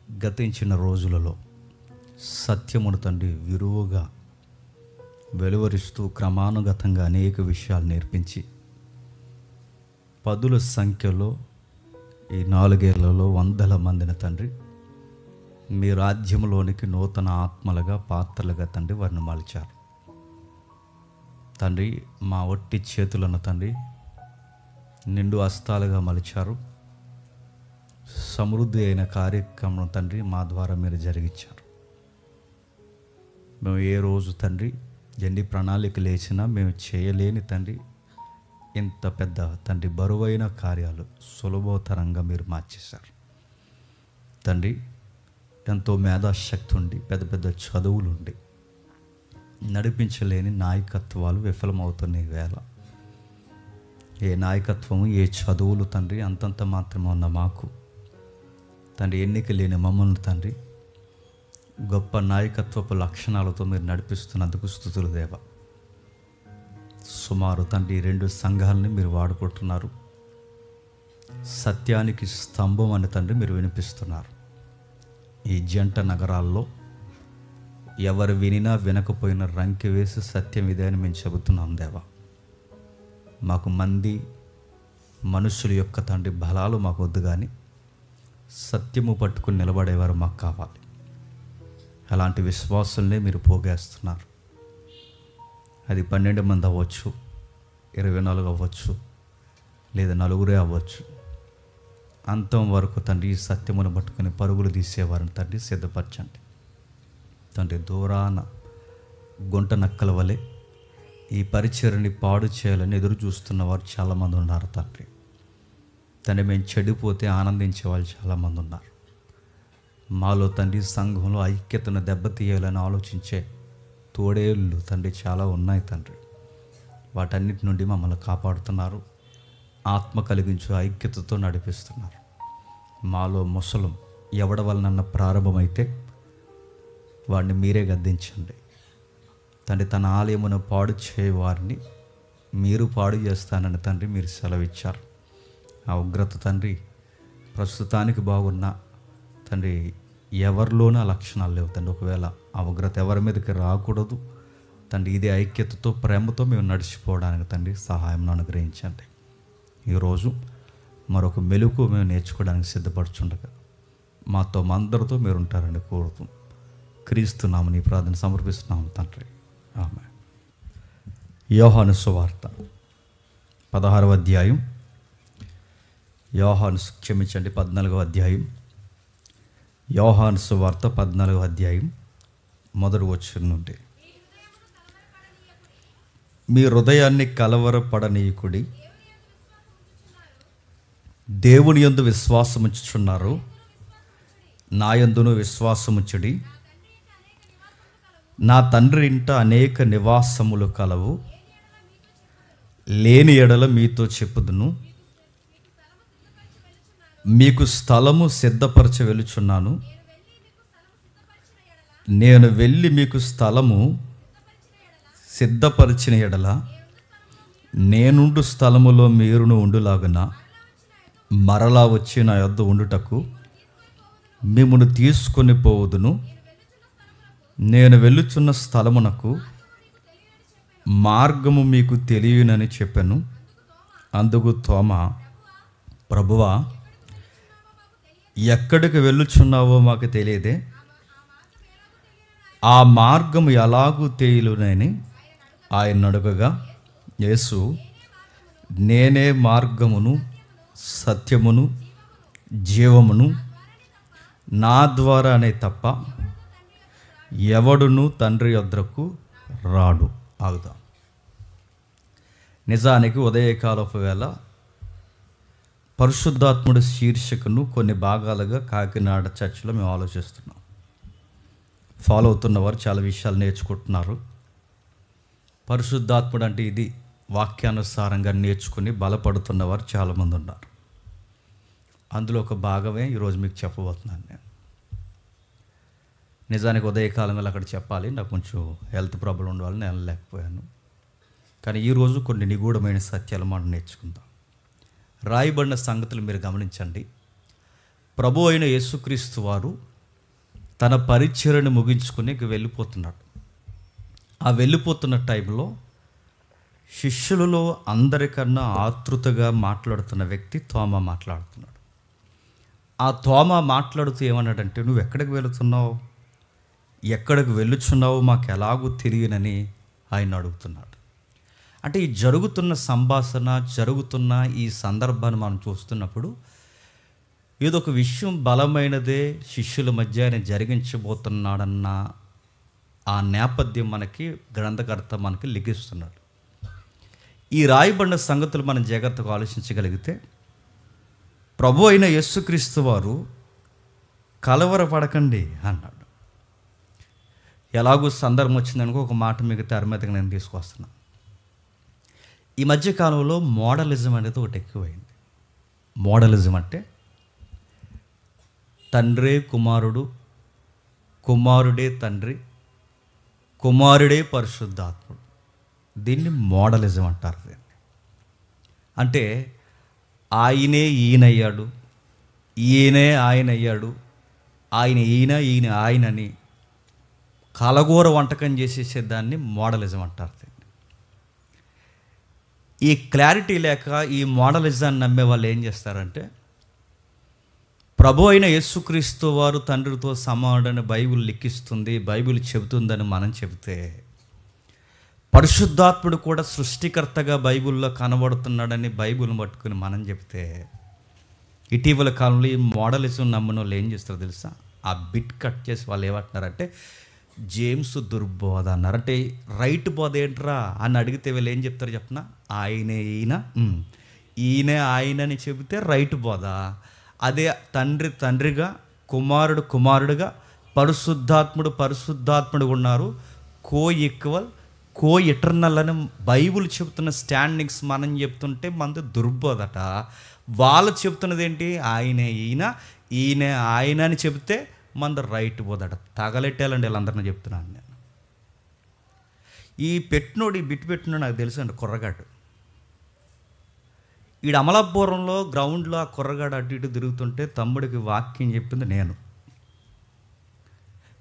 గతించిన రోజులలో సత్యమును తండ్రి విరువుగా వెలువరిస్తూ క్రమానుగతంగా అనేక విషయాలు నేర్పించి పదుల సంఖ్యలో ఈ 4 ఏళ్లలో వందల మందిని తండ్రి మీ రాజ్యంలోనికి నూతన ఆత్మలుగా పాత్రలుగా తండ్రి వారిని మలిచారు. తండ్రి మా ఒట్టి చేతులను తండ్రి నిండు హస్తాలుగా మలిచారు. సమృద్ధి అయిన కార్యక్రమం తండ్రి మా ద్వారా మీరు జరిగించారు. మేము ఏ రోజు తండ్రి ఎన్ని ప్రణాళిక లేచినా మేము చేయలేని తండ్రి ఇంత పెద్ద తండ్రి బరువైన కార్యాలు సులభతరంగా మీరు మార్చేశారు. తండ్రి ఎంతో మేధాశక్తి ఉండి పెద్ద పెద్ద చదువులు ఉండి నడిపించలేని నాయకత్వాలు విఫలమవుతున్న ఈ వేళ ఏ నాయకత్వము ఏ చదువులు తండ్రి అంతంత మాత్రమే ఉన్న మాకు తండ్రి ఎన్నిక లేని మమ్మల్ని తండ్రి గొప్ప నాయకత్వపు లక్షణాలతో మీరు నడిపిస్తున్నందుకు స్తుతులు దేవా. సుమారు తండ్రి 2 సంఘాలని మీరు వాడుకుంటున్నారు. సత్యానికి స్తంభం అని తండ్రి మీరు వినిపిస్తున్నారు. ఈ జంట నగరాల్లో ఎవరు వినినా వినకపోయినా రంకి వేసి సత్యం ఇదే అని మేము చెబుతున్నాం దేవా. మాకు మనుషుల యొక్క తండ్రి బలాలు మాకు వద్దు, కానీ సత్యము పట్టుకుని నిలబడేవారు మాకు కావాలి. అలాంటి విశ్వాసుల్నే మీరు పోగేస్తున్నారు. అది 12 మంది అవ్వచ్చు, 24 అవ్వచ్చు, లేదా 4 అవ్వచ్చు. అంతం వరకు తండ్రి ఈ సత్యమును పట్టుకుని పరుగులు తీసేవారిని తండ్రి సిద్ధపరచండి. తండ్రి దూరాన గుంట నక్కల వలె ఈ పరిచర్ని పాడు చేయాలని ఎదురు చూస్తున్న వారు చాలామంది ఉన్నారు తండ్రి. తండ్రి మేము చెడిపోతే ఆనందించే వాళ్ళు చాలామంది ఉన్నారు. మాలో తండ్రి సంఘంలో ఐక్యతను దెబ్బతీయాలని ఆలోచించే తోడేళ్ళు తండ్రి చాలా ఉన్నాయి తండ్రి. వాటన్నిటి నుండి మమ్మల్ని కాపాడుతున్నారు. ఆత్మ కలిగించు ఐక్యతతో నడిపిస్తున్నారు. మాలో ముసలం ఎవడ వలనన్న ప్రారంభమైతే వాడిని మీరే గద్దించండి తండ్రి. తన ఆలయమును పాడు చేయవారిని మీరు పాడు చేస్తానని తండ్రి మీరు సెలవిచ్చారు. ఆ ఉగ్రత తండ్రి ప్రస్తుతానికి బాగున్న తండ్రి ఎవరిలోనూ ఆ లక్షణాలు లేవు తండ్రి. ఒకవేళ ఆ ఉగ్రత ఎవరి మీదకి రాకూడదు తండ్రి. ఇదే ఐక్యతతో ప్రేమతో మేము నడిచిపోవడానికి తండ్రి సహాయం అనుగ్రహించండి. ఈరోజు మరొక మెలుకు మేము నేర్చుకోవడానికి సిద్ధపడుచుండగా మాతో అందరితో మీరు ఉంటారని కోరుతూ క్రీస్తున్నాము నీ ప్రార్థన సమర్పిస్తున్నాము తండ్రి. ఆమేన్. యోహాను సువార్త 16వ అధ్యాయం. 14వ అధ్యాయం. యోహాను సువార్త 14వ అధ్యాయం మొదటి వచనం నుండి. మీ హృదయాన్ని కలవరపడనీయకుడి, దేవుని యందు విశ్వాసముంచుచున్నారు, నా యందును విశ్వాసముంచుడి. నా తండ్రి ఇంట అనేక నివాసములు కలవు, లేని ఎడల మీతో చెప్పుదును. మీకు స్థలము సిద్ధపరచ వెలుచున్నాను. నేను వెళ్ళి మీకు స్థలము సిద్ధపరిచిన ఎడల నేనుండు స్థలములో మీరును ఉండులాగున మరలా వచ్చి నా యొద్ద ఉండుటకు మిమ్మును తీసుకొని పోవుదును. నేను వెళ్ళుచున్న స్థలమునకు మార్గము మీకు తెలియనని చెప్పాను. అందుకు తోమా, ప్రభువా, ఎక్కడికి వెళ్ళుచున్నావో మాకు తెలియదే, ఆ మార్గము ఎలాగూ తెలియనని ఆయన అడగగా యేసు, నేనే మార్గమును సత్యమును జీవమును, నా ద్వారానే తప్ప ఎవడును తండ్రి యొద్దకు రాడు. ఆగుదాం. నిజానికి ఉదయకాలపు వేళ పరిశుద్ధాత్ముడి శీర్షికను కొన్ని భాగాలుగా కాకినాడ చర్చిలో మేము ఆలోచిస్తున్నాం. ఫాలో అవుతున్నవారు చాలా విషయాలు నేర్చుకుంటున్నారు. పరిశుద్ధాత్ముడు అంటే ఇది వాక్యానుసారంగా నేర్చుకుని బలపడుతున్నవారు చాలామంది ఉన్నారు. అందులో ఒక భాగమే ఈరోజు మీకు చెప్పబోతున్నాను నేను. నిజానికి ఉదయకాలం అక్కడ చెప్పాలి, నాకు కొంచెం హెల్త్ ప్రాబ్లం ఉండవాలని నేను వెళ్ళలేకపోయాను. కానీ ఈరోజు కొన్ని నిగూఢమైన సత్యాలు మనం నేర్చుకుందాం. రాయబడిన సంగతులు మీరు గమనించండి. ప్రభు అయిన యేసుక్రీస్తు వారు తన పరిచర్యను ముగించుకుని ఇక వెళ్ళిపోతున్నాడు. ఆ వెళ్ళిపోతున్న టైంలో శిష్యులలో అందరికన్నా ఆతృతగా మాట్లాడుతున్న వ్యక్తి తోమా మాట్లాడుతున్నాడు. ఆ తోమా మాట్లాడుతూ ఏమన్నాడంటే, నువ్వు ఎక్కడికి వెళుతున్నావు, ఎక్కడికి వెళ్ళుచున్నావు మాకు ఎలాగూ తెలియనని ఆయన అడుగుతున్నాడు. అంటే ఈ జరుగుతున్న సంభాషణ, జరుగుతున్న ఈ సందర్భాన్ని మనం చూస్తున్నప్పుడు ఏదో ఒక విషయం బలమైనదే శిష్యుల మధ్య ఆయన జరిగించబోతున్నాడన్న ఆ నేపథ్యం మనకి గ్రంథకర్త మనకి లిఖిస్తున్నాడు. ఈ రాయబడిన సంగతులు మనం జాగ్రత్తగా ఆలోచించగలిగితే, ప్రభు అయిన యేసుక్రీస్తు వారు కలవరపడకండి అన్నాడు. ఎలాగో సందర్భం వచ్చిందనుకో ఒక మాట మీకు తెర మీదకి నేను తీసుకొస్తున్నాను. ఈ మధ్యకాలంలో మోడలిజం అనేది ఒకటి ఎక్కువైంది. మోడలిజం అంటే తండ్రే కుమారుడు, కుమారుడే తండ్రి, కుమారుడే పరిశుద్ధాత్ముడు. దీన్ని మోడలిజం అంటారు. అంటే ఆయనే ఈయనయ్యాడు, ఈయనే ఆయన అయ్యాడు, ఆయన ఈయన, ఈయన ఆయనని కలగూర వంటకం చేసేసే దాన్ని మోడలిజం అంటారు. ఈ క్లారిటీ లేక ఈ మోడలిజాన్ని నమ్మే వాళ్ళు ఏం చేస్తారంటే, ప్రభు అయిన యేసుక్రీస్తు వారు తండ్రితో సమానుడని బైబిల్ లిఖిస్తుంది, బైబిల్ చెబుతుందని మనం చెబితే, పరిశుద్ధాత్ముడు కూడా సృష్టికర్తగా బైబిల్లో కనబడుతున్నాడని బైబిల్ని పట్టుకుని మనం చెబితే, ఇటీవల కాలంలో ఈ మోడలిజం నమ్మిన వాళ్ళు ఏం చేస్తారో తెలుసా? ఆ బిట్ కట్ చేసి వాళ్ళు ఏమంటున్నారంటే జేమ్స్ దుర్బోధ అన్నారు. అంటే రైట్ బోధ ఏంట్రా అని అడిగితే వీళ్ళు ఏం చెప్తారు చెప్పనా? ఆయనే ఈయన, ఈయనే ఆయన అని చెబితే రైట్ బోధ. అదే తండ్రి తండ్రిగా, కుమారుడు కుమారుడుగా, పరిశుద్ధాత్ముడు పరిశుద్ధాత్ముడు ఉన్నారు, కో ఈక్వల్, కో ఇటర్నల్ అని బైబుల్ చెబుతున్న స్టాండింగ్స్ మనం చెప్తుంటే మనది దుర్బోధట. వాళ్ళు చెప్తున్నది ఏంటి? ఆయనే ఈయన, ఈయనే ఆయన అని చెబితే మనది రైట్ బోధట. తగలెట్టాలండి వీళ్ళందరినీ చెప్తున్నాను నేను. ఈ పెట్టినోడు, ఈ బిట్టు పెట్టినోడు నాకు తెలుసు అండి, కుర్రగాడు. ఈడు అమలాపురంలో గ్రౌండ్లో ఆ కుర్రగాడు అటు ఇటు తిరుగుతుంటే తమ్ముడికి వాక్యం చెప్పింది నేను.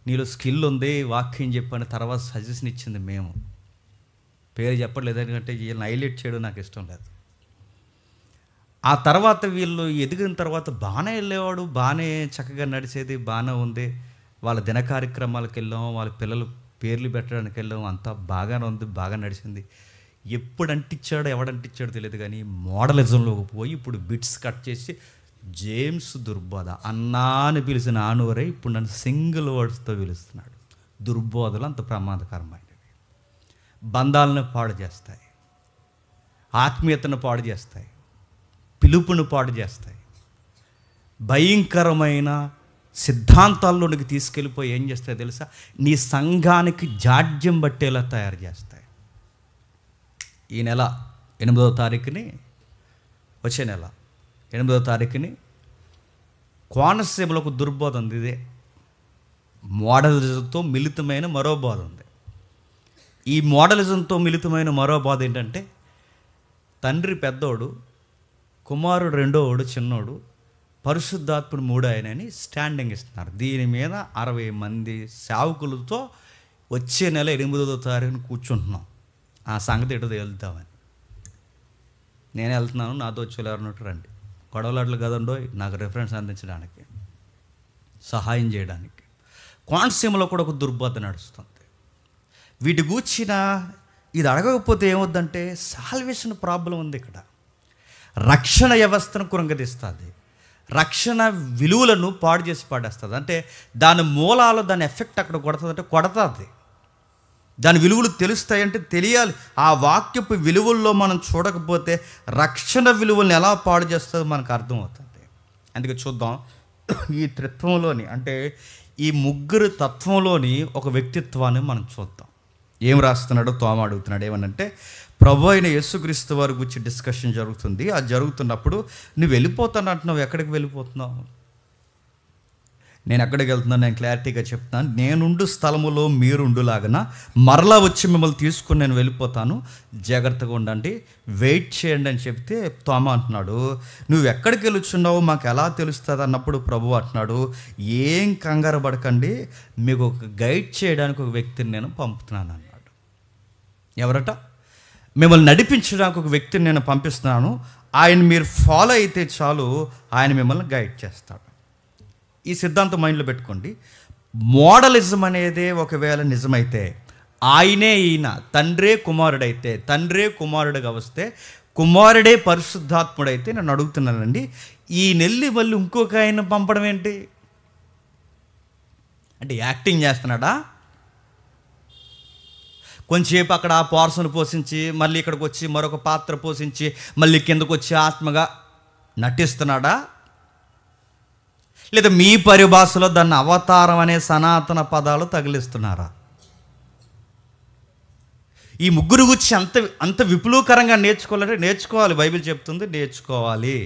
నీలో స్కిల్ ఉంది, వాక్యం చెప్పని తర్వాత సజెషన్ ఇచ్చింది మేము. పేరు చెప్పట్లేదు, ఎందుకంటే వీళ్ళని హైలైట్ చేయడం నాకు ఇష్టం లేదు. ఆ తర్వాత వీళ్ళు ఎదిగిన తర్వాత బాగానే వెళ్ళేవాడు, బాగానే చక్కగా నడిచేది, బాగానే ఉంది. వాళ్ళ దిన కార్యక్రమాలకు వెళ్ళాం, వాళ్ళ పిల్లలు పేర్లు పెట్టడానికి వెళ్ళాం, అంతా బాగానే ఉంది, బాగా నడిచింది. ఎప్పుడు అంటించాడో ఎవడంటించాడో తెలియదు, కానీ మోడలిజంలోకి పోయి ఇప్పుడు బిట్స్ కట్ చేసి జేమ్స్ దుర్బోధ అన్నా అని పిలిచిన ఆనూరై ఇప్పుడు నన్ను సింగిల్ వర్డ్స్తో పిలుస్తున్నాడు. దుర్బోధలు అంత ప్రమాదకరమైనవి, బంధాలను పాడు చేస్తాయి, ఆత్మీయతను పాడు చేస్తాయి, పిలుపును పాడు చేస్తాయి, భయంకరమైన సిద్ధాంతాల్లోనికి తీసుకెళ్ళిపోయి ఏం చేస్తాయి తెలుసా? నీ సంఘానికి జాడ్యం పట్టేలా తయారు చేస్తాయి. ఈ నెల 8వ తారీఖుని, వచ్చే నెల 8వ తారీఖుని కోనసీమలో ఒక దుర్బోధ ఉంది. ఇదే మోడలిజంతో మిళితమైన మరో బోధ ఉంది. ఈ మోడలిజంతో మిళితమైన మరో బోధ ఏంటంటే, తండ్రి పెద్దోడు, కుమారుడు రెండోవాడు చిన్నోడు, పరిశుద్ధాత్ముడు మూడో ఆయనని స్టాండింగ్ ఇస్తున్నారు. దీని మీద 60 మంది సేవకులతో వచ్చే నెల 8వ తారీఖున కూర్చుంటున్నాం. ఆ సంగతి ఎటో వెళ్తామని. నేను వెళ్తున్నాను, నాతో వచ్చేవాళ్ళు ఎవరినట్టు రండి, గొడవలాట్లు కదండో, నాకు రిఫరెన్స్ అందించడానికి, సహాయం చేయడానికి. కోనసీమలో కూడా ఒక దుర్బోధ నడుస్తుంది. వీటి గూర్చిన ఇది అడగకపోతే ఏమవుద్దంటే సాల్వేషన్ ప్రాబ్లం ఉంది ఇక్కడ. రక్షణ వ్యవస్థను కృంగదీస్తుంది, రక్షణ విలువలను పాడు చేసి పాడేస్తుంది. అంటే దాని మూలాలు, దాని ఎఫెక్ట్ అక్కడ కొడుతుంది అంటే కొడుతుంది. దాని విలువలు తెలుస్తాయంటే తెలియాలి. ఆ వాక్యపు విలువల్లో మనం చూడకపోతే రక్షణ విలువలను ఎలా పాడు చేస్తుందో మనకు అర్థమవుతుంది. అందుకే చూద్దాం, ఈ త్రిత్వంలోని అంటే ఈ ముగ్గురు తత్వంలోని ఒక వ్యక్తిత్వాన్ని మనం చూద్దాం. ఏం రాస్తున్నాడో తోమ అడుగుతున్నాడు. ఏమనంటే, ప్రభు అయిన యేసుక్రీస్తు వారి గురించి డిస్కషన్ జరుగుతుంది. అది జరుగుతున్నప్పుడు నువ్వు వెళ్ళిపోతాను అంటున్నావు, ఎక్కడికి వెళ్ళిపోతున్నావు? నేను ఎక్కడికి వెళ్తున్నాను నేను క్లారిటీగా చెప్తాను. నేనుండు స్థలములో మీరుండులాగన మరలా వచ్చి మిమ్మల్ని తీసుకుని నేను వెళ్ళిపోతాను, జాగ్రత్తగా ఉండండి, వెయిట్ చేయండి అని చెప్తే తోమ అంటున్నాడు, నువ్వు ఎక్కడికి వెళ్ళుచున్నావు మాకు ఎలా తెలుస్తుంది అన్నప్పుడు ప్రభు అంటున్నాడు, ఏం కంగారు పడకండి, మీకు ఒక గైడ్ చేయడానికి ఒక వ్యక్తిని నేను పంపుతున్నాను అన్నాడు. ఎవరట? మిమ్మల్ని నడిపించడానికి ఒక వ్యక్తిని నేను పంపిస్తున్నాను, ఆయన మీరు ఫాలో అయితే చాలు, ఆయన మిమ్మల్ని గైడ్ చేస్తాడు. ఈ సిద్ధాంతం మైండ్లో పెట్టుకోండి. మోడలిజం అనేదే ఒకవేళ నిజమైతే, ఆయనే ఈయన తండ్రే కుమారుడైతే, తండ్రే కుమారుడుగా వస్తే, కుమారుడే పరిశుద్ధాత్ముడైతే, నేను అడుగుతున్నానండి, ఈ నెల్లి మళ్ళీ ఇంకొక ఆయన పంపడం ఏంటి? అంటే యాక్టింగ్ చేస్తున్నాడా? కొంచెంసేపు అక్కడ ఆ పోర్సను పోషించి మళ్ళీ ఇక్కడికి వచ్చి మరొక పాత్ర పోషించి మళ్ళీ కిందకు వచ్చి ఆత్మగా నటిస్తున్నాడా? లేదా మీ పరిభాషలో దాన్ని అవతారం అనే సనాతన పదాలు తగిలిస్తున్నారా? ఈ ముగ్గురు గురించి అంత విపులకరంగా నేర్చుకోవాలి. బైబిల్ చెప్తుంది నేర్చుకోవాలి.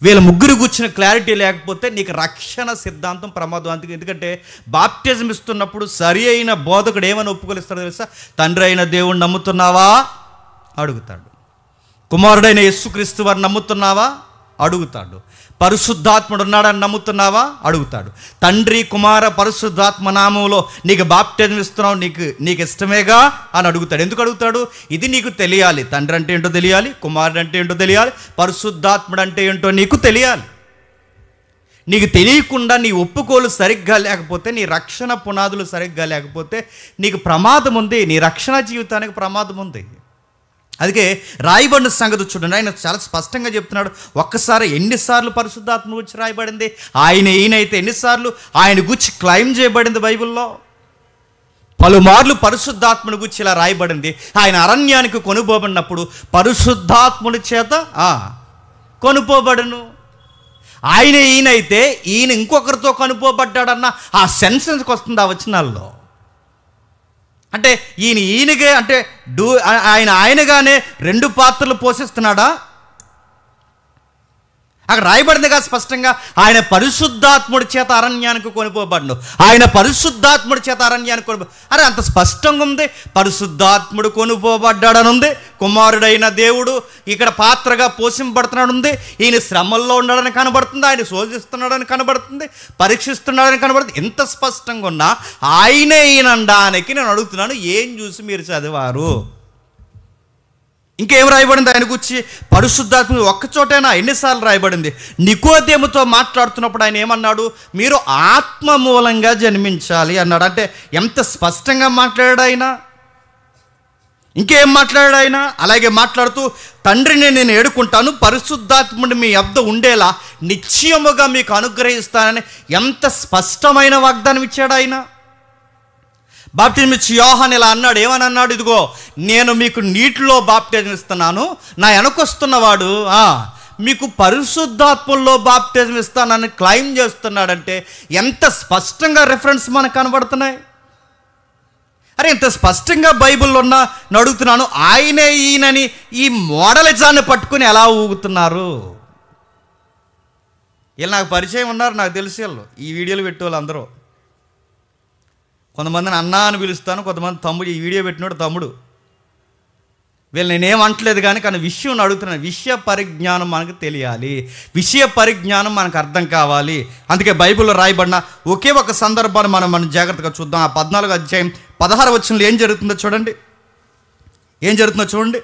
వీళ్ళ ముగ్గురు కూర్చున్న క్లారిటీ లేకపోతే నీకు రక్షణ సిద్ధాంతం ప్రమాదం. ఎందుకంటే బాప్టిజం ఇస్తున్నప్పుడు సరి అయిన బోధకుడు ఏమని ఒప్పుకొలిస్తాడో తెలుసా? తండ్రి అయిన దేవుణ్ణి నమ్ముతున్నావా అడుగుతాడు, కుమారుడైన యేసుక్రీస్తు వారిని నమ్ముతున్నావా అడుగుతాడు, పరిశుద్ధాత్ముడు ఉన్నాడని నమ్ముతున్నావా అడుగుతాడు. తండ్రి కుమార పరిశుద్ధాత్మ నామంలో నీకు బాప్టిజం ఇస్తున్నావు, నీకు ఇష్టమేగా అని అడుగుతాడు. ఎందుకు అడుగుతాడు? ఇది నీకు తెలియాలి. తండ్రి అంటే ఏంటో తెలియాలి, కుమారుడు అంటే ఏంటో తెలియాలి, పరిశుద్ధాత్ముడు అంటే ఏంటో నీకు తెలియాలి. నీకు తెలియకుండా నీ ఒప్పుకోలు సరిగ్గా లేకపోతే, నీ రక్షణ పునాదులు సరిగ్గా లేకపోతే నీకు ప్రమాదం ఉంది, నీ రక్షణ జీవితానికి ప్రమాదం ఉంది. అందుకే రాయబడిన సంగతి చూడండి, ఆయన చాలా స్పష్టంగా చెప్తున్నాడు. ఒక్కసారి ఎన్నిసార్లు పరిశుద్ధాత్మ గురించి రాయబడింది? ఈయనైతే ఎన్నిసార్లు ఆయన గురించి క్లైమ్ చేయబడింది బైబిల్లో? పలుమార్లు పరిశుద్ధాత్మని గురించి ఇలా రాయబడింది. ఆయన అరణ్యానికి కొనుపోబడినప్పుడు పరిశుద్ధాత్ముని చేత కొనుపోబడును. ఈయనైతే ఈయన ఇంకొకరితో కొనుపోబడ్డాడన్న ఆ సెన్సెన్స్కి వస్తుంది ఆ వచనాల్లో. అంటే ఈయనగా అంటే ఆయనగానే రెండు పాత్రలు పోషిస్తున్నాడా? అక్కడ రాయబడింది కదా స్పష్టంగా, ఆయన పరిశుద్ధాత్ముడి చేత అరణ్యానికి కొనిపోబడ్ను, ఆయన పరిశుద్ధాత్ముడి చేత అరణ్యానికి అరే అంత స్పష్టంగా ఉంది. పరిశుద్ధాత్ముడు కొనుపోబడ్డాడని ఉంది, కుమారుడైన దేవుడు ఇక్కడ పాత్రగా పోషింపబడుతున్నాడు ఉంది, ఈయన శ్రమల్లో ఉన్నాడని కనబడుతుంది, ఆయన శోధిస్తున్నాడని కనబడుతుంది, పరీక్షిస్తున్నాడని కనబడుతుంది. ఎంత స్పష్టంగా ఉన్నా ఆయనే ఈయనడానికి నేను అడుగుతున్నాను, ఏం చూసి మీరు చదివారు? ఇంకేం రాయబడింది ఆయన గురించి? పరిశుద్ధాత్మ ఒక్కచోటైనా ఎన్నిసార్లు రాయబడింది? నికోదేముతో మాట్లాడుతున్నప్పుడు ఆయన ఏమన్నాడు? మీరు ఆత్మ మూలంగా జన్మించాలి అన్నాడు. అంటే ఎంత స్పష్టంగా మాట్లాడాడు ఆయన. ఇంకేం మాట్లాడాడు ఆయన? అలాగే మాట్లాడుతూ తండ్రిని నేను ఏడుకుంటాను, పరిశుద్ధాత్ముడు మీ యొద్ద ఉండేలా నిశ్చయముగా మీకు అనుగ్రహిస్తానని ఎంత స్పష్టమైన వాగ్దానం ఇచ్చాడు ఆయన. బాప్టిజం ఇచ్చి యోహాను ఇలా అన్నాడు. ఏమని అన్నాడు? ఇదిగో నేను మీకు నీటిలో బాప్టిజం ఇస్తున్నాను, నా వెనకొస్తున్నవాడు మీకు పరిశుద్ధాత్మల్లో బాప్టిజం ఇస్తానని క్లైమ్ చేస్తున్నాడంటే ఎంత స్పష్టంగా రెఫరెన్స్ మనకు కనబడుతున్నాయి. అరే ఇంత స్పష్టంగా బైబిల్లో ఉన్న అడుగుతున్నాను, ఆయనే ఈయనని ఈ మోడలిజాన్ని పట్టుకుని ఎలా ఊగుతున్నారు? వీళ్ళు నాకు పరిచయం ఉన్నారు, నాకు తెలిసి వాళ్ళు ఈ వీడియోలు పెట్టేవాళ్ళు అందరూ. కొంతమందిని అన్న అని పిలుస్తాను, కొంతమంది తమ్ముడు. ఈ వీడియో పెట్టినోడు తమ్ముడు. వీళ్ళు నేనేమంటలేదు కానీ విషయం అడుగుతున్నాను. విషయ పరిజ్ఞానం మనకు తెలియాలి, విషయ పరిజ్ఞానం మనకు అర్థం కావాలి. అందుకే బైబిల్లో రాయబడిన ఒకే ఒక సందర్భాన్ని మనం జాగ్రత్తగా చూద్దాం. ఆ 14వ అధ్యాయం 16వ వచనంలో ఏం జరుగుతుందో చూడండి. ఏం జరుగుతుందో చూడండి.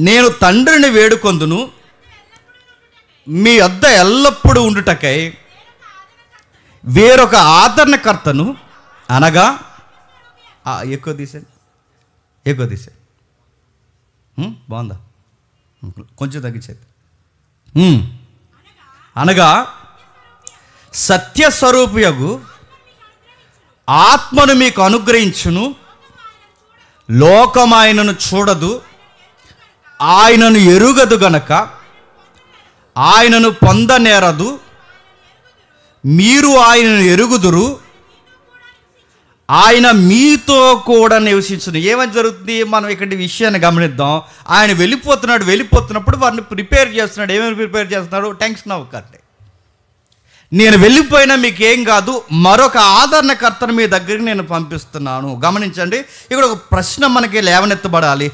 నేను తండ్రిని వేడుకొందును, మీ వద్ద ఎల్లప్పుడూ ఉండుటకై వేరొక ఆదరణకర్తను, అనగా ఎక్కువ తీసే బాగుందా? కొంచెం తగ్గించేది. అనగా సత్యస్వరూపియగు ఆత్మను మీకు అనుగ్రహించును, లోకం ఆయనను చూడదు, ఆయనను ఎరుగదు గనక ఆయనను పొందనేరదు, మీరు ఆయనను ఎరుగుదురు, ఆయన మీతో కూడా నివసించును. ఏమని జరుగుతుంది? మనం ఇక్కడ విషయాన్ని గమనిద్దాం. ఆయన వెళ్ళిపోతున్నప్పుడు వారిని ప్రిపేర్ చేస్తున్నాడు. ఏమేమి ప్రిపేర్ చేస్తున్నాడు? టెన్షన్ అవ్వకండి, నేను వెళ్ళిపోయినా మీకు ఏం కాదు, మరొక ఆదరణకర్తను మీ దగ్గరికి నేను పంపిస్తున్నాను. గమనించండి, ఇక్కడ ఒక ప్రశ్న మనకి లేవనెత్తబడాలి.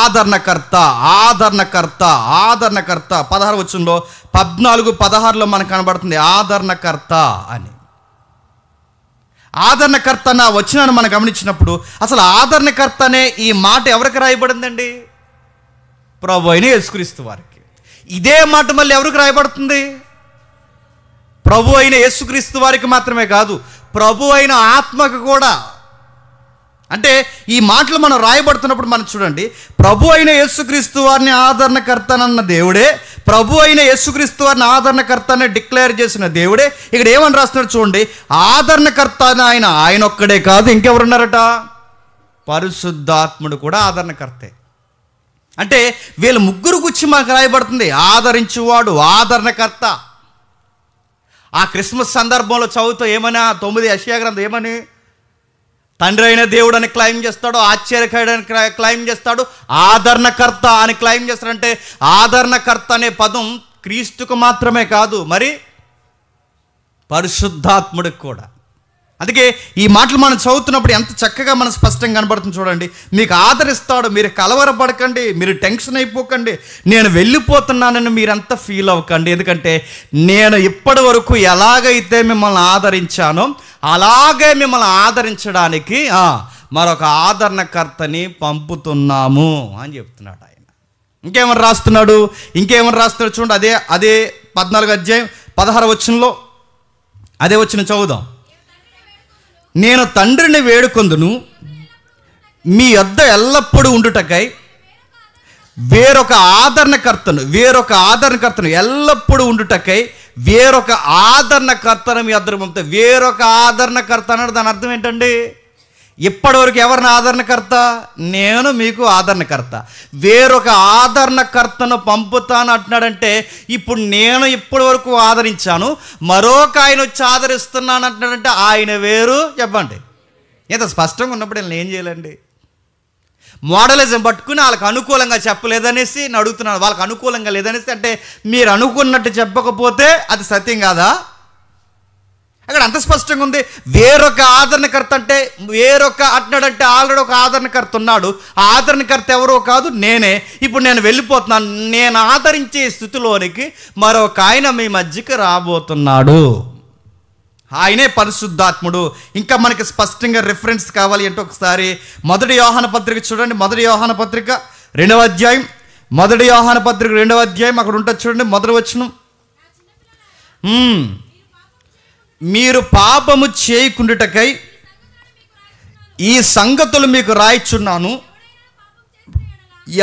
ఆదరణకర్త, ఆదరణకర్త, ఆదరణకర్త. 16 వచనంలో 14-16లో మనకు కనబడుతుంది ఆదరణకర్త అని. ఆదరణకర్త అన్న వచనాన్ని మనం గమనించినప్పుడు అసలు ఆదరణకర్త అనే ఈ మాట ఎవరికి రాయబడిందండి? ప్రభు అయిన యేసుక్రీస్తు వారికి. ఇదే మాట మళ్ళీ ఎవరికి రాయబడుతుంది? ప్రభు అయిన యేసుక్రీస్తు వారికి మాత్రమే కాదు, ప్రభు అయిన ఆత్మకు కూడా. అంటే ఈ మాటలు మనం రాయబడుతున్నప్పుడు మనం చూడండి, ప్రభు అయిన యేసుక్రీస్తు వారిని ఆదరణకర్తనన్న దేవుడే, ప్రభు అయిన యేసుక్రీస్తు వారిని ఆదరణకర్తని డిక్లేర్ చేసిన దేవుడే ఇక్కడ ఏమని రాస్తున్నాడు చూడండి. ఆదరణకర్త ఆయన ఒక్కడే కాదు, ఇంకెవరున్నారట? పరిశుద్ధాత్ముడు కూడా ఆదరణకర్తే. అంటే వీళ్ళ ముగ్గురు గురించి మనకు రాయబడుతుంది. ఆదరించువాడు, ఆదరణకర్త. ఆ క్రిస్మస్ సందర్భంలో చదువుతూ ఏమని 9 యెషయా గ్రంథం ఏమని? తండ్రి అయిన దేవుడు అని క్లైమ్ చేస్తాడు, ఆశ్చర్యకరుడు అని క్లైమ్ చేస్తాడు, ఆదరణకర్త అని క్లైమ్ చేస్తాడంటే ఆదరణకర్త అనే పదం క్రీస్తుకు మాత్రమే కాదు, మరి పరిశుద్ధాత్ముడికి కూడా. అందుకే ఈ మాటలు మనం చదువుతున్నప్పుడు ఎంత చక్కగా మనం స్పష్టంగా కనబడుతుంది చూడండి. మీకు ఆదరిస్తాడు, మీరు కలవరపడకండి, మీరు టెన్షన్ అయిపోకండి, నేను వెళ్ళిపోతున్నానని మీరంతా ఫీల్ అవ్వకండి. ఎందుకంటే నేను ఇప్పటి వరకు ఎలాగైతే మిమ్మల్ని ఆదరించానో అలాగే మిమ్మల్ని ఆదరించడానికి మరొక ఆదరణకర్తని పంపుతున్నాము అని చెప్తున్నాడు ఆయన. ఇంకేమని రాస్తున్నాడు చూడండి. అదే 14 అధ్యాయం 16 వచనంలో అదే వచనం చదువుదాం. నేను తండ్రిని వేడుకొందును, మీ యొద్ద ఎల్లప్పుడూ ఉండుటకై వేరొక ఆదరణకర్తను ఎల్లప్పుడూ ఉండుటకై వేరొక ఆదరణకర్తను మీ యొద్దకు పంపుతా. వేరొక ఆదరణకర్త అన్నాడు, దాని అర్థం ఏంటండి? ఇప్పటివరకు ఎవరిని ఆదరణకర్త? నేను మీకు ఆదరణకర్త. వేరొక ఆదరణకర్తను పంపుతాను అంటున్నాడంటే ఇప్పుడు నేను ఇప్పటి వరకు ఆదరించాను, మరొక ఆయన వచ్చి ఆదరిస్తున్నాను అంటున్నాడంటే ఆయన వేరు. చెప్పండి, ఇంత స్పష్టంగా ఉన్నప్పుడు నేను ఏం చేయాలండి? మోడలిజం పట్టుకుని వాళ్ళకి అనుకూలంగా చెప్పలేదనేసి నేను అడుగుతున్నాను. వాళ్ళకి అనుకూలంగా లేదనేసి అంటే మీరు అనుకున్నట్టు చెప్పకపోతే అది సత్యం కాదా? అక్కడ అంత స్పష్టంగా ఉంది. వేరొక ఆదరణకర్త అంటే వేరొక అంటున్నాడంటే ఆల్రెడీ ఒక ఆదరణకర్త ఉన్నాడు. ఆ ఆదరణకర్త ఎవరో కాదు, నేనే. ఇప్పుడు నేను వెళ్ళిపోతున్నాను, నేను ఆదరించే స్థితిలోనికి మరొక ఆయన మీ మధ్యకి రాబోతున్నాడు. ఆయనే పరిశుద్ధాత్ముడు. ఇంకా మనకి స్పష్టంగా రిఫరెన్స్ కావాలి అంటే ఒకసారి 1 యోహాను పత్రిక చూడండి. 1 యోహాను పత్రిక 2వ అధ్యాయం, 1 యోహాను పత్రిక 2వ అధ్యాయం అక్కడ ఉంటుంది చూడండి. 1వ వచనం, మీరు పాపము చేయకుండుటకై ఈ సంగతులు మీకు రాయిచున్నాను,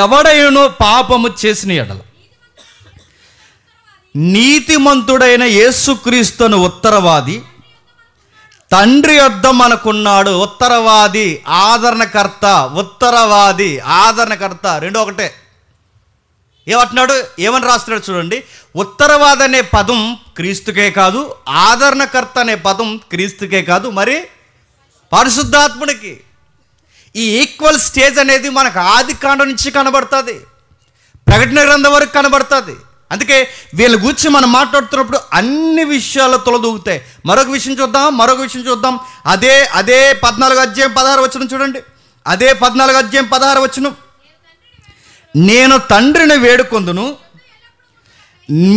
ఎవడైనో పాపము చేసిన ఎడల నీతిమంతుడైన యేసుక్రీస్తును ఉత్తరవాది తండ్రి యొద్ద మనకున్నాడు. ఉత్తరవాది, ఆదరణకర్త, ఉత్తరవాది, ఆదరణకర్త రెండు ఒకటే. ఏమంటున్నాడు, ఏమని రాస్తున్నాడు చూడండి. ఉత్తరవాది అనే పదం క్రీస్తుకే కాదు, ఆదరణకర్త అనే పదం క్రీస్తుకే కాదు, మరి పరిశుద్ధాత్ముడికి. ఈ ఈక్వల్ స్టేజ్ అనేది మనకు ఆది కాండం నుంచి కనబడుతుంది, ప్రకటన గ్రంథం వరకు కనబడుతుంది. అందుకే వీళ్ళ గురించి మనం మాట్లాడుతున్నప్పుడు అన్ని విషయాలు తొలదూగుతాయి. మరొక విషయం చూద్దాం. అదే 14 అధ్యాయం 16 వచనం చూడండి. అదే 14 అధ్యాయం 16 వచనం, నేను తండ్రిని వేడుకొందును,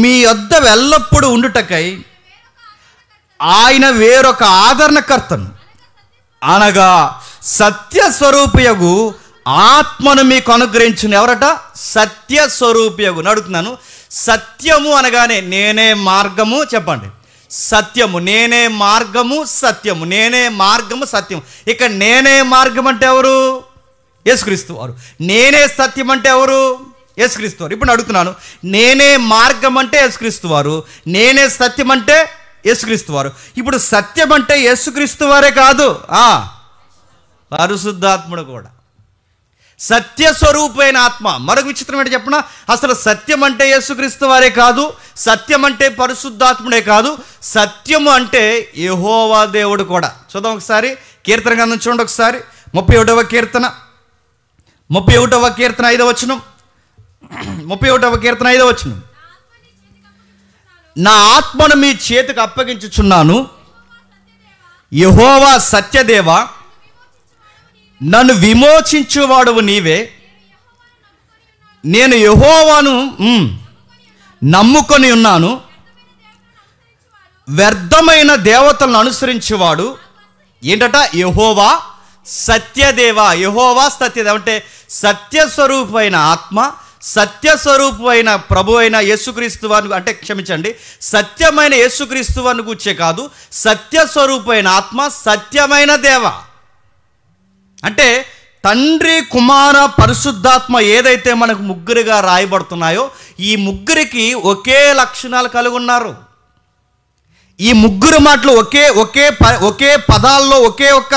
మీ యొద్ద ఎల్లప్పుడూ ఉండుటకై ఆయన వేరొక ఆదరణకర్తను అనగా సత్యస్వరూపియగు ఆత్మను మీకు అనుగ్రహించును. ఎవరట? సత్యస్వరూపియగు. అడుగుతున్నాను, సత్యము అనగానే నేనే మార్గము. చెప్పండి, సత్యము. నేనే మార్గము, సత్యము. నేనే మార్గము, సత్యం. ఇక నేనే మార్గం అంటే ఎవరు? యేసుక్రీస్తు వారు. నేనే సత్యం అంటే ఎవరు? యేసుక్రీస్తు వారు. ఇప్పుడు అడుగుతున్నాను, నేనే మార్గం అంటే యేసుక్రీస్తు వారు, నేనే సత్యం అంటే యేసుక్రీస్తు వారు. ఇప్పుడు సత్యం అంటే యేసుక్రీస్తు వారే కాదు, పరిశుద్ధాత్ముడు కూడా, సత్యస్వరూపమైన ఆత్మ. మరొక విచిత్రం ఏంటి చెప్పిన, అసలు సత్యం అంటే యేసుక్రీస్తు వారే కాదు, సత్యం అంటే పరిశుద్ధాత్ముడే కాదు, సత్యము అంటే యెహోవా దేవుడు కూడా. చూద్దాం ఒకసారి, కీర్తన గ్రంథం చూడండి ఒకసారి. 31వ కీర్తన 5వ వచనం. 31వ కీర్తన 5వ వచనం, నా ఆత్మను మీ చేతికి అప్పగించుచున్నాను. యెహోవా సత్యదేవా, నన్ను విమోచించువాడవు నీవే. నేను యెహోవాను నమ్ముకొని ఉన్నాను. వ్యర్థమైన దేవతలను అనుసరించేవాడు ఏంటట? యెహోవా సత్యదేవ. యెహోవా సత్యదేవ అంటే సత్యస్వరూపమైన ఆత్మ, సత్యస్వరూపమైన ప్రభు అయిన యేసుక్రీస్తు వారిని, అంటే క్షమించండి, సత్యమైన యేసుక్రీస్తు వారిని కూర్చే కాదు, సత్యస్వరూపమైన ఆత్మ, సత్యమైన దేవ. అంటే తండ్రి, కుమార, పరిశుద్ధాత్మ ఏదైతే మనకు ముగ్గురుగా రాయబడుతున్నాయో ఈ ముగ్గురికి ఒకే లక్షణాలు కలిగి ఉన్నారు. ఈ ముగ్గురు మాటలు ఒకే పదాల్లో ఒకే ఒక్క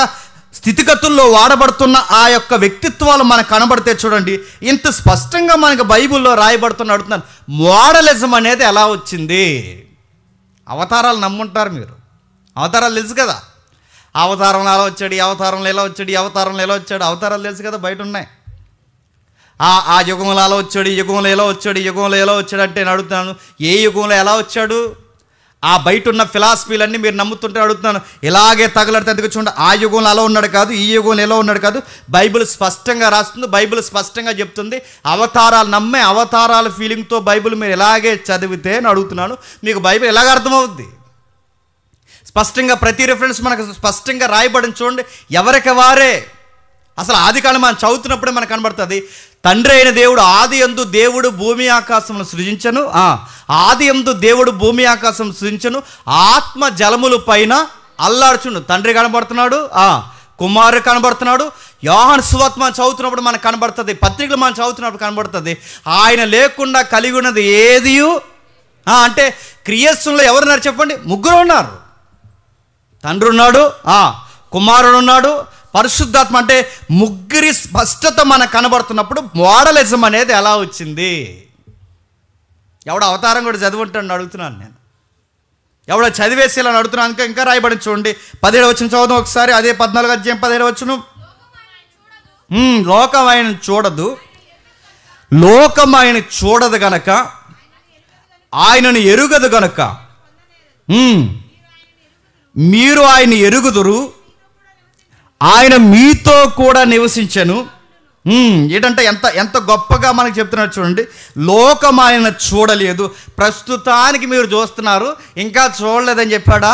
స్థితిగతుల్లో వాడబడుతున్న ఆ యొక్క వ్యక్తిత్వాలు మనకు కనబడితే చూడండి, ఇంత స్పష్టంగా మనకు బైబిల్లో రాయబడుతున్న అడుగుతున్నాను, మోడలిజం అనేది ఎలా వచ్చింది? అవతారాలు నమ్ముంటారు మీరు, అవతారాలు తెలుసు కదా, అవతారంలో ఎలా వచ్చాడు, ఈ అవతారంలో ఎలా వచ్చాడు, ఈ అవతారంలో ఎలా వచ్చాడు, అవతారాలు తెలుసు కదా, బయట ఉన్నాయి. ఆ యుగంలో ఎలా వచ్చాడు, ఈ యుగంలో ఎలా వచ్చాడు, ఈ యుగంలో ఎలా వచ్చాడు అంటే నేను అడుగుతున్నాను, ఏ యుగంలో ఎలా వచ్చాడు? ఆ బయట ఉన్న ఫిలాసఫీలన్నీ మీరు నమ్ముతుంటే అడుగుతున్నాను, ఇలాగే తగలడితే అందుకు చూడండి, ఆ యుగంలో అలా ఉన్నాడు కాదు, ఈ యుగంలో ఎలా ఉన్నాడు కాదు. బైబిల్ స్పష్టంగా రాస్తుంది, బైబిల్ స్పష్టంగా చెప్తుంది. అవతారాలు నమ్మే అవతారాల ఫీలింగ్తో బైబిల్ మీరు ఇలాగే చదివితే అని అడుగుతున్నాను, మీకు బైబిల్ ఎలాగ అర్థమవుద్ది? స్పష్టంగా ప్రతి రిఫరెన్స్ మనకు స్పష్టంగా రాయబడిన చూడండి, ఎవరికి వారే. అసలు ఆది కాలం మనం చదువుతున్నప్పుడే మనకు కనబడుతుంది, తండ్రి అయిన దేవుడు ఆది యందు దేవుడు భూమి ఆకాశమును సృజించను. ఆది యందు దేవుడు భూమి ఆకాశం సృజించను, ఆత్మ జలముల పైన అల్లాడుచుండు. తండ్రి కనబడుతున్నాడు, కుమారుడు కనబడుతున్నాడు. యోహాను సువార్త మనం చదువుతున్నప్పుడు మనకు కనబడుతుంది, పత్రికలు మనం చదువుతున్నప్పుడు కనబడుతుంది, ఆయన లేకుండా కలిగి ఉన్నది ఏది అంటే క్రియేషన్లో ఎవరున్నారు చెప్పండి? ముగ్గురు ఉన్నారు. తండ్రి ఉన్నాడు, కుమారుడు ఉన్నాడు, పరిశుద్ధాత్మ. అంటే ముగ్గురి స్పష్టత మనకు కనబడుతున్నప్పుడు మోడలిజం అనేది ఎలా వచ్చింది? ఎవడో అవతారం కూడా చదివింటాను అడుగుతున్నాను నేను, ఎవడో చదివేసేయాలని అడుగుతున్నాను. ఇంకా రాయబడి చూడండి, 17 వచనం చదువుదాం ఒకసారి, అదే 14 అధ్యాయం 17 వచనం. లోకం ఆయన చూడదు, లోకం ఆయన చూడదు గనక, ఆయనను ఎరుగదు గనక మీరు ఆయన ఎరుగుదురు, ఆయన మీతో కూడా నివసించను. ఏంటంటే ఎంత గొప్పగా మనకు చెప్తున్నారు చూడండి. లోకం ఆయన చూడలేదు, ప్రస్తుతానికి మీరు చూస్తున్నారు, ఇంకా చూడలేదని చెప్పాడా?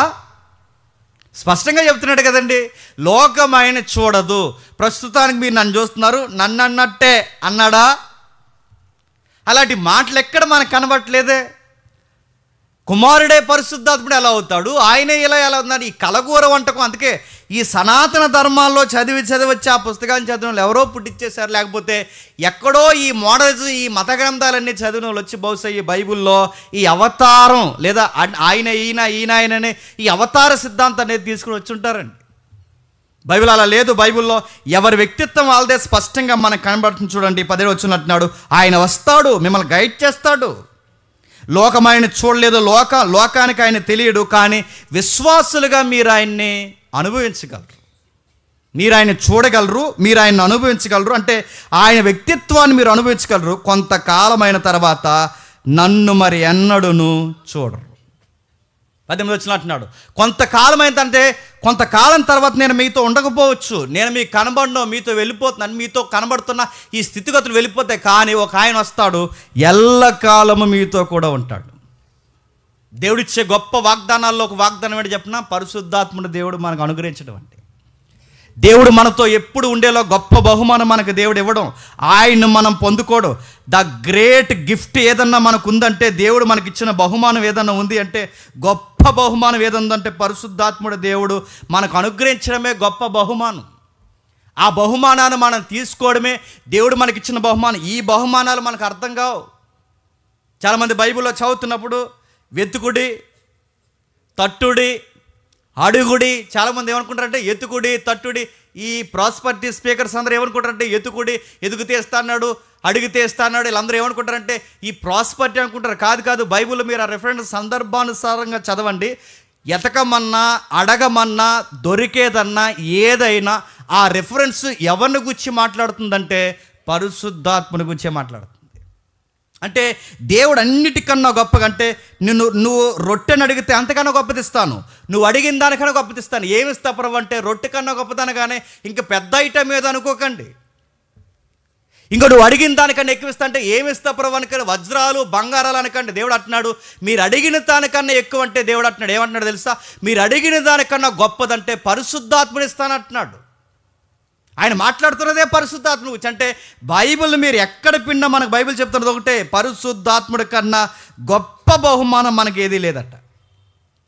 స్పష్టంగా చెప్తున్నాడు కదండి. లోకం ఆయన చూడదు, ప్రస్తుతానికి మీరు నన్ను చూస్తున్నారు, నన్ను అన్నట్టే అన్నాడా? అలాంటి మాటలు ఎక్కడ మనకు కనబడట్లేదే. కుమారుడే పరిశుద్ధాత్ముడు ఎలా అవుతాడు, ఆయనే ఇలా ఎలా ఉన్నాడు? ఈ కలగూర వంటకం. అందుకే ఈ సనాతన ధర్మాల్లో చదివి వచ్చి ఆ పుస్తకాన్ని చదివిన వాళ్ళు ఎవరో పుట్టించేశారు, లేకపోతే ఎక్కడో ఈ మోడల్స్, ఈ మత గ్రంథాలన్నీ చదివిన వాళ్ళు వచ్చి బహుశా ఈ బైబిల్లో ఈ అవతారం లేదా ఈయననే ఈ అవతార సిద్ధాంతం అనేది తీసుకుని వచ్చి ఉంటారండి. బైబిల్ అలా లేదు. బైబిల్లో ఎవరి వ్యక్తిత్వం వాళ్ళదే స్పష్టంగా మనకు కనబడుతుంది చూడండి. 17 వచనం అంటున్నాడు, ఆయన వస్తాడు, మిమ్మల్ని గైడ్ చేస్తాడు. లోకం ఆయన చూడలేదు, లోకానికి ఆయన తెలియడు, కానీ విశ్వాసులుగా మీరు ఆయన్ని అనుభవించగలరు, మీరు ఆయన చూడగలరు, మీరు ఆయన్ని అనుభవించగలరు. అంటే ఆయన వ్యక్తిత్వాన్ని మీరు అనుభవించగలరు. కొంతకాలమైన తర్వాత నన్ను మరి ఎన్నడూను చూడరు. 18 వచనం అంటున్నాడు, కొంతకాలమైందంటే కొంతకాలం తర్వాత నేను మీతో ఉండకపోవచ్చు, నేను మీకు కనబడను, మీతో వెళ్ళిపోతున్నాను, మీతో కనబడుతున్న ఈ స్థితిగతులు వెళ్ళిపోతాయి, కానీ ఒక ఆయన వస్తాడు, ఎల్లకాలము మీతో కూడా ఉంటాడు. దేవుడిచ్చే గొప్ప వాగ్దానాల్లో ఒక వాగ్దానం ఏంటి చెప్పిన? పరిశుద్ధాత్ముడు దేవుడు మనకు అనుగ్రహించడం. అంటే దేవుడు మనతో ఎప్పుడు ఉండేలా గొప్ప బహుమానం మనకు దేవుడు ఇవ్వడం, ఆయన్ని మనం పొందుకోవడం. ద గ్రేట్ గిఫ్ట్ ఏదన్నా మనకు ఉందంటే, దేవుడు మనకి ఇచ్చిన బహుమానం ఏదన్నా ఉంది అంటే, గొప్ప బహుమానం ఏదందంటే పరిశుద్ధాత్ముడు దేవుడు మనకు అనుగ్రహించడమే గొప్ప బహుమానం. ఆ బహుమానాన్ని మనం తీసుకోవడమే దేవుడు మనకిచ్చిన బహుమానం. ఈ బహుమానాలు మనకు అర్థం కావు. చాలామంది బైబిల్లో చదువుతున్నప్పుడు వెతుకుడి, తట్టుడి, అడుగుడి. చాలామంది ఏమనుకుంటారంటే ఎతుకుడి, తట్టుడి. ఈ ప్రాస్పరిటీ స్పీకర్స్ అందరూ ఏమనుకుంటారంటే ఎతుకుడి, ఎదుగుతే ఇస్తాడు, అడిగితే ఇస్తాడు. వీళ్ళందరూ ఏమనుకుంటారంటే ఈ ప్రాస్పరిటీ అనుకుంటారు. కాదు. బైబిల్లో మీరు ఆ రెఫరెన్స్ సందర్భానుసారంగా చదవండి. ఎతకమన్నా, అడగమన్నా, దొరికేదన్నా ఏదైనా ఆ రెఫరెన్స్ ఎవరిని గురించి మాట్లాడుతుందంటే పరిశుద్ధాత్మని గురించే మాట్లాడుతుంది. అంటే దేవుడు అన్నిటికన్నా గొప్పగా, అంటే నువ్వు రొట్టెని అడిగితే అంతకన్నా గొప్పది ఇస్తాను, నువ్వు అడిగిన దానికన్నా గొప్పది ఇస్తాను. ఏమి ఇస్తా ప్రభు అంటే రొట్టె కన్నా గొప్పదనగానే ఇంకా పెద్ద ఐటమ్ ఏదో అనుకోకండి. ఇంకా నువ్వు అడిగిన దానికన్నా ఎక్కువ ఇస్తా అంటే ఏమి ఇస్తా ప్రభు అనకండి, వజ్రాలు బంగారాలు అనకండి. దేవుడు అంటున్నాడు మీరు అడిగిన దానికన్నా ఎక్కువ అంటే దేవుడు అంటున్నాడు ఏమంటున్నాడు తెలుసా, మీరు అడిగిన దానికన్నా గొప్పదంటే పరిశుద్ధాత్మని ఇస్తానంటున్నాడు. ఆయన మాట్లాడుతున్నదే పరిశుద్ధాత్మ గురించి. అంటే బైబిల్ మీరు ఎక్కడ పిన్నా మనకు బైబిల్ చెప్తున్నది ఒకటే, పరిశుద్ధాత్ముడి కన్నా గొప్ప బహుమానం మనకి ఏదీ లేదట.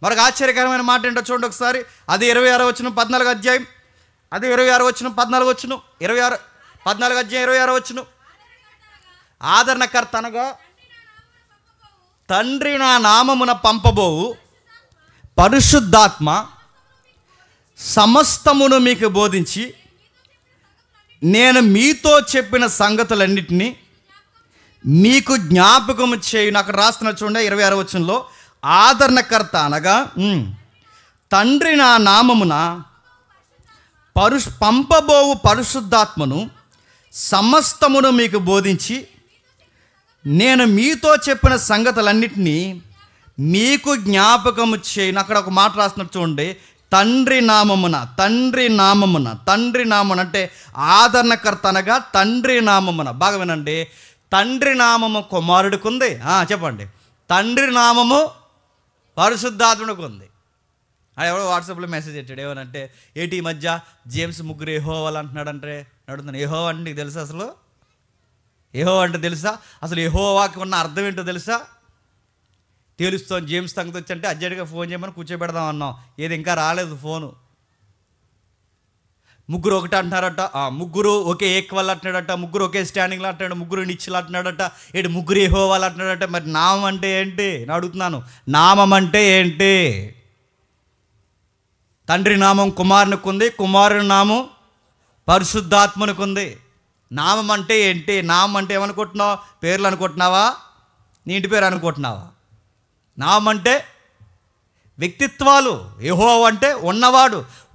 మరొక ఆశ్చర్యకరమైన మాట ఏంటో చూడండి ఒకసారి. అది 26వ వచనం 14వ అధ్యాయం, అది 26వ వచనం 14వ వచనం, 14వ అధ్యాయం 26వ వచనం. ఆదరణకర్త అనగా తండ్రి నా నామమున పంపబోవు పరిశుద్ధాత్మ సమస్తమును మీకు బోధించి నేను మీతో చెప్పిన సంగతులన్నిటినీ మీకు జ్ఞాపకం చేయును. అక్కడ రాస్తున్న చూడండి 26వ వచనంలో, ఆదరణకర్త అనగా తండ్రి నా నామమున పంపబోవు పరిశుద్ధాత్మను సమస్తమును మీకు బోధించి నేను మీతో చెప్పిన సంగతులన్నిటినీ మీకు జ్ఞాపకము చేయును. అక్కడ ఒక మాట రాస్తున్నట్టు చూడండి, తండ్రి నామమున అంటే ఆదరణకర్త అనగా తండ్రి నామమున. బాగా వినండి, తండ్రి నామము కుమారుడికి ఉంది, చెప్పండి, తండ్రి నామము పరిశుద్ధాత్ముడికి ఉంది. అది ఎవరో వాట్సాప్లో మెసేజ్ పెట్టాడు ఏమనంటే, ఏంటి ఈ మధ్య జేమ్స్ ముగ్గురు యెహోవాలు అంటున్నాడంటే అడుగుతున్నాను, యెహోవా అంటే నీకు తెలుసా? అసలు యెహోవా అంటే తెలుసా? అసలు యెహోవాకి ఉన్న అర్థం ఏంటో తెలుసా? తెలుస్తాం. జేమ్స్ సంగతి వచ్చి అంటే అర్జెంట్గా ఫోన్ చేయమని కూర్చోబెడదాం అన్నాం. ఏది ఇంకా రాలేదు ఫోను. ముగ్గురు ఒకటి అంటున్నారట, ముగ్గురు ఒకే ఈక్వల్ అంటున్నాడట, ముగ్గురు ఒకే స్టాండింగ్లో అంటున్నాడు, ముగ్గురు నిచ్చిలు అంటున్నాడట, ఏంటి ముగ్గురు యెహోవాలు అంటున్నాడట. మరి నామం అంటే ఏంటి నేను అడుగుతున్నాను, నామం అంటే ఏంటి? తండ్రి నామం కుమారునికి ఉంది, కుమారుని నామం పరిశుద్ధాత్మనికి ఉంది. నామం అంటే ఏంటి? నామం అంటే ఏమనుకుంటున్నావు? పేర్లు అనుకుంటున్నావా? నీ ఇంటి పేరు అనుకుంటున్నావా? నామం అంటే వ్యక్తిత్వాలు. యెహోవా అంటే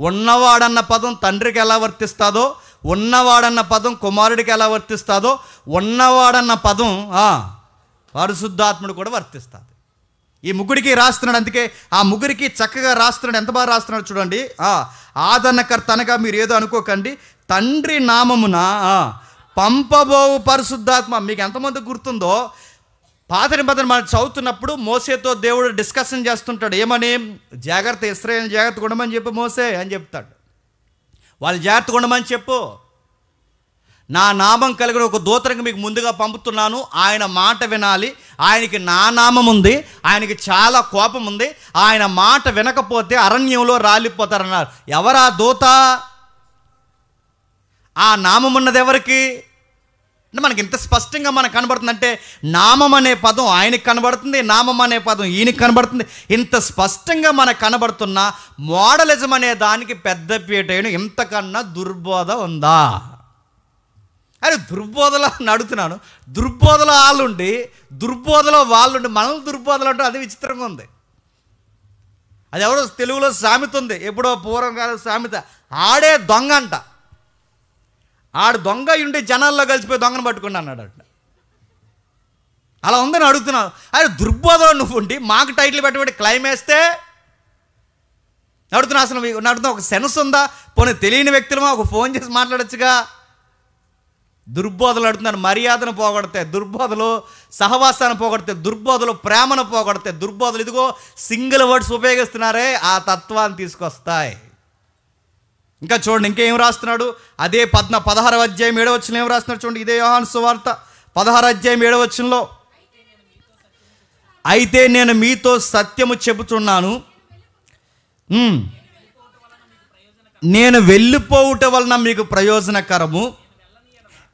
ఉన్నవాడన్న పదం తండ్రికి ఎలా వర్తిస్తుందో, ఉన్నవాడన్న పదం కుమారుడికి ఎలా వర్తిస్తుందో, ఉన్నవాడన్న పదం పరిశుద్ధాత్ముడు కూడా వర్తిస్తుంది. ఈ ముగ్గురికి రాస్తున్నాడు. అందుకే ఆ ముగ్గురికి చక్కగా రాస్తున్నాడు. ఎంత బాగా రాస్తున్నాడు చూడండి. ఆదరణకర్త అనగా మీరు ఏదో అనుకోకండి, తండ్రి నామమున పంపబోవు పరిశుద్ధాత్మ. మీకు ఎంతమంది గుర్తుందో, పాత నిబంధన మనం చదువుతున్నప్పుడు మోసేతో దేవుడు డిస్కషన్ చేస్తుంటాడు. ఏమని? జాగ్రత్త, ఇశ్రాయేలు జాగ్రత్తగా ఉండమని చెప్పు మోసే అని చెప్తాడు. వాళ్ళు జాగ్రత్తగా ఉండమని చెప్పు, నా నామం కలిగిన ఒక దూతనికి మీకు ముందుగా పంపుతున్నాను, ఆయన మాట వినాలి, ఆయనకి నా నామం ఉంది, ఆయనకి చాలా కోపం ఉంది, ఆయన మాట వినకపోతే అరణ్యంలో రాలిపోతారన్నారు. ఎవరా దూత? ఆ నామం ఉన్నది ఎవరికి అంటే మనకి ఇంత స్పష్టంగా మనకు కనబడుతుంది. అంటే నామం అనే పదం ఆయనకి కనబడుతుంది, నామం అనే పదం ఈయనకి కనబడుతుంది. ఇంత స్పష్టంగా మనకు కనబడుతున్న మోడలిజం అనే దానికి పెద్ద పీటైన ఇంతకన్నా దుర్బోధ ఉందా? అరే దుర్బోధలో అడుగుతున్నాను. దుర్బోధలో వాళ్ళుండి మనం దుర్బోధలు అంటే అది విచిత్రంగా ఉంది. అది ఎవరో తెలుగులో సామెత ఉంది, ఎప్పుడో పూర్వం కాదు సామెత, ఆడే దొంగ అంట. ఆడు దొంగ ఉండి జనాల్లో కలిసిపోయి దొంగను పట్టుకుని అన్నాడట. అలా ఉందని అడుగుతున్నాను. అరే దుర్బోధలో నువ్వు ఉండి మాకు టైటిల్ పెట్టబెట్టి క్లైమ్ వేస్తే అడుగుతున్నా. అసలు అడుగుతున్నా, ఒక సెన్స్ ఉందా? పోనీ తెలియని వ్యక్తులమా ఒక ఫోన్ చేసి మాట్లాడచ్చుగా. దుర్బోధలు అడుగుతున్నాను. మర్యాదను పోగొడతాయి దుర్బోధలు, సహవాసాన్ని పోగొడతాయి దుర్బోధలు, ప్రేమను పోగొడతాయి దుర్బోధలు. ఇదిగో సింగిల్ వర్డ్స్ ఉపయోగిస్తున్నారే, ఆ తత్వాన్ని తీసుకొస్తాయి. ఇంకా చూడండి ఇంకేం రాస్తున్నాడు. అదే 16వ అధ్యాయం 7వ వచనంలో ఏం రాస్తున్నాడు చూడండి. ఇదే యోహాను సువార్త 16వ అధ్యాయం 7వ వచనంలో, అయితే నేను మీతో సత్యము చెబుతున్నాను, నేను వెళ్ళిపోవుట వలన మీకు ప్రయోజనకరము,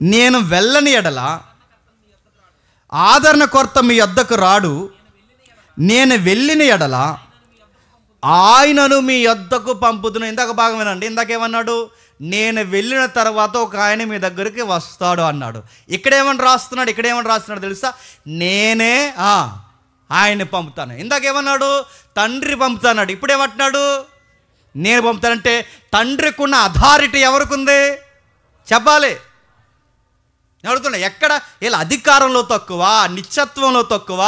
నేను వెళ్ళని ఎడల ఆదరణకర్త మీ యొద్దకు రాడు, నేను వెళ్ళిన ఎడల ఆయనను మీ యొద్దకు పంపుదును. ఇందాక భాగం వినండి. ఇందాకేమన్నాడు? నేను వెళ్ళిన తర్వాత ఒక ఆయన మీ దగ్గరికి వస్తాడు అన్నాడు. ఇక్కడేమని రాస్తున్నాడు తెలుసా? నేనే ఆయన్ని పంపుతాను. ఇందాకేమన్నాడు? తండ్రి పంపుతాన్నాడు. ఇప్పుడేమంటున్నాడు? నేను పంపుతానంటే తండ్రికి ఉన్న అథారిటీ ఎవరికి ఉంది చెప్పాలి? నేను అడుగుతున్నా, ఎక్కడ వీళ్ళ అధికారంలో తక్కువ, నిత్యత్వంలో తక్కువ,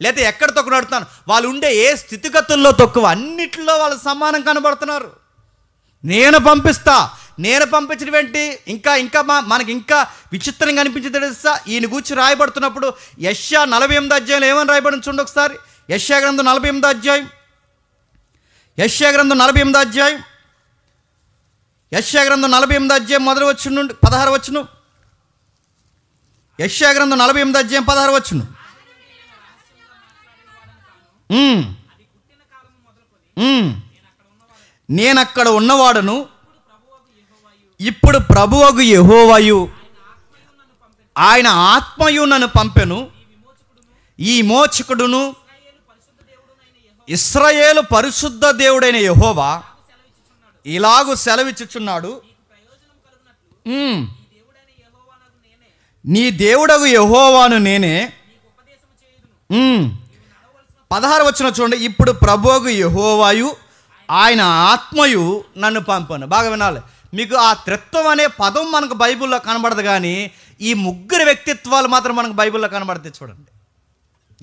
లేదా ఎక్కడ తక్కువ అడుగుతాను, వాళ్ళు ఉండే ఏ స్థితిగతుల్లో తక్కువ? అన్నిట్లో వాళ్ళు సమానం కనబడుతున్నారు. నేను పంపిస్తా, నేను పంపించడం ఏంటి? ఇంకా ఇంకా మనకి ఇంకా విచిత్రంగా అనిపించింది తెలుసా? ఈయన గూర్చి రాయబడుతున్నప్పుడు యెషయా 48 అధ్యాయంలో ఏమని రాయబడి చూడండి ఒకసారి. యెషయా గ్రంథం 48 అధ్యాయం, యెషయా గ్రంథం 48 అధ్యాయం, యెషయా గ్రంథం 48 అధ్యాయం మొదటి వచనం నుండి 16 వచనం. యెషయా గ్రంథం 48 అధ్యాయం 16 వచనం. నేనక్కడ ఉన్నవాడను, ఇప్పుడు ప్రభువగు యెహోవాయు ఆయన ఆత్మయు నన్ను పంపెను, ఈ విమోచకుడును ఇశ్రాయేలు పరిశుద్ధ దేవుడైన యెహోవా ఇలాగు సెలవిచ్చుచున్నాడు, నీ దేవుడగు యెహోవాను నేనే. 16 వచనం చూడండి. ఇప్పుడు ప్రభువగు యెహోవాయు ఆయన ఆత్మయు నన్ను పంపాను. బాగా వినాలి. మీకు ఆ త్రిత్వం అనే పదం మనకు బైబిల్లో కనబడదు, కానీ ఈ ముగ్గురు వ్యక్తిత్వాలు మాత్రం మనకు బైబిల్లో కనబడతాయి. చూడండి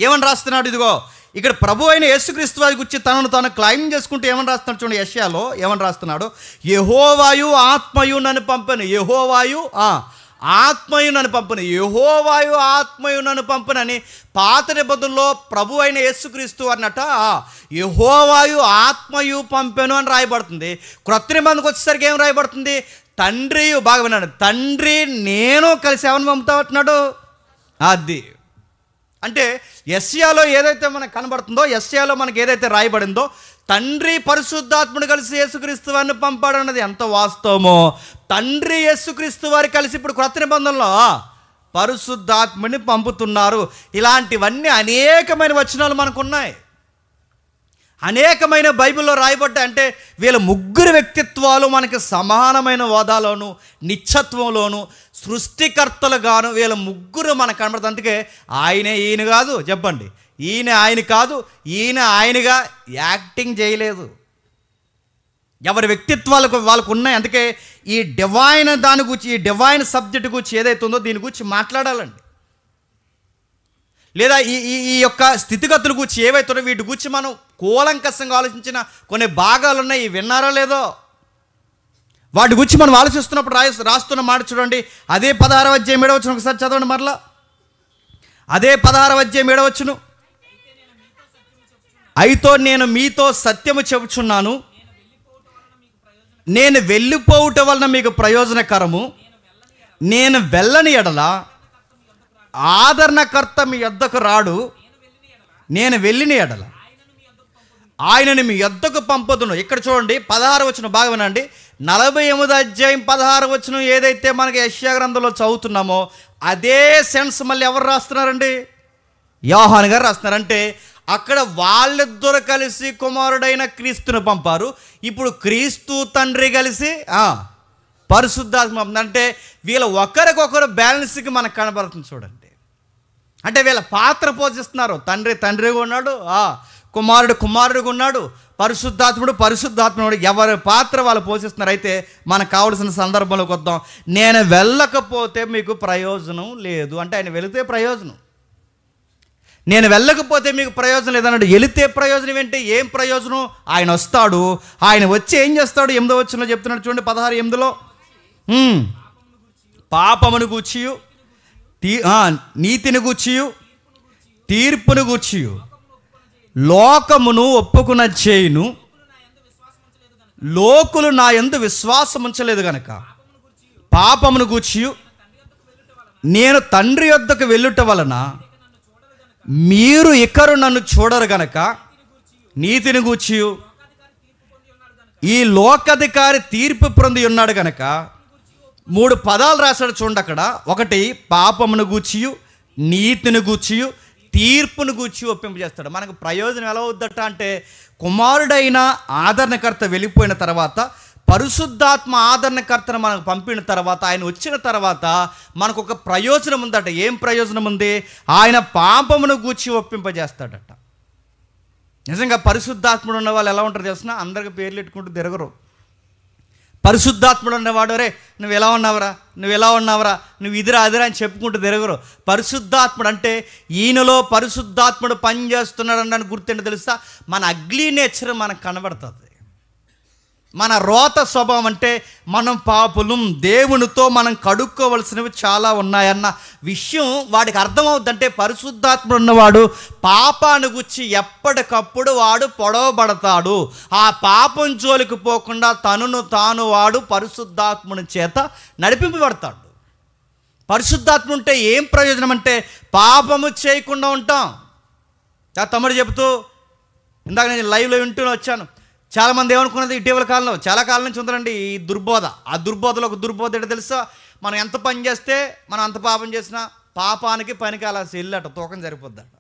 ఏమని రాస్తున్నాడు. ఇదిగో ఇక్కడ ప్రభు అయిన యేసుక్రీస్తు వారి గురించి తనను తాను క్లైమ్ చేసుకుంటూ ఏమని రాస్తున్నాడు చూడండి. యెషయాలో ఏమని రాస్తున్నాడు? యెహోవాయు ఆత్మయు నన్ను పంపను, యెహోవాయు ఆత్మయు నన్ను పంపను, యెహోవాయు ఆత్మయు నన్ను పంపనని పాత నిబంధనలో ప్రభు అయిన యేసుక్రీస్తు అన్నట యెహోవాయు ఆత్మయు పంపెను అని రాయబడుతుంది. క్రొత్త నిబంధనకు వచ్చేసరికి ఏం రాయబడుతుంది? తండ్రి, బాగా విన్నాడు, తండ్రి నేను కలిసి ఎవరిని పంపుతామంటున్నాడు. అది అంటే యెషయాలో ఏదైతే మనకు కనబడుతుందో, యెషయాలో మనకి ఏదైతే రాయబడిందో, తండ్రి పరిశుద్ధాత్ముడు కలిసి యేసుక్రీస్తు వారిని పంపాడు అన్నది ఎంత వాస్తవమో, తండ్రి యేసుక్రీస్తు వారు కలిసి ఇప్పుడు క్రొత్త నిబంధనలో పరిశుద్ధాత్ముడిని పంపుతున్నారు. ఇలాంటివన్నీ అనేకమైన వచనాలు మనకు ఉన్నాయి, అనేకమైన బైబిల్లో రాయబడ్డాయి. అంటే వీళ్ళ ముగ్గురు వ్యక్తిత్వాలు మనకి సమానమైన హోదాలోను, నిత్యత్వంలోను, సృష్టికర్తలుగాను వీళ్ళ ముగ్గురు మనకు కనబడుతుంది. అందుకే ఆయనే ఈయన కాదు, చెప్పండి, ఈయన ఆయన కాదు, ఈయన ఆయనగా యాక్టింగ్ చేయలేదు. ఎవరి వ్యక్తిత్వాలకు వాళ్ళకు ఉన్నాయి. అందుకే ఈ డివైన్ దాని గురించి, ఈ డివైన్ సబ్జెక్ట్ గురించి ఏదైతే ఉందో దీని గురించి మాట్లాడాలండి. లేదా ఈ యొక్క స్థితిగతుల గురించి ఏవైతే వీటి గురించి మనం కూలంకషంగా ఆలోచించిన కొన్ని భాగాలు ఉన్నాయి. విన్నారో లేదో? వాటి గురించి మనం ఆలోచిస్తున్నప్పుడు రాస్తున్న మాట చూడండి. అదే 16వ అధ్యాయం 7వ వచనం ఒకసారి చదవండి మరలా. అదే 16వ అధ్యాయం 7వ వచనం. అయితే నేను మీతో సత్యము చెబుచున్నాను, నేను వెళ్ళిపోవుట వలన మీకు ప్రయోజనకరము, నేను వెళ్ళని ఎడల ఆదరణకర్త మీ యొద్దకు రాడు, నేను వెళ్ళిన ఎడల ఆయనని మీ యొద్దకు పంపదును. ఇక్కడ చూడండి 16వ వచనం బాగా వినండి. 48వ అధ్యాయం 16వ వచనం ఏదైతే మనకి యెషయా గ్రంథంలో చదువుతున్నామో అదే సెన్స్ మళ్ళీ ఎవరు రాస్తున్నారండి? యోహాను గారు రాస్తున్నారు. అంటే అక్కడ వాళ్ళిద్దరు కలిసి కుమారుడైన క్రీస్తుని పంపారు. ఇప్పుడు క్రీస్తు తండ్రి కలిసి పరిశుద్ధాత్మ. అంటే వీళ్ళ ఒకరికొకరు బ్యాలెన్స్కి మనకు కనబడుతుంది చూడండి. అంటే వీళ్ళ పాత్ర పోషిస్తున్నారు. తండ్రి తండ్రిగా ఉన్నాడు, కుమారుడు కుమారుడుగా ఉన్నాడు, పరిశుద్ధాత్ముడు పరిశుద్ధాత్ముడు, ఎవరి పాత్ర వాళ్ళు పోషిస్తున్నారు. అయితే మనకు కావలసిన సందర్భంలోకి వద్దాం. నేను వెళ్ళకపోతే మీకు ప్రయోజనం లేదు అంటే ఆయన వెళితే ప్రయోజనం, నేను వెళ్ళకపోతే మీకు ప్రయోజనం లేదన్నాడు. వెళితే ప్రయోజనం ఏంటి? ఏం ప్రయోజనం? ఆయన వస్తాడు, ఆయన వచ్చి ఏం చేస్తాడు? 8వ వచనంలో చెప్తున్నాడు చూడండి. 16:8లో పాపమును గూర్చియు నీతిని గూర్చియు తీర్పును గూర్చియు లోకమును ఒప్పుకున్న చేయును, లోకులు నా యందు విశ్వాసం ఉంచలేదు గనక పాపమును గూర్చియు నేను తండ్రి యొద్దకు వెళ్ళుట వలన మీరు ఇకరు నన్ను చూడరు గనక నీతిని గూర్చియు ఈ లోకాధికారి తీర్పు పొంది ఉన్నాడు గనక 3 పదాలు రాశాడు చూడండి అక్కడ. ఒకటి పాపమును గూర్చియు నీతిని గూర్చియు తీర్పును గూర్చి ఒప్పింపజేస్తాడు. మనకు ప్రయోజనం ఎలా అవుద్దట అంటే కుమారుడైన ఆదరణకర్త వెళ్ళిపోయిన తర్వాత, పరిశుద్ధాత్మ ఆదరణకర్తను మనకు పంపిన తర్వాత, ఆయన వచ్చిన తర్వాత మనకు ఒక ప్రయోజనం ఉందట. ఏం ప్రయోజనం ఉంది? ఆయన పాపమును గూర్చి ఒప్పింపజేస్తాడట. నిజంగా పరిశుద్ధాత్ముడు ఉన్న వాళ్ళు ఎలా ఉంటారు తెలిసిన? అందరికి పేర్లు పెట్టుకుంటూ తిరగరు. పరిశుద్ధాత్ముడు ఉన్నవాడు రే నువ్వు ఎలా ఉన్నావురా, నువ్వు ఎలా ఉన్నావురా, నువ్వు ఇదిరా అదిరా అని చెప్పుకుంటూ తిరగరు. పరిశుద్ధాత్ముడు అంటే ఈయనలో పరిశుద్ధాత్ముడు పనిచేస్తున్నాడు అని గుర్తుంటే తెలుసా, మన అగ్లీ నేచర్ మనకు కనబడుతుంది. మన రోత స్వభావం అంటే మనం పాపులం, దేవునితో మనం కడుక్కోవలసినవి చాలా ఉన్నాయన్న విషయం వాడికి అర్థమవుతుందంటే పరిశుద్ధాత్ముడు ఉన్నవాడు పాపాన్ని గుచ్చి ఎప్పటికప్పుడు వాడు పొడవబడతాడు. ఆ పాపం జోలికి పోకుండా తనను తాను వాడు పరిశుద్ధాత్ముని చేత నడిపింపబడతాడు. పరిశుద్ధాత్మ ఉంటే ఏం ప్రయోజనం అంటే పాపము చేయకుండా ఉంటాం. తమ్ముడు చెబుతూ ఇందాక నేను లైవ్లో వింటూ వచ్చాను. చాలామంది ఏమనుకున్నది ఇటీవల కాలంలో చాలా కాలం నుంచి ఉందండి ఈ దుర్బోధ. ఆ దుర్బోధలో ఒక దుర్బోధ ఏంటో తెలుసా, మనం ఎంత పని చేస్తే మనం అంత పాపం చేసినా పాపానికి పనికి అలా సెల్లట తూకం సరిపోద్దట.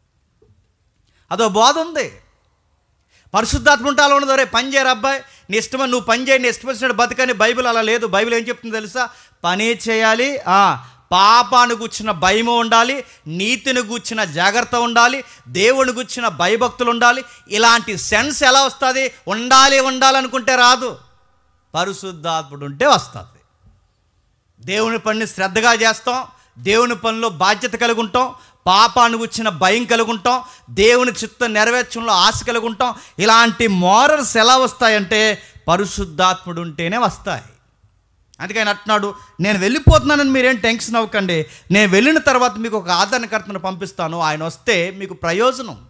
అదో బోధ ఉంది. పరిశుద్ధాత్మ ఉంటే అలా ఉండదు. రే పని చేయరు అబ్బాయి, నీ ఇష్టమని నువ్వు పని చేయండి, ఇష్టపడినట్టు బతకని. బైబిల్ అలా లేదు. బైబిల్ ఏం చెప్తుంది తెలుసా, పని చేయాలి, పాపాన్ని గుచ్చిన భయము ఉండాలి, నీతిని గుచ్చిన జాగ్రత్త ఉండాలి, దేవుని గుచ్చిన భయభక్తులు ఉండాలి. ఇలాంటి సెన్స్ ఎలా వస్తుంది? ఉండాలనుకుంటే రాదు, పరిశుద్ధాత్ముడు ఉంటే వస్తుంది. దేవుని పనిని శ్రద్ధగా చేస్తాం, దేవుని పనిలో బాధ్యత కలిగి ఉంటాం, పాపాన్ని గుచ్చిన భయం కలిగి ఉంటాం, దేవుని చిత్తం నెరవేర్చడంలో ఆశ కలిగి ఉంటాం. ఇలాంటి మోరల్స్ ఎలా వస్తాయంటే పరిశుద్ధాత్ముడు ఉంటేనే వస్తాయి. అందుకే ఆయన అంటున్నాడు, నేను వెళ్ళిపోతున్నానని మీరేం టెన్షన్ అవ్వకండి, నేను వెళ్ళిన తర్వాత మీకు ఒక ఆదరణకర్తను పంపిస్తాను. ఆయన వస్తే మీకు ప్రయోజనం,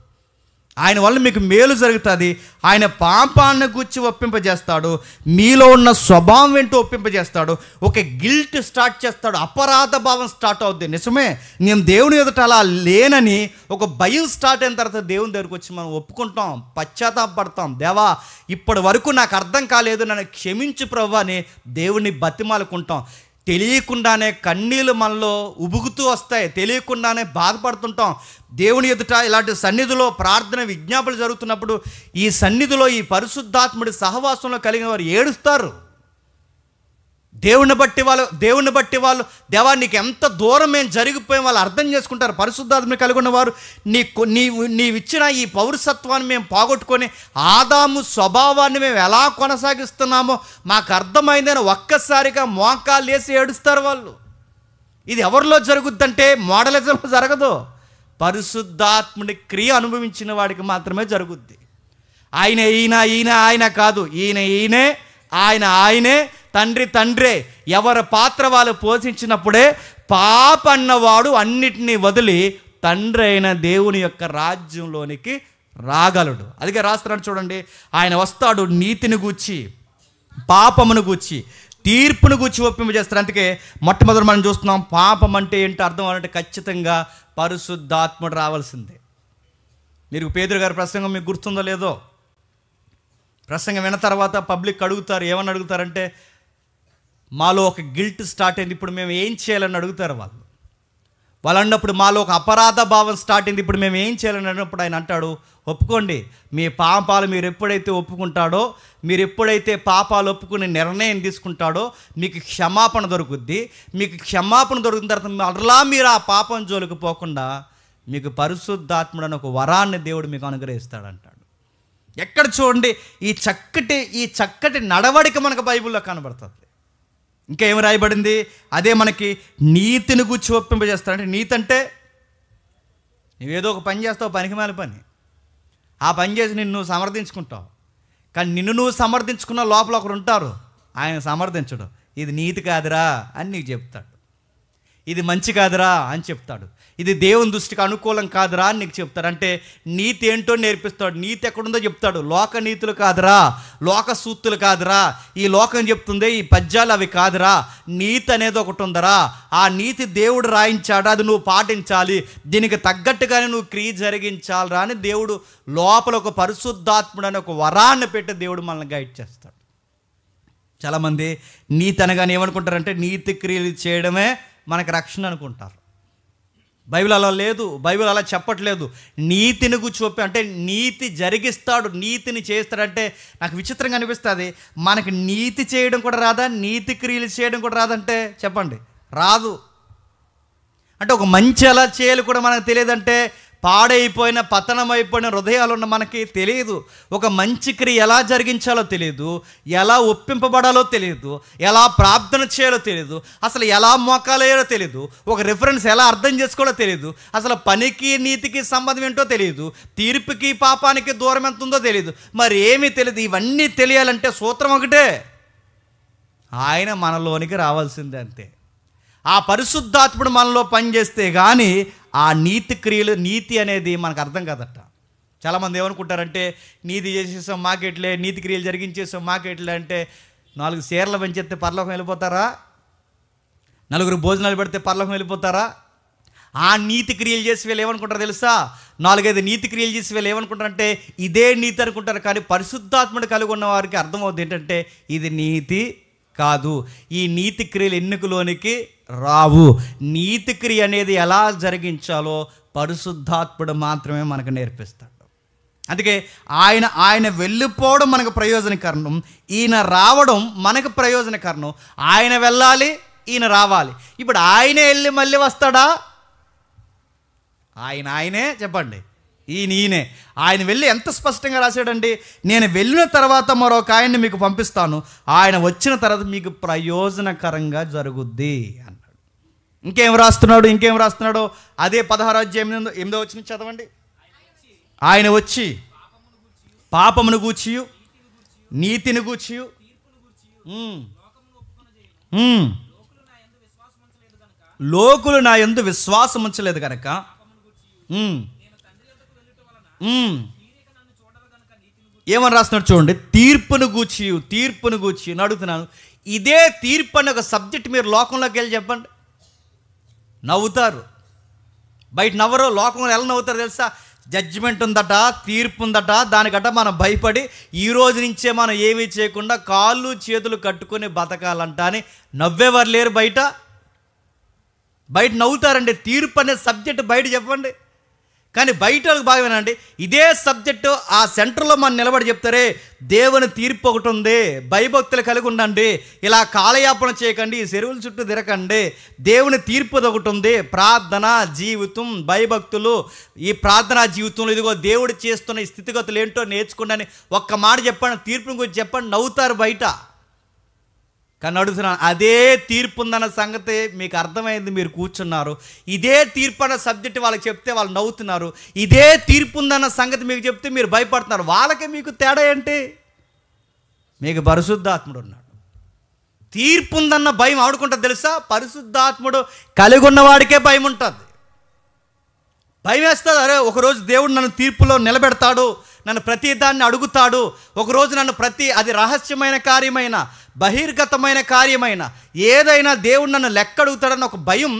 ఆయన వల్ల మీకు మేలు జరుగుతుంది. ఆయన పాపాన్ని గుచ్చి ఒప్పింపజేస్తాడు, మీలో ఉన్న స్వభావం ఏంటో ఒప్పింపజేస్తాడు. ఒక గిల్ట్ స్టార్ట్ చేస్తాడు, అపరాధ భావం స్టార్ట్ అవుద్ది. నిజమే, నేను దేవుని ఎదుట అలా లేనని ఒక భయం స్టార్ట్ అయిన తర్వాత దేవుని దగ్గరికి వచ్చి మనం ఒప్పుకుంటాం, పశ్చాత్తాపడతాం. దేవా ఇప్పటి వరకు నాకు అర్థం కాలేదు, నన్ను క్షమించు ప్రభువా అని దేవుని బతిమాలుకుంటాం. తెలియకుండానే కన్నీళ్ళు మనలో ఉబుకుతూ వస్తాయి, తెలియకుండానే బాధపడుతుంటాం. దేవుని ఎదుట ఇలాంటి సన్నిధిలో ప్రార్థన విజ్ఞాపనలు జరుగుతున్నప్పుడు ఈ సన్నిధిలో ఈ పరిశుద్ధాత్ముడి సహవాసంలో కలిగిన వారు ఏడుస్తారు. దేవుని బట్టి వాళ్ళు దేవా నీకు ఎంత దూరం మేము జరిగిపోయాం వాళ్ళు అర్థం చేసుకుంటారు. పరిశుద్ధాత్మని కలిగి ఉన్నవారు నీవిచ్చిన ఈ పౌరసత్వాన్ని మేము పోగొట్టుకొని ఆదాము స్వభావాన్ని మేము ఎలా కొనసాగిస్తున్నామో మాకు అర్థమైందని ఒక్కసారిగా మోకాలు వేసి ఏడుస్తారు వాళ్ళు. ఇది ఎవరిలో జరుగుద్దంటే మోడలిజంలో జరగదు, పరిశుద్ధాత్ముడి క్రియ అనుభవించిన వాడికి మాత్రమే జరుగుద్ది. ఆయన కాదు, ఈయనే, ఆయనే, తండ్రే. ఎవరి పాత్ర వాళ్ళు పోషించినప్పుడే పాప అన్నవాడు అన్నిటినీ వదిలి తండ్రి అయిన దేవుని యొక్క రాజ్యంలోనికి రాగలడు. అందుకే రాస్తున్నాడు చూడండి, ఆయన వస్తాడు నీతిని గూర్చి, పాపమును గూర్చి, తీర్పును గూర్చి ఒప్పింపజేస్తారు. అందుకే మొట్టమొదటి మనం చూస్తున్నాం పాపం అంటే ఏంటో అర్థం అవ్వాలంటే ఖచ్చితంగా పరిశుద్ధాత్ముడు రావాల్సిందే. మీరు పేదరు గారి ప్రసంగం మీకు గుర్తుందో లేదో, ప్రసంగం విన్న తర్వాత పబ్లిక్ అడుగుతారు, ఏమని అడుగుతారంటే మాలో ఒక గిల్ట్ స్టార్ట్ అయింది, ఇప్పుడు మేము ఏం చేయాలని అడుగుతారు వాళ్ళు అన్నప్పుడు మాలో ఒక అపరాధ భావం స్టార్ట్ అయింది, ఇప్పుడు మేము ఏం చేయాలని అన్నప్పుడు ఆయన అంటాడు, ఒప్పుకోండి, మీ పాపాలు మీరు ఎప్పుడైతే ఒప్పుకుంటాడో, మీరు ఎప్పుడైతే పాపాలు ఒప్పుకుని నిర్ణయం తీసుకుంటాడో మీకు క్షమాపణ దొరుకుద్ది. మీకు క్షమాపణ దొరికిన తర్వాత మరలా మీరు ఆ పాపం జోలికి పోకుండా మీకు పరిశుద్ధాత్ముడు అని ఒక వరాన్ని దేవుడు మీకు అనుగ్రహిస్తాడంటాడు. ఎక్కడ చూడండి ఈ చక్కటి నడవడిక మనకు బైబిల్లో కనబడుతుంది. ఇంకా ఏమి రాయబడింది, అదే మనకి నీతిని గుచ్చి ఒప్పింపజేస్తాడంటే, నీతి అంటే నువ్వేదో ఒక పని చేస్తావు, పనికిమాల పని, ఆ పని చేసి నిన్ను సమర్థించుకుంటావు. కానీ నిన్ను నువ్వు సమర్థించుకున్న లోపల ఒకరు ఉంటారు, ఆయన సమర్థించడు. ఇది నీతి కాదురా అని నీకు చెప్తాడు, ఇది మంచి కాదురా అని చెప్తాడు, ఇది దేవుని దృష్టికి అనుకూలం కాదురా అని నీకు చెప్తాడు. అంటే నీతి ఏంటో నేర్పిస్తాడు. నీతి ఎక్కడుందో చెప్తాడు. లోక నీతులు కాదురా, లోక సూక్తులు కాదురా, ఈ లోకం చెప్తుంది ఈ పద్యాలు అవి కాదురా, నీతి అనేది ఒకటి ఉందరా, ఆ నీతి దేవుడు రాయించాడు, అది నువ్వు పాటించాలి, దీనికి తగ్గట్టుగానే నువ్వు క్రియ జరిగించాలరా అని దేవుడు లోపల ఒక పరిశుద్ధాత్ముడు అనే ఒక వరాన్ని పెట్టి దేవుడు మనల్ని గైడ్ చేస్తాడు. చాలామంది నీతి అనగానే ఏమనుకుంటారంటే నీతి క్రియలు చేయడమే మనకు రక్షణ అనుకుంటారు. బైబిల్ అలా లేదు, బైబిల్ అలా చెప్పట్లేదు. నీతిని కూర్చోపి అంటే నీతి జరిగిస్తాడు, నీతిని చేస్తాడంటే నాకు విచిత్రంగా అనిపిస్తుంది. మనకి నీతి చేయడం కూడా రాదా, నీతి క్రియలు చేయడం కూడా రాదంటే చెప్పండి, రాదు. అంటే ఒక మంచి ఎలా చేయాలి కూడా మనకు తెలియదంటే పాడైపోయిన పతనమైపోయిన హృదయాలు ఉన్న మనకి తెలియదు. ఒక మంచి క్రియ ఎలా జరిగించాలో తెలియదు, ఎలా ఒప్పింపబడాలో తెలియదు, ఎలా ప్రార్థన చేయాలో తెలియదు, అసలు ఎలా మోకాలేయాలో తెలియదు, ఒక రిఫరెన్స్ ఎలా అర్థం చేసుకోవాలో తెలియదు, అసలు పనికి నీతికి సంబంధం ఏంటో తెలియదు, తీర్పుకి పాపానికి దూరం ఎంత ఉందో తెలియదు, మరి ఏమీ తెలియదు. ఇవన్నీ తెలియాలంటే సూత్రం ఒకటే, ఆయన మనలోనికి రావాల్సిందే, అంతే. ఆ పరిశుద్ధాత్ముడు మనలో పనిచేస్తే కానీ ఆ నీతి క్రియలు, నీతి అనేది మనకు అర్థం కాదట. చాలామంది ఏమనుకుంటారంటే నీతి చేసేసాం మాకెట్లే, నీతి క్రియలు జరిగించేసాం మాకెట్లే అంటే 4 చీరలు పెంచేస్తే పరలోకం వెళ్ళిపోతారా? 4 భోజనాలు పెడితే పరలోకం వెళ్ళిపోతారా? ఆ నీతి క్రియలు చేసి వీళ్ళు ఏమనుకుంటారు తెలుసా? 4-5 నీతి క్రియలు చేసి వీళ్ళు ఏమనుకుంటారంటే ఇదే నీతి అనుకుంటారు. కానీ పరిశుద్ధాత్ముడు కలిగి ఉన్న వారికి అర్థమవుతుంది ఏంటంటే ఇది నీతి కాదు, ఈ నీతి క్రియలు ఎన్నికలోనికి రావు. నీతి క్రియ అనేది ఎలా జరిగించాలో పరిశుద్ధాత్ముడు మాత్రమే మనకు నేర్పిస్తాడు. అందుకే ఆయన వెళ్ళిపోవడం మనకు ప్రయోజనకరణం, ఈయన రావడం మనకు ప్రయోజనకరణం. ఆయన వెళ్ళాలి, ఈయన రావాలి. ఇప్పుడు ఆయనే వెళ్ళి మళ్ళీ వస్తాడా? ఆయనే చెప్పండి, ఈయనే. ఆయన వెళ్ళి ఎంత స్పష్టంగా రాశాడండి, నేను వెళ్ళిన తర్వాత మరొక ఆయన్ని మీకు పంపిస్తాను, ఆయన వచ్చిన తర్వాత మీకు ప్రయోజనకరంగా జరుగుద్ది అన్నాడు. ఇంకేం రాస్తున్నాడో అదే 16వ అధ్యాయం 8వ వచనం చదవండి. ఆయన వచ్చి పాపమును గూర్చియు నీతిని గూర్చియు లోకులు నా యందు విశ్వాసం ఉంచలేదు కనుక ఏమని రాస్తున్నాడు చూడండి. తీర్పును గూర్చి అడుగుతున్నాను. ఇదే తీర్పు అనే ఒక సబ్జెక్ట్ మీరు లోకంలోకి వెళ్ళి చెప్పండి, నవ్వుతారు. బయట నవ్వరు, లోకంలో ఎలా నవ్వుతారు తెలుసా? జడ్జిమెంట్ ఉందట, తీర్పు ఉందట, దానికట మనం భయపడి ఈ రోజు నుంచే మనం ఏమీ చేయకుండా కాళ్ళు చేతులు కట్టుకొని బతకాలంట అని నవ్వేవారు లేరు. బయట నవ్వుతారండి. తీర్పు అనే సబ్జెక్ట్ బయట చెప్పండి, కానీ బయట వాళ్ళకి బాగా వినండి. ఇదే సబ్జెక్టు ఆ సెంటర్లో మనం నిలబడి చెప్తారే దేవుని తీర్పు ఒకటి ఉంది, భయభక్తులు కలిగి ఉండండి, ఇలా కాలయాపన చేయకండి, ఈ చెరువుల చుట్టూ తిరగండి, దేవుని తీర్పు ఒకటి ఉంది, ప్రార్థన జీవితం, భయభక్తులు, ఈ ప్రార్థనా జీవితంలో ఇదిగో దేవుడు చేస్తున్న ఈ స్థితిగతులు ఏంటో నేర్చుకోండి అని ఒక్క మాట చెప్పండి, తీర్పుని గురించి చెప్పండి, నవ్వుతారు బయట. కానీ అడుగుతున్నాను, అదే తీర్పు ఉందన్న సంగతి మీకు అర్థమైంది, మీరు కూర్చున్నారు. ఇదే తీర్పు అన్న సబ్జెక్ట్ వాళ్ళకి చెప్తే వాళ్ళు నవ్వుతున్నారు. ఇదే తీర్పు ఉందన్న సంగతి మీకు చెప్తే మీరు భయపడుతున్నారు. వాళ్ళకి మీకు తేడా ఏంటి? మీకు పరిశుద్ధాత్ముడు ఉన్నాడు. తీర్పు ఉందన్న భయం ఆడుకుంటుంది తెలుసా? పరిశుద్ధాత్ముడు కలిగి ఉన్నవాడికే భయం ఉంటుంది. భయం వేస్తుంది, అరే ఒకరోజు దేవుడు నన్ను తీర్పులో నిలబెడతాడు, నన్ను ప్రతి దాన్ని అడుగుతాడు, ఒకరోజు నన్ను అది రహస్యమైన కార్యమైన బహిర్గతమైన కార్యమైన ఏదైనా దేవుడు నన్ను లెక్క అడుగుతాడన్న ఒక భయం,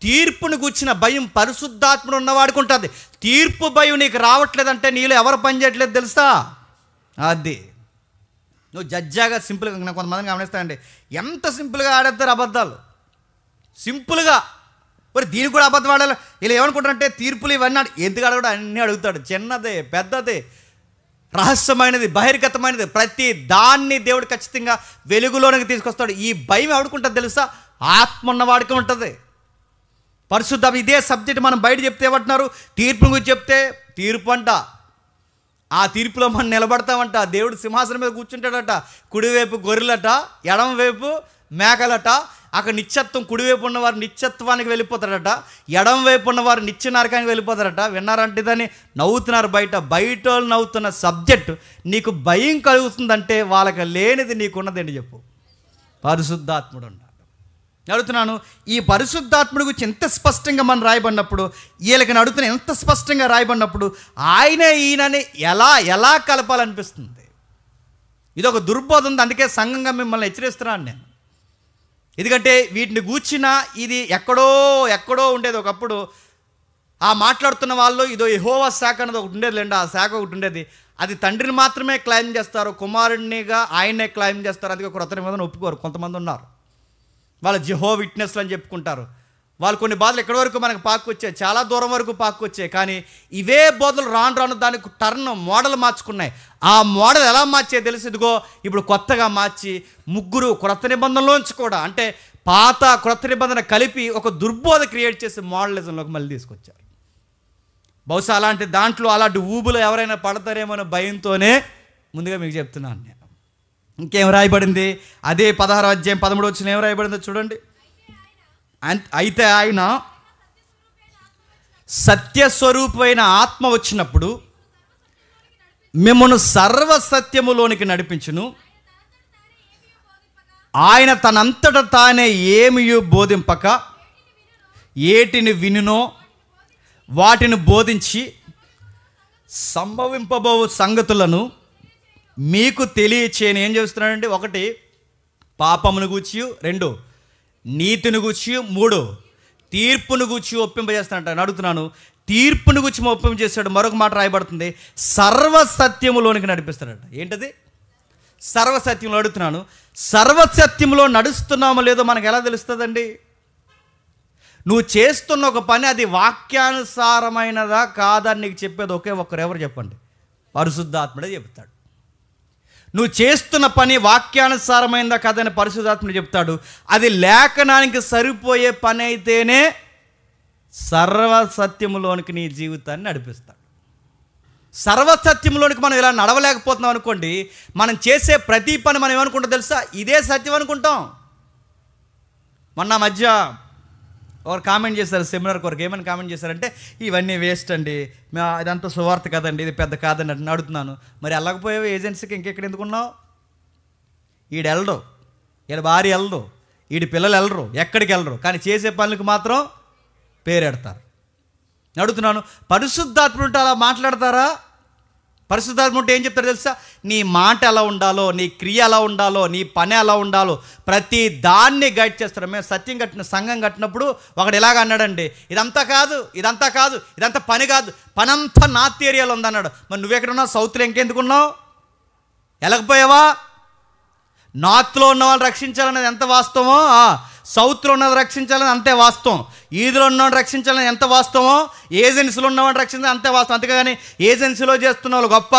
తీర్పును గూర్చిన భయం పరిశుద్ధాత్ముడు ఉన్నవాడికి ఉంటుంది. తీర్పు భయం నీకు రావట్లేదంటే నీలో ఎవరు పనిచేయట్లేదు తెలుసా? అది నువ్వు జడ్జాగా సింపుల్గా, నేను కొంతమందిని గమనిస్తానండి, ఎంత సింపుల్గా ఆడేస్తారు అబద్ధాలు, సింపుల్గా. మరి దీనికి కూడా అబద్ధం ఆడాలి. ఇలా ఏమనుకుంటారంటే తీర్పులు ఇవన్నీ ఎందుకు అడగడు, అన్నీ అడుగుతాడు. చిన్నదే పెద్దదే రహస్యమైనది బహిర్గతమైనది ప్రతి దాన్ని దేవుడు ఖచ్చితంగా వెలుగులోనికి తీసుకొస్తాడు. ఈ భయం ఎవడుకుంటుంది తెలుసా? ఆత్మ ఉన్నవాడికి ఉంటుంది. పరిశుద్ధ ఇదే సబ్జెక్ట్ మనం బయట చెప్తే ఏమంటున్నారు? తీర్పు గురించి చెప్తే తీర్పు అంట, ఆ తీర్పులో మనం నిలబడతామంట. దేవుడు సింహాసనం మీద కూర్చుంటాడట, కుడివైపు గొర్రెలట, ఎడమవైపు మేకలట. అక్కడ నిత్యత్వం, కుడివైపు ఉన్నవారు నిత్యత్వానికి వెళ్ళిపోతారట, ఎడం వైపు ఉన్నవారు నిత్య నరకానికి వెళ్ళిపోతారట. విన్నారంటే దాన్ని నవ్వుతున్నారు బయట వాళ్ళు నవ్వుతున్న సబ్జెక్టు నీకు భయం కలుగుతుందంటే వాళ్ళకి లేనిది నీకున్నదండి చెప్పు. పరిశుద్ధాత్ముడు ఉన్నాడు. అడుగుతున్నాను, ఈ పరిశుద్ధాత్ముడి గురించి ఎంత స్పష్టంగా మనం రాయబడినప్పుడు, వీళ్ళకి అడుగుతున్న ఎంత స్పష్టంగా రాయబడినప్పుడు ఆయనే ఈయనని ఎలా కలపాలనిపిస్తుంది. ఇది ఒక దుర్బోధ ఉంది. అందుకే సంఘంగా మిమ్మల్ని హెచ్చరిస్తున్నాను నేను. ఎందుకంటే వీటిని గూర్చిన ఇది ఎక్కడో ఉండేది ఒకప్పుడు. ఆ మాట్లాడుతున్న వాళ్ళు ఇదో యెహోవా శాఖ అనేది ఒకటి ఉండేది లేండి, ఆ శాఖ ఒకటి ఉండేది. అది తండ్రిని మాత్రమే క్లైమ్ చేస్తారు, కుమారుడినిగా ఆయన్నే క్లైమ్ చేస్తారు. అందుకే క్రొత్త నిబంధన ఒప్పుకోరు. కొంతమంది ఉన్నారు, వాళ్ళు జెహోవా విట్నెస్లు అని చెప్పుకుంటారు. వాళ్ళు కొన్ని బాధలు ఎక్కడి వరకు మనకు పాక్కొచ్చాయి, చాలా దూరం వరకు పాక్కొచ్చాయి. కానీ ఇవే బోధలు రాను దానికి మోడల్ మార్చుకున్నాయి. ఆ మోడల్ ఎలా మార్చాయో తెలిసి ఇదిగో ఇప్పుడు కొత్తగా మార్చి ముగ్గురు క్రొత్త నిబంధనలోంచి కూడా, అంటే పాత క్రొత్త నిబంధన కలిపి ఒక దుర్బోధ క్రియేట్ చేసి మోడలిజంలోకి మళ్ళీ తీసుకొచ్చారు. బహుశా అలాంటి దాంట్లో అలాంటి ఊబులో ఎవరైనా పడతారేమో అనే భయంతోనే ముందుగా మీకు చెప్తున్నాను నేను. ఇంకేం రాయబడింది? అదే 16వ అధ్యాయం 13వ వచనం ఏం రాయబడిందో చూడండి. అయితే ఆయన సత్యస్వరూపమైన ఆత్మ వచ్చినప్పుడు మిమ్మల్ని సర్వసత్యములోనికి నడిపించును. ఆయన తనంతట తానే ఏమియు బోధింపక ఏటిని వినునో వాటిని బోధించి సంభవింపబో సంగతులను మీకు తెలియచేయని ఏం చేస్తున్నాడండి? 1 పాపమును గూర్చి, 2 నీతిని గూర్చి, 3 తీర్పును గూర్చి ఒప్పింపజేస్తానంట. అడుగుతున్నాను, తీర్పును గూర్చి ఒప్పింపజేస్తాడు. మరొక మాట రాయబడుతుంది, సర్వసత్యములోనికి నడిపిస్తాడట. ఏంటది? సర్వసత్యంలో. అడుగుతున్నాను, సర్వసత్యంలో నడుస్తున్నామో లేదో మనకు ఎలా తెలుస్తుందండి? నువ్వు చేస్తున్న ఒక పని అది వాక్యానుసారమైనదా కాదా అని నీకు చెప్పేది ఒకే ఒక్కరు. ఎవరు చెప్పండి? పరిశుద్ధాత్ముడే చెప్తాడు. నువ్వు చేస్తున్న పని వాక్యానుసారమైందా కాదని పరిశుద్ధాత్ముడు చెప్తాడు. అది లేఖనానికి సరిపోయే పని అయితేనే సర్వసత్యములోనికి నీ జీవితాన్ని నడిపిస్తాడు. సర్వసత్యంలోనికి మనం ఇలా నడవలేకపోతున్నాం అనుకోండి, మనం చేసే ప్రతి పని మనం ఏమనుకుంటాం తెలుసా? ఇదే సత్యం అనుకుంటాం. మొన్న మధ్య ఒకరు కామెంట్ చేశారు సెమినార్ కొరకు. ఏమని కామెంట్ చేశారంటే, ఇవన్నీ వేస్ట్ అండి, ఇదంతా సువార్త కదండి, ఇది పెద్ద కాదండి అని అడుగుతున్నాను. మరి వెళ్ళకపోయావు ఏజెన్సీకి, ఇంకెక్కడ ఎందుకున్నావు? ఈడు వెళ్ళడు, ఈడ భార్య వెళ్ళదు, ఈడి పిల్లలు వెళ్ళరు, ఎక్కడికి వెళ్ళరు, కానీ చేసే పనులకు మాత్రం పేరెడతారు. అడుగుతున్నాను, పరిశుద్ధాత్ముడు అలా మాట్లాడతారా? పరిశుద్ధాత్ముడు ఏం చెప్తారు తెలుసా? నీ మాట ఎలా ఉండాలో, నీ క్రియ ఎలా ఉండాలో, నీ పని ఎలా ఉండాలో ప్రతి దాన్ని గైడ్ చేస్తారు. మేము సత్యం కట్టిన సంఘం కట్టినప్పుడు ఒకడు ఇలాగ అన్నాడండి, ఇదంతా కాదు, ఇదంతా కాదు, ఇదంతా పని కాదు, పనంతా నార్త్ ఏరియాలో ఉందన్నాడు. మరి నువ్వెక్కడున్నావు? సౌత్లో ఇంకెందుకున్నావు? వెళ్ళకపోయావా? నార్త్లో ఉన్న వాళ్ళు రక్షించాలనేది ఎంత వాస్తవమో, సౌత్లో ఉన్నది రక్షించాలని అంతే వాస్తవం. ఈదులో ఉన్నవాడు రక్షించాలని ఎంత వాస్తవమో, ఏజెన్సీలో ఉన్నవాడు రక్షించాలని అంతే వాస్తవం. అంతేగాని ఏజెన్సీలో చేస్తున్న వాళ్ళు గొప్ప,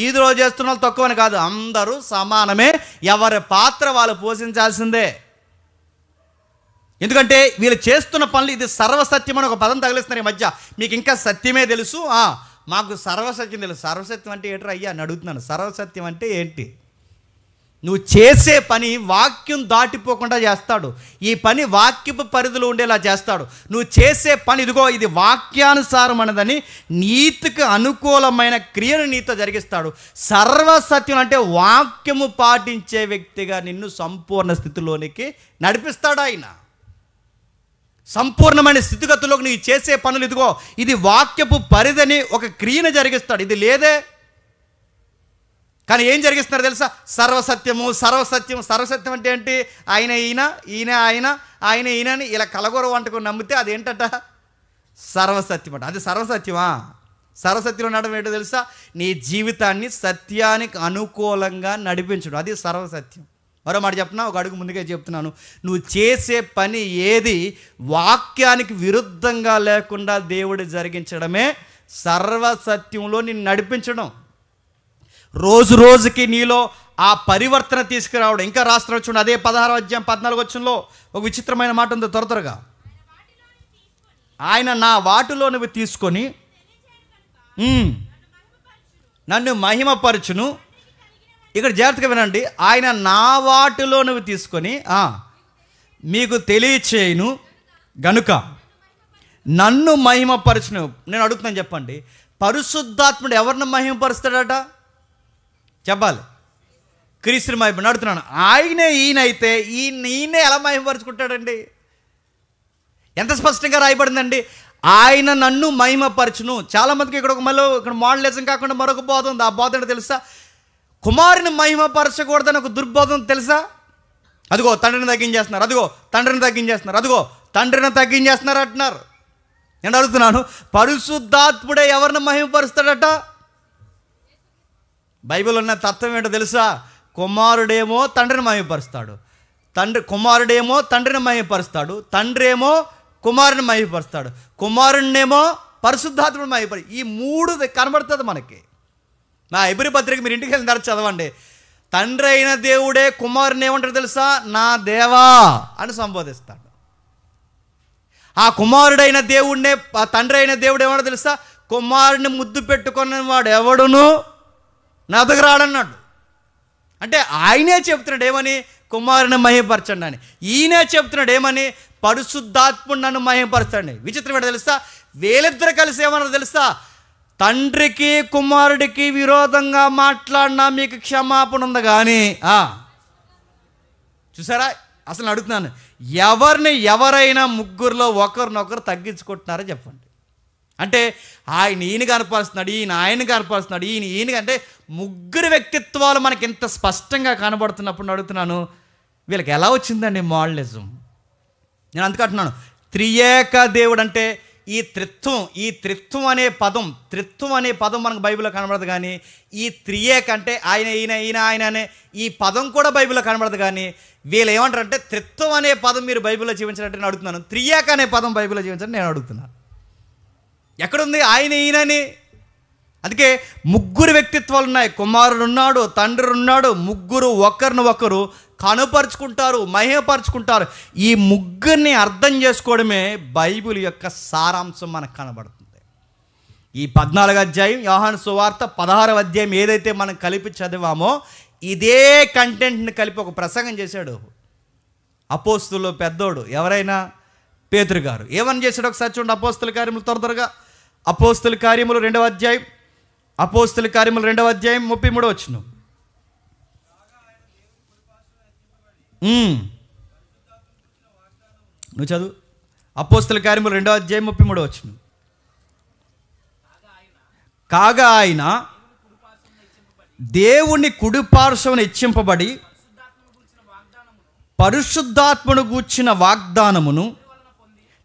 ఈదులో చేస్తున్న వాళ్ళు తక్కువ అని కాదు. అందరూ సమానమే, ఎవరి పాత్ర వాళ్ళు పోషించాల్సిందే. ఎందుకంటే వీళ్ళు చేస్తున్న పనులు ఇది సర్వసత్యం అని ఒక పదం తగిలిస్తున్నారు ఈ మధ్య. మీకు ఇంకా సత్యమే తెలుసు, మాకు సర్వసత్యం తెలుసు. సర్వసత్యం అంటే ఏంటో అయ్యా అని అడుగుతున్నాను. సర్వసత్యం అంటే ఏంటి? నువ్వు చేసే పని వాక్యం దాటిపోకుండా చేస్తాడు. ఈ పని వాక్యపు పరిధిలో ఉండేలా చేస్తాడు. నువ్వు చేసే పని ఇదిగో ఇది వాక్యానుసారమైనదని, నీతికి అనుకూలమైన క్రియను నీతో జరిగిస్తాడు. సర్వసత్యం అంటే వాక్యము పాటించే వ్యక్తిగా నిన్ను సంపూర్ణ స్థితిలోనికి నడిపిస్తాడు ఆయన. సంపూర్ణమైన స్థితిగతుల్లోకి నువ్వు చేసే పనులు ఇదిగో ఇది వాక్యపు పరిధిని ఒక క్రియను జరిగిస్తాడు. ఇది లేదే. కానీ ఏం జరిగిస్తున్నారు తెలుసా? సర్వసత్యము, సర్వసత్యం. సర్వసత్యం అంటే ఏంటి? ఆయన ఈయన, ఈయన ఆయన, ఆయన ఈయన అని ఇలా కలగొర వంటకొని నమ్మితే అదేంటట? సర్వసత్యం అంట. అది సర్వసత్యమా? సర్వసత్యంలో నడవడం ఏంటో తెలుసా? నీ జీవితాన్ని సత్యానికి అనుకూలంగా నడిపించడం, అది సర్వసత్యం. మరో మాట చెప్పినా, ఒక అడుగు ముందుగా చెప్తున్నాను. నువ్వు చేసే పని ఏది వాక్యానికి విరుద్ధంగా లేకుండా దేవుడు జరిగించడమే సర్వసత్యంలో నిన్ను నడిపించడం. రోజు రోజుకి నీలో ఆ పరివర్తన తీసుకురావడం. ఇంకా రాష్ట్రం చూడండి, అదే 16వ అధ్యాయం 14వ వచనంలో ఒక విచిత్రమైన మాట ఉంది. త్వరగా ఆయన నా వాటిలో నువ్వు తీసుకొని నన్ను మహిమపరచును. ఇక్కడ జాగ్రత్తగా వినండి. ఆయన నా వాటిలో నువ్వు తీసుకొని మీకు తెలియచేయును గనుక నన్ను మహిమపరచును. నేను అడుగుతున్నాను, చెప్పండి, పరిశుద్ధాత్ముడు ఎవరిని మహిమపరుస్తాడట? చెప్పాలి. క్రీస్తుని మహిమ. అడుగుతున్నాను, ఆయనే ఈయన అయితే ఈయనే ఎలా మహిమపరుచుకుంటాడండి? ఎంత స్పష్టంగా రాయబడిందండి. ఆయన నన్ను మహిమపరచును. చాలామందికి ఇక్కడ ఇక్కడ మోడలిజం కాకుండా మరొక బోధ ఉంది. ఆ బోధ ఏంటో తెలుసా? కుమారుని మహిమపరచకూడదని ఒక దుర్బోధం తెలుసా? అదిగో తండ్రిని తగ్గించేస్తున్నారు, అదిగో తండ్రిని తగ్గించేస్తున్నారు, అదిగో తండ్రిని తగ్గించేస్తున్నారు అంటున్నారు. నేను అడుగుతున్నాను, పరిశుద్ధాత్ముడే ఎవరిని మహిమపరుస్తాడట? బైబిల్ ఉన్న తత్వం ఏంటో తెలుసా? కుమారుడేమో తండ్రిని మహిమపరుస్తాడు, కుమారుడేమో తండ్రిని మహిమపరుస్తాడు, తండ్రి ఏమో కుమారుని మహిమపరుస్తాడు, కుమారుణ్ణేమో పరిశుద్ధాత్ముడు మహిమపరు. ఈ 3 కనబడుతుంది మనకి. నా హెబ్రీ పత్రిక మీరు ఇంటికి వెళ్ళిన తర్వాత చదవండి. తండ్రి అయిన దేవుడే కుమారుని ఏమంటారు తెలుసా? నా దేవా అని సంబోధిస్తాడు. ఆ కుమారుడైన దేవుడినే తండ్రి అయిన దేవుడు ఏమంటారు తెలుసా? కుమారుని ముద్దు పెట్టుకున్న వాడు ఎవడును నా దగ్గర రాడన్నాడు. అంటే ఆయనే చెప్తున్నాడు ఏమని? కుమారుని మహిమపరచండి అని. ఈయనే చెప్తున్నాడు ఏమని? పరిశుద్ధాత్ముడు నన్ను మహిమపరచండి. విచిత్రం ఏంటో తెలుసా? వీళ్ళిద్దరు కలిసి ఏమన్నారు తెలుసా? తండ్రికి కుమారుడికి విరోధంగా మాట్లాడినా మీకు క్షమాపణ ఉంది కానీ చూసారా? అసలు అడుగుతున్నాను, ఎవరైనా ముగ్గురులో ఒకరినొకరు తగ్గించుకుంటున్నారో చెప్పండి. అంటే ఈయన కనపరుస్తున్నాడు, ఆయన కనపరుస్తున్నాడు, ఈయన అంటే ముగ్గురు వ్యక్తిత్వాలు మనకి ఇంత స్పష్టంగా కనబడుతున్నప్పుడు అడుగుతున్నాను, వీళ్ళకి ఎలా వచ్చిందండి మోడలిజం? నేను అందుకంటున్నాను, త్రియేక దేవుడు అంటే ఈ త్రిత్వం అనే పదం మనకు బైబిల్లో కనబడదు. కానీ ఈ త్రియేక అంటే ఆయన అనే ఈ పదం కూడా బైబిల్లో కనబడదు. కానీ వీళ్ళు ఏమంటారంటే త్రిత్వం అనే పదం మీరు బైబిల్లో జీవించాలంటే నేను అడుగుతున్నాను, త్రియేక అనే పదం బైబిల్లో జీవించాలని నేను అడుగుతున్నాను. ఎక్కడుంది ఆయనని? అందుకే ముగ్గురు వ్యక్తిత్వాలు ఉన్నాయి. కుమారుడు ఉన్నాడు, తండ్రి ఉన్నాడు. ముగ్గురు ఒకరినొకరు కనుపరుచుకుంటారు, మహిమపరుచుకుంటారు. ఈ ముగ్గురిని అర్థం చేసుకోవడమే బైబిల్ యొక్క సారాంశం మనకు కనబడుతుంది. ఈ 14వ అధ్యాయం యోహాను సువార్త 16వ అధ్యాయం ఏదైతే మనం కలిపి చదివామో ఇదే కంటెంట్ని కలిపి ఒక ప్రసంగం చేశాడు అపోస్తులు పెద్దోడు ఎవరైనా పేతురు గారు. ఏమని చేశాడు ఒకసారి చూడండి. అపోస్తుల కార్యములు త్వరగా అపోస్తుల కార్యములు 2వ అధ్యాయం 33వ వచనం. నువ్వు చదువు. అపోస్తుల కార్యములు 2వ అధ్యాయం 33వ వచనం. కాగా ఆయన దేవుని కుడిపార్శ్వమున హెచ్చింపబడి పరిశుద్ధాత్మను గూర్చిన వాగ్దానమును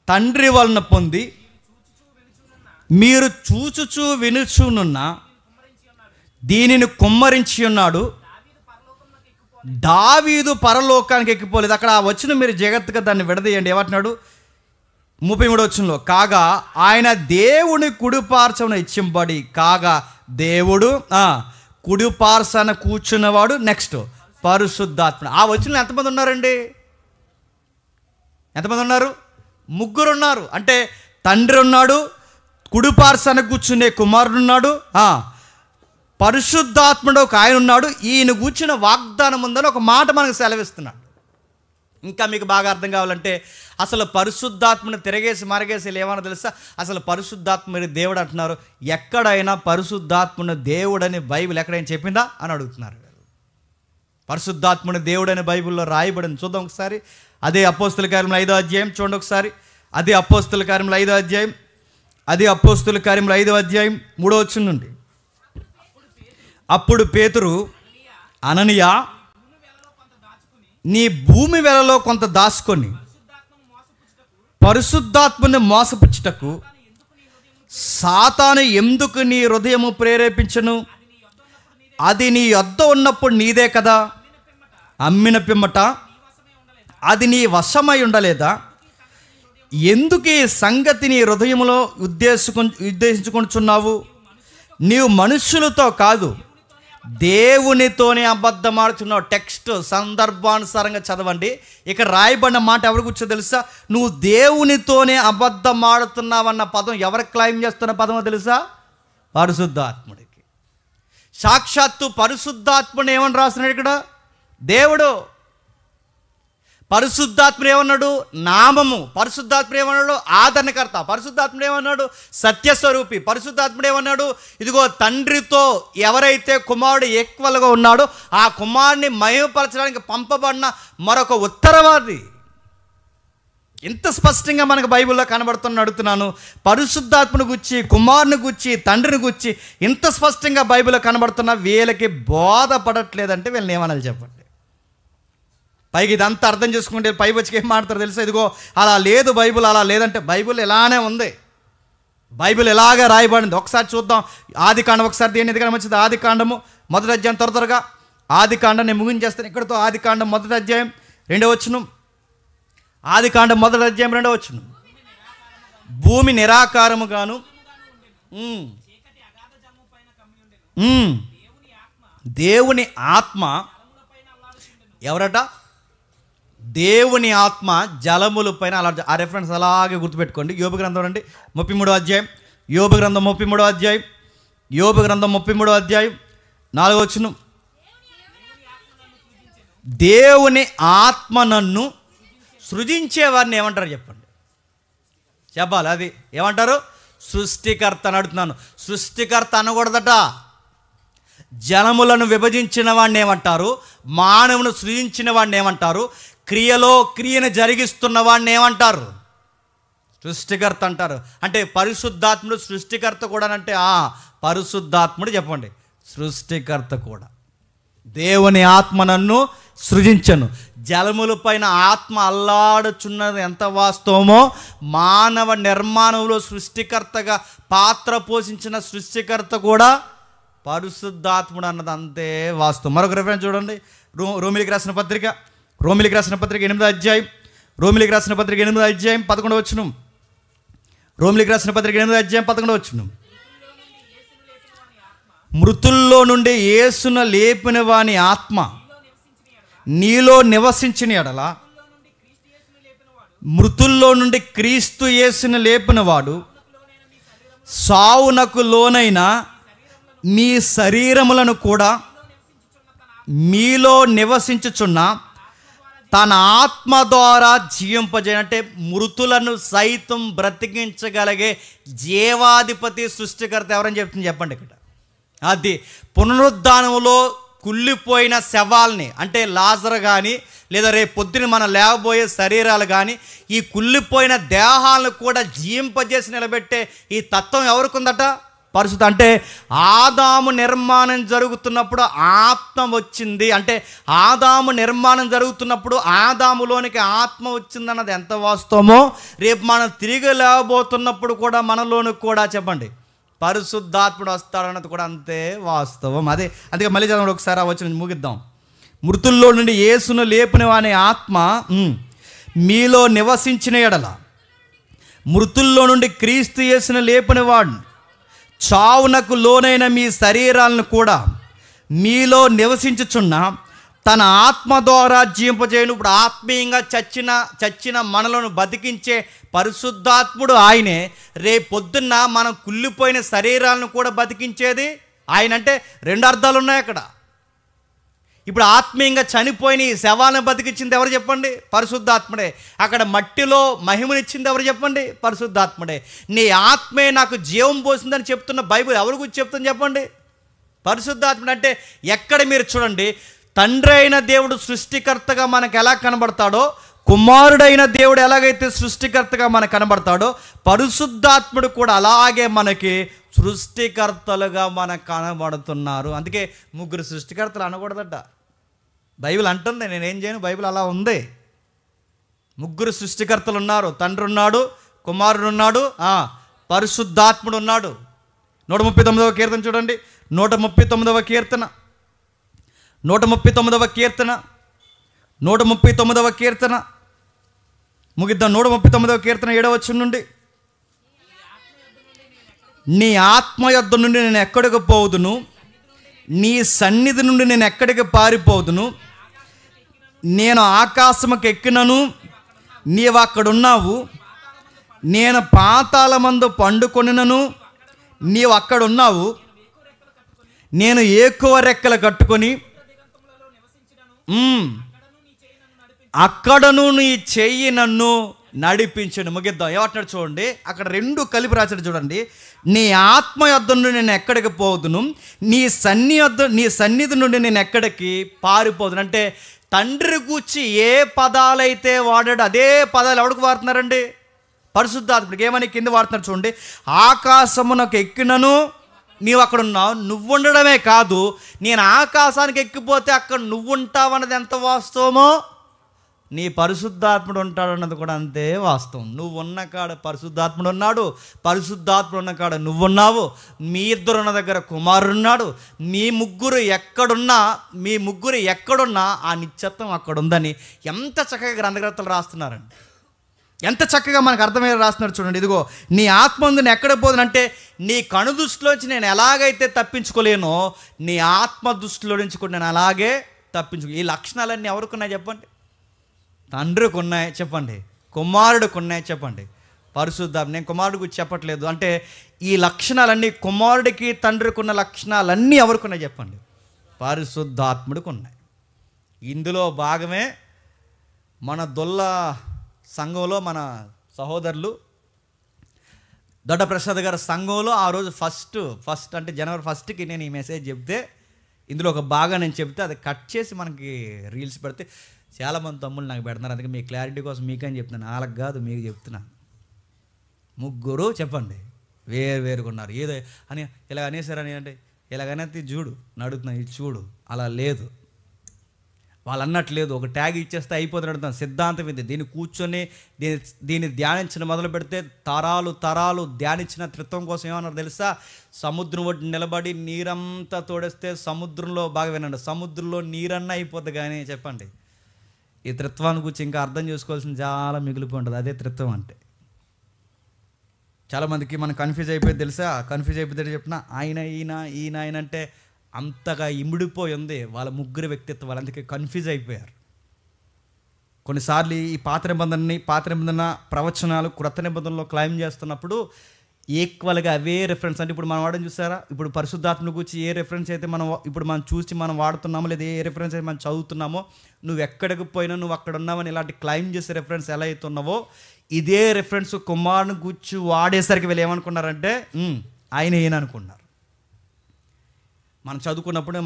తండ్రి వలన పొంది మీరు చూచుచూ వినుచునున్న దీనిని కుమ్మరించి ఉన్నాడు. దావీదు పరలోకానికి ఎక్కిపోలేదు. అక్కడ ఆ వచనం మీరు జాగ్రత్తగా దాన్ని విడదీయండి. ఏమంటున్నాడు? 33వ వచనంలో కాగా ఆయన దేవుని కుడిపార్శ్వమున హెచ్చింపబడి, కాగా దేవుడు కుడిపార్శ్వన కూర్చున్నవాడు. నెక్స్ట్ పరిశుద్ధాత్మ. ఆ వచనంలో ఎంతమంది ఉన్నారండి? ఎంతమంది ఉన్నారు? ముగ్గురు ఉన్నారు. అంటే తండ్రి ఉన్నాడు, కుడిపార్శ్వన కూర్చునే కుమారుడు ఉన్నాడు, పరిశుద్ధాత్ముడు ఒక ఆయన ఉన్నాడు. ఈయన కూర్చున్న వాగ్దానం ఉందని ఒక మాట మనకు సెలవిస్తున్నాడు. ఇంకా మీకు బాగా అర్థం కావాలంటే అసలు పరిశుద్ధాత్మని తిరగేసి మరగేసి ఏమన్నా తెలుసా? అసలు పరిశుద్ధాత్మ దేవుడు అంటున్నారు. ఎక్కడైనా పరిశుద్ధాత్మను దేవుడని బైబిల్ ఎక్కడైనా చెప్పిందా అని అడుగుతున్నారు. పరిశుద్ధాత్మను దేవుడని బైబిల్లో రాయబడింది. చూద్దాం ఒకసారి. అదే అపోస్తుల కార్యములు 5వ అధ్యాయం చూడండి ఒకసారి. అదే అపోస్తుల కార్యములు 5వ అధ్యాయం 3వ వచనం నుండి. అప్పుడు పేతురు అననీయ నీ భూమి వెలలో కొంత దాచుకొని పరిశుద్ధాత్మని మోసపుచ్చుటకు సాతాను ఎందుకు నీ హృదయము ప్రేరేపించను? అది నీ యొద్ద ఉన్నప్పుడు నీదే కదా. అమ్మిన పిమ్మట అది నీ వశమై ఉండలేదా? ఎందుకు ఈ సంగతి నీ హృదయంలో ఉద్దేశించుకుంటున్నావు? నీవు మనుషులతో కాదు దేవునితోనే అబద్ధమాడుతున్నావు. టెక్స్ట్ సందర్భానుసారంగా చదవండి. ఇక్కడ రాయబడిన మాట ఎవరికి కూర్చో తెలుసా? నువ్వు దేవునితోనే అబద్ధమాడుతున్నావన్న పదం ఎవరికి క్లైమ్ చేస్తున్న పదమో తెలుసా? పరిశుద్ధాత్ముడికి. సాక్షాత్తు పరిశుద్ధాత్ముడు ఏమని రాస్తున్నాడు ఇక్కడ? దేవుడు. పరిశుద్ధాత్ముడు ఏమన్నాడు? నామము. పరిశుద్ధాత్ముడు ఏమన్నాడు? ఆదరణకర్త. పరిశుద్ధాత్ముడు ఏమన్నాడు? సత్యస్వరూపి. పరిశుద్ధాత్ముడు ఏమన్నాడు? ఇదిగో తండ్రితో ఎవరైతే కుమారుడు ఈక్వల్గా ఉన్నాడో ఆ కుమారుని మహిమపరచడానికి పంపబడిన మరొక ఉత్తరవాది. ఇంత స్పష్టంగా మనకు బైబిల్లో కనబడుతున్న అడుగుతున్నాను. పరిశుద్ధాత్మను గురించి, కుమారుని గురించి, తండ్రిని గురించి ఇంత స్పష్టంగా బైబిల్లో కనబడుతున్న వీళ్ళకి బోధపడట్లేదంటే వీళ్ళని ఏమనాలి చెప్పండి? పైకి ఇదంతా అర్థం చేసుకుంటే పై వచ్చి ఏం మాట్లాడతారు తెలుసా? ఇదిగో అలా లేదు బైబిల్, అలా లేదంటే బైబిల్ ఇలానే ఉంది. బైబిల్ ఎలాగే రాయబడింది ఒకసారి చూద్దాం. ఆది కాండం ఒకసారి దేని ఎందుకని మంచిది? ఆది కాండము 1వ అధ్యాయం త్వరగా. ఆది కాండం నేను ముగించేస్తాను ఇక్కడతో. ఆది కాండం 1వ అధ్యాయం 2వ వచనం. ఆది కాండం 1వ అధ్యాయం 2వ వచనం. భూమి నిరాకారముగాను దేవుని ఆత్మ ఎవరట? దేవుని ఆత్మ జలముల పైన అలా. ఆ రెఫరెన్స్ అలాగే గుర్తుపెట్టుకోండి. యోబు గ్రంథం అండి 33వ అధ్యాయం యోబు గ్రంథం 33వ అధ్యాయం, యోబు గ్రంథం 33వ అధ్యాయం 4వ వచనం. దేవుని ఆత్మ నన్ను సృజించేవారిని ఏమంటారు చెప్పండి, చెప్పాలి. అది ఏమంటారు? సృష్టికర్త అని అడుగుతున్నాను. సృష్టికర్త అనకూడదట. జనములను విభజించిన వాడిని ఏమంటారు? మానవుని సృజించిన వాడిని ఏమంటారు? క్రియలో క్రియను జరిగిస్తున్న వాడిని ఏమంటారు? సృష్టికర్త అంటారు. అంటే పరిశుద్ధాత్ముడు సృష్టికర్త కూడా అంటే పరిశుద్ధాత్ముడు చెప్పండి, సృష్టికర్త కూడా. దేవుని ఆత్మ నన్ను సృజించను. జలముల పైన ఆత్మ అల్లాడుచున్నది ఎంత వాస్తవమో, మానవ నిర్మాణంలో సృష్టికర్తగా పాత్ర పోషించిన సృష్టికర్త కూడా పరిశుద్ధాత్ముడు అన్నది అంతే వాస్తవం. మరొక రిఫరెన్స్ చూడండి, రోమిలికి రాసిన పత్రిక, రోమిలికి రాసిన పత్రిక 8వ అధ్యాయం, రోమిలికి రాసిన పత్రిక 8వ అధ్యాయం 11వ వచనం. రోమిలికి రాసిన పత్రిక 8వ అధ్యాయం 11వ వచనం. మృతుల్లో నుండి యేసును లేపిన వాని ఆత్మ నీలో నివసించిన ఎడల, మృతుల్లో నుండి క్రీస్తు యేసును లేపిన వాడు సావునకు లోనైన మీ శరీరములను కూడా మీలో నివసించుచున్న తన ఆత్మ ద్వారా జీవింపజేయంటే మృతులను సైతం బ్రతికించగలిగే జీవాధిపతి సృష్టికర్త ఎవరని చెప్తుంది చెప్పండి ఇక్కడ. అది పునరుద్ధానంలో కుళ్ళిపోయిన శవాల్ని, అంటే లాజరు కానీ లేదా రేపు పొద్దున మనం లేవబోయే శరీరాలు కానీ ఈ కుళ్ళిపోయిన దేహాలను కూడా జీవింపజేసి నిలబెట్టే ఈ తత్వం ఎవరికి ఉందట? పరిశుద్ధ. అంటే ఆదాము నిర్మాణం జరుగుతున్నప్పుడు ఆత్మ వచ్చింది, అంటే ఆదాము నిర్మాణం జరుగుతున్నప్పుడు ఆదాములోనికి ఆత్మ వచ్చిందన్నది ఎంత వాస్తవమో, రేపు మనం తిరిగి లేవబోతున్నప్పుడు కూడా మనలోనికి కూడా చెప్పండి పరిశుద్ధాత్ముడు వస్తాడన్నది కూడా అంతే వాస్తవం. అందుకే మళ్ళీ చదవండి ఒకసారి, వచ్చి ముగిద్దాం. మృతుల్లో నుండి యేసును లేపిన వాని ఆత్మ మీలో నివసించిన ఎడల, మృతుల్లో నుండి క్రీస్తు యేసును లేపిన వాడు చావునకు లోనైన మీ శరీరాలను కూడా మీలో నివసించుచున్న తన ఆత్మ ద్వారా జీవింపజేయను. ఇప్పుడు ఆత్మీయంగా చచ్చిన మనలను బతికించే పరిశుద్ధాత్ముడు ఆయనే. రేపొద్దున్న మనం కుళ్ళిపోయిన శరీరాలను కూడా బతికించేది ఆయన. అంటే రెండు అర్థాలు ఉన్నాయి అక్కడ. ఇప్పుడు ఆత్మీయంగా చనిపోయిన ఈ శవాలను బతికించింది ఎవరు చెప్పండి? పరిశుద్ధాత్ముడే. అక్కడ మట్టిలో మహిమనిచ్చింది ఎవరు చెప్పండి? పరిశుద్ధాత్ముడే. నీ ఆత్మే నాకు జీవం పోసిందని చెప్తున్న బైబిల్ ఎవరి గురించి చెప్తుంది చెప్పండి? పరిశుద్ధాత్ముడు. అంటే ఎక్కడ మీరు చూడండి, తండ్రి అయిన దేవుడు సృష్టికర్తగా మనకు ఎలా కనబడతాడో, కుమారుడైన దేవుడు ఎలాగైతే సృష్టికర్తగా మనకు కనబడతాడో, పరిశుద్ధాత్ముడు కూడా అలాగే మనకి సృష్టికర్తలుగా మనకు కనబడుతున్నారు. అందుకే ముగ్గురు సృష్టికర్తలు అనకూడదట. బైబిల్ అంటుంది, నేనేం చేయను, బైబిల్ అలా ఉంది. ముగ్గురు సృష్టికర్తలు ఉన్నారు. తండ్రి ఉన్నాడు, కుమారుడు ఉన్నాడు, పరిశుద్ధాత్ముడు ఉన్నాడు. 139వ కీర్తన చూడండి, 139వ కీర్తన, 139వ కీర్తన, 139వ కీర్తన ముగిద్దాం. 139వ కీర్తన 7వ వచనం నుండి, నీ ఆత్మ యొద్ద నుండి నేను ఎక్కడికి పోదును, నీ సన్నిధి నుండి నేను ఎక్కడికి పారిపోదును, నేను ఆకాశముకు ఎక్కినను నీవు అక్కడున్నావు, నేను పాతాళమందు పండుకొనినను నీవు అక్కడున్నావు, నేను ఎక్కువ రెక్కలు కట్టుకొని అక్కడను నీ చెయ్యి నన్ను నడిపించను. ముగిద్దాం. ఏమంటున్నాడు చూడండి, అక్కడ రెండు కలిపి రాశాడు చూడండి. నీ ఆత్మ యొద్ద నుండి నేను ఎక్కడికి పోదును, నీ సన్నిధి నుండి నేను ఎక్కడికి పారిపోదును. అంటే తండ్రి గూర్చి ఏ పదాలైతే వాడాడు అదే పదాలు ఎవరికి వాడుతున్నారండి? పరిశుద్ధాత్ముడికి. ఏమని కింద వాడుతున్నారు చూడండి, ఆకాశమునకు ఎక్కినను నీవు అక్కడ ఉన్నావు. నువ్వు ఉండడమే కాదు, నేను ఆకాశానికి ఎక్కిపోతే అక్కడ నువ్వు ఉంటావు అన్నది ఎంత వాస్తవమో, నీ పరిశుద్ధాత్ముడు ఉంటాడు అన్నది కూడా అంతే వాస్తవం. నువ్వు ఉన్న కాడ పరిశుద్ధాత్ముడు ఉన్నాడు, పరిశుద్ధాత్ముడు ఉన్న కాడ నువ్వున్నావు, మీ ఇద్దరు ఉన్న దగ్గర కుమారుడు ఉన్నాడు. మీ ముగ్గురు ఎక్కడున్నా ఆ నిత్యత్వం అక్కడ ఉందని ఎంత చక్కగా గ్రంథకర్తలు రాస్తున్నారండి. ఎంత చక్కగా మనకు అర్థమయ్యే రాస్తున్నారు చూడండి. ఇదిగో నీ ఆత్మ ఉంది, నేను ఎక్కడ పోదునంటే నీ కను దృష్టిలోంచి నేను ఎలాగైతే తప్పించుకోలేనో నీ ఆత్మ దృష్టిలో నుంచి కూడా నేను అలాగే తప్పించుకో. ఈ లక్షణాలన్నీ ఎవరికి ఉన్నాయి చెప్పండి? తండ్రికి ఉన్నాయి చెప్పండి, కుమారుడికి ఉన్నాయి చెప్పండి, పరిశుద్ధాత్మ. నేను కుమారుడి గురించి చెప్పట్లేదు. అంటే ఈ లక్షణాలన్నీ కుమారుడికి తండ్రికి ఉన్న లక్షణాలన్నీ ఎవరికి ఉన్నాయి చెప్పండి? పరిశుద్ధాత్ముడికి ఉన్నాయి. ఇందులో భాగమే మన దొల్ల సంఘంలో మన సహోదరులు దొడ్డ ప్రసాద్ గారి సంఘంలో ఆ రోజు ఫస్ట్ అంటే జనవరి 1కి నేను ఈ మెసేజ్ చెప్తే, ఇందులో ఒక భాగం నేను చెప్తే అది కట్ చేసి మనకి రీల్స్ పెడితే చాలామంది తమ్ముళ్ళు నాకు పెడుతున్నారు. అందుకే మీ క్లారిటీ కోసం మీకని చెప్తున్నాను, వాళ్ళకి కాదు మీకు చెప్తున్నాను. ముగ్గురు చెప్పండి వేరుగా ఉన్నారు. ఏదో అని ఇలా అనేసారని అంటే ఇలాగనేది చూడు నడుగుతున్నాను, ఇది చూడు, అలా లేదు. వాళ్ళు అన్నట్లేదు, ఒక ట్యాగ్ ఇచ్చేస్తే అయిపోతున్నట్టు సిద్ధాంతం ఇది. దీన్ని కూర్చొని దీన్ని ధ్యానించిన మొదలు పెడితే తరాలు ధ్యానించిన త్రిత్వం కోసం ఏమన్నారు తెలుసా? సముద్రం ఒడ్డు నిలబడి నీరంతా తోడేస్తే సముద్రంలో, బాగా వినండి, సముద్రంలో నీరన్నా అయిపోద్ది. కానీ చెప్పండి, ఈ త్రిత్వాన్ని గురించి ఇంకా అర్థం చేసుకోవాల్సింది చాలా మిగిలిపోయి ఉంటుంది. అదే త్రిత్వం అంటే. చాలామందికి మనం కన్ఫ్యూజ్ అయిపోయింది తెలుసా? కన్ఫ్యూజ్ అయిపోతే చెప్పిన ఆయన అంటే అంతగా ఇమిడిపోయి ఉంది వాళ్ళ ముగ్గురు వ్యక్తిత్వాలు. అందుకే కన్ఫ్యూజ్ అయిపోయారు. కొన్నిసార్లు ఈ పాత నిబంధన ప్రవచనాలు క్రొత్త నిబంధనలో క్లైమ్ చేస్తున్నప్పుడు ఈక్వల్గా అవే రెఫరెన్స్. అంటే ఇప్పుడు మనం వాడని చూసారా? ఇప్పుడు పరిశుద్ధాత్మ గురించి ఏ రెఫరెన్స్ అయితే మనం చూసి మనం వాడుతున్నామో, లేదా ఏ రెఫరెన్స్ అయితే మనం చదువుతున్నామో, నువ్వు ఎక్కడికి పోయినా నువ్వు అక్కడ ఉన్నావని ఇలాంటి క్లైమ్ చేసే రెఫరెన్స్ ఎలా అవుతున్నావో, ఇదే రెఫరెన్స్ కుమారుని గురించి వాడేసరికి వీళ్ళు ఏమనుకున్నారంటే ఈయన అనుకున్నారు. మనం చదువుకున్నప్పుడు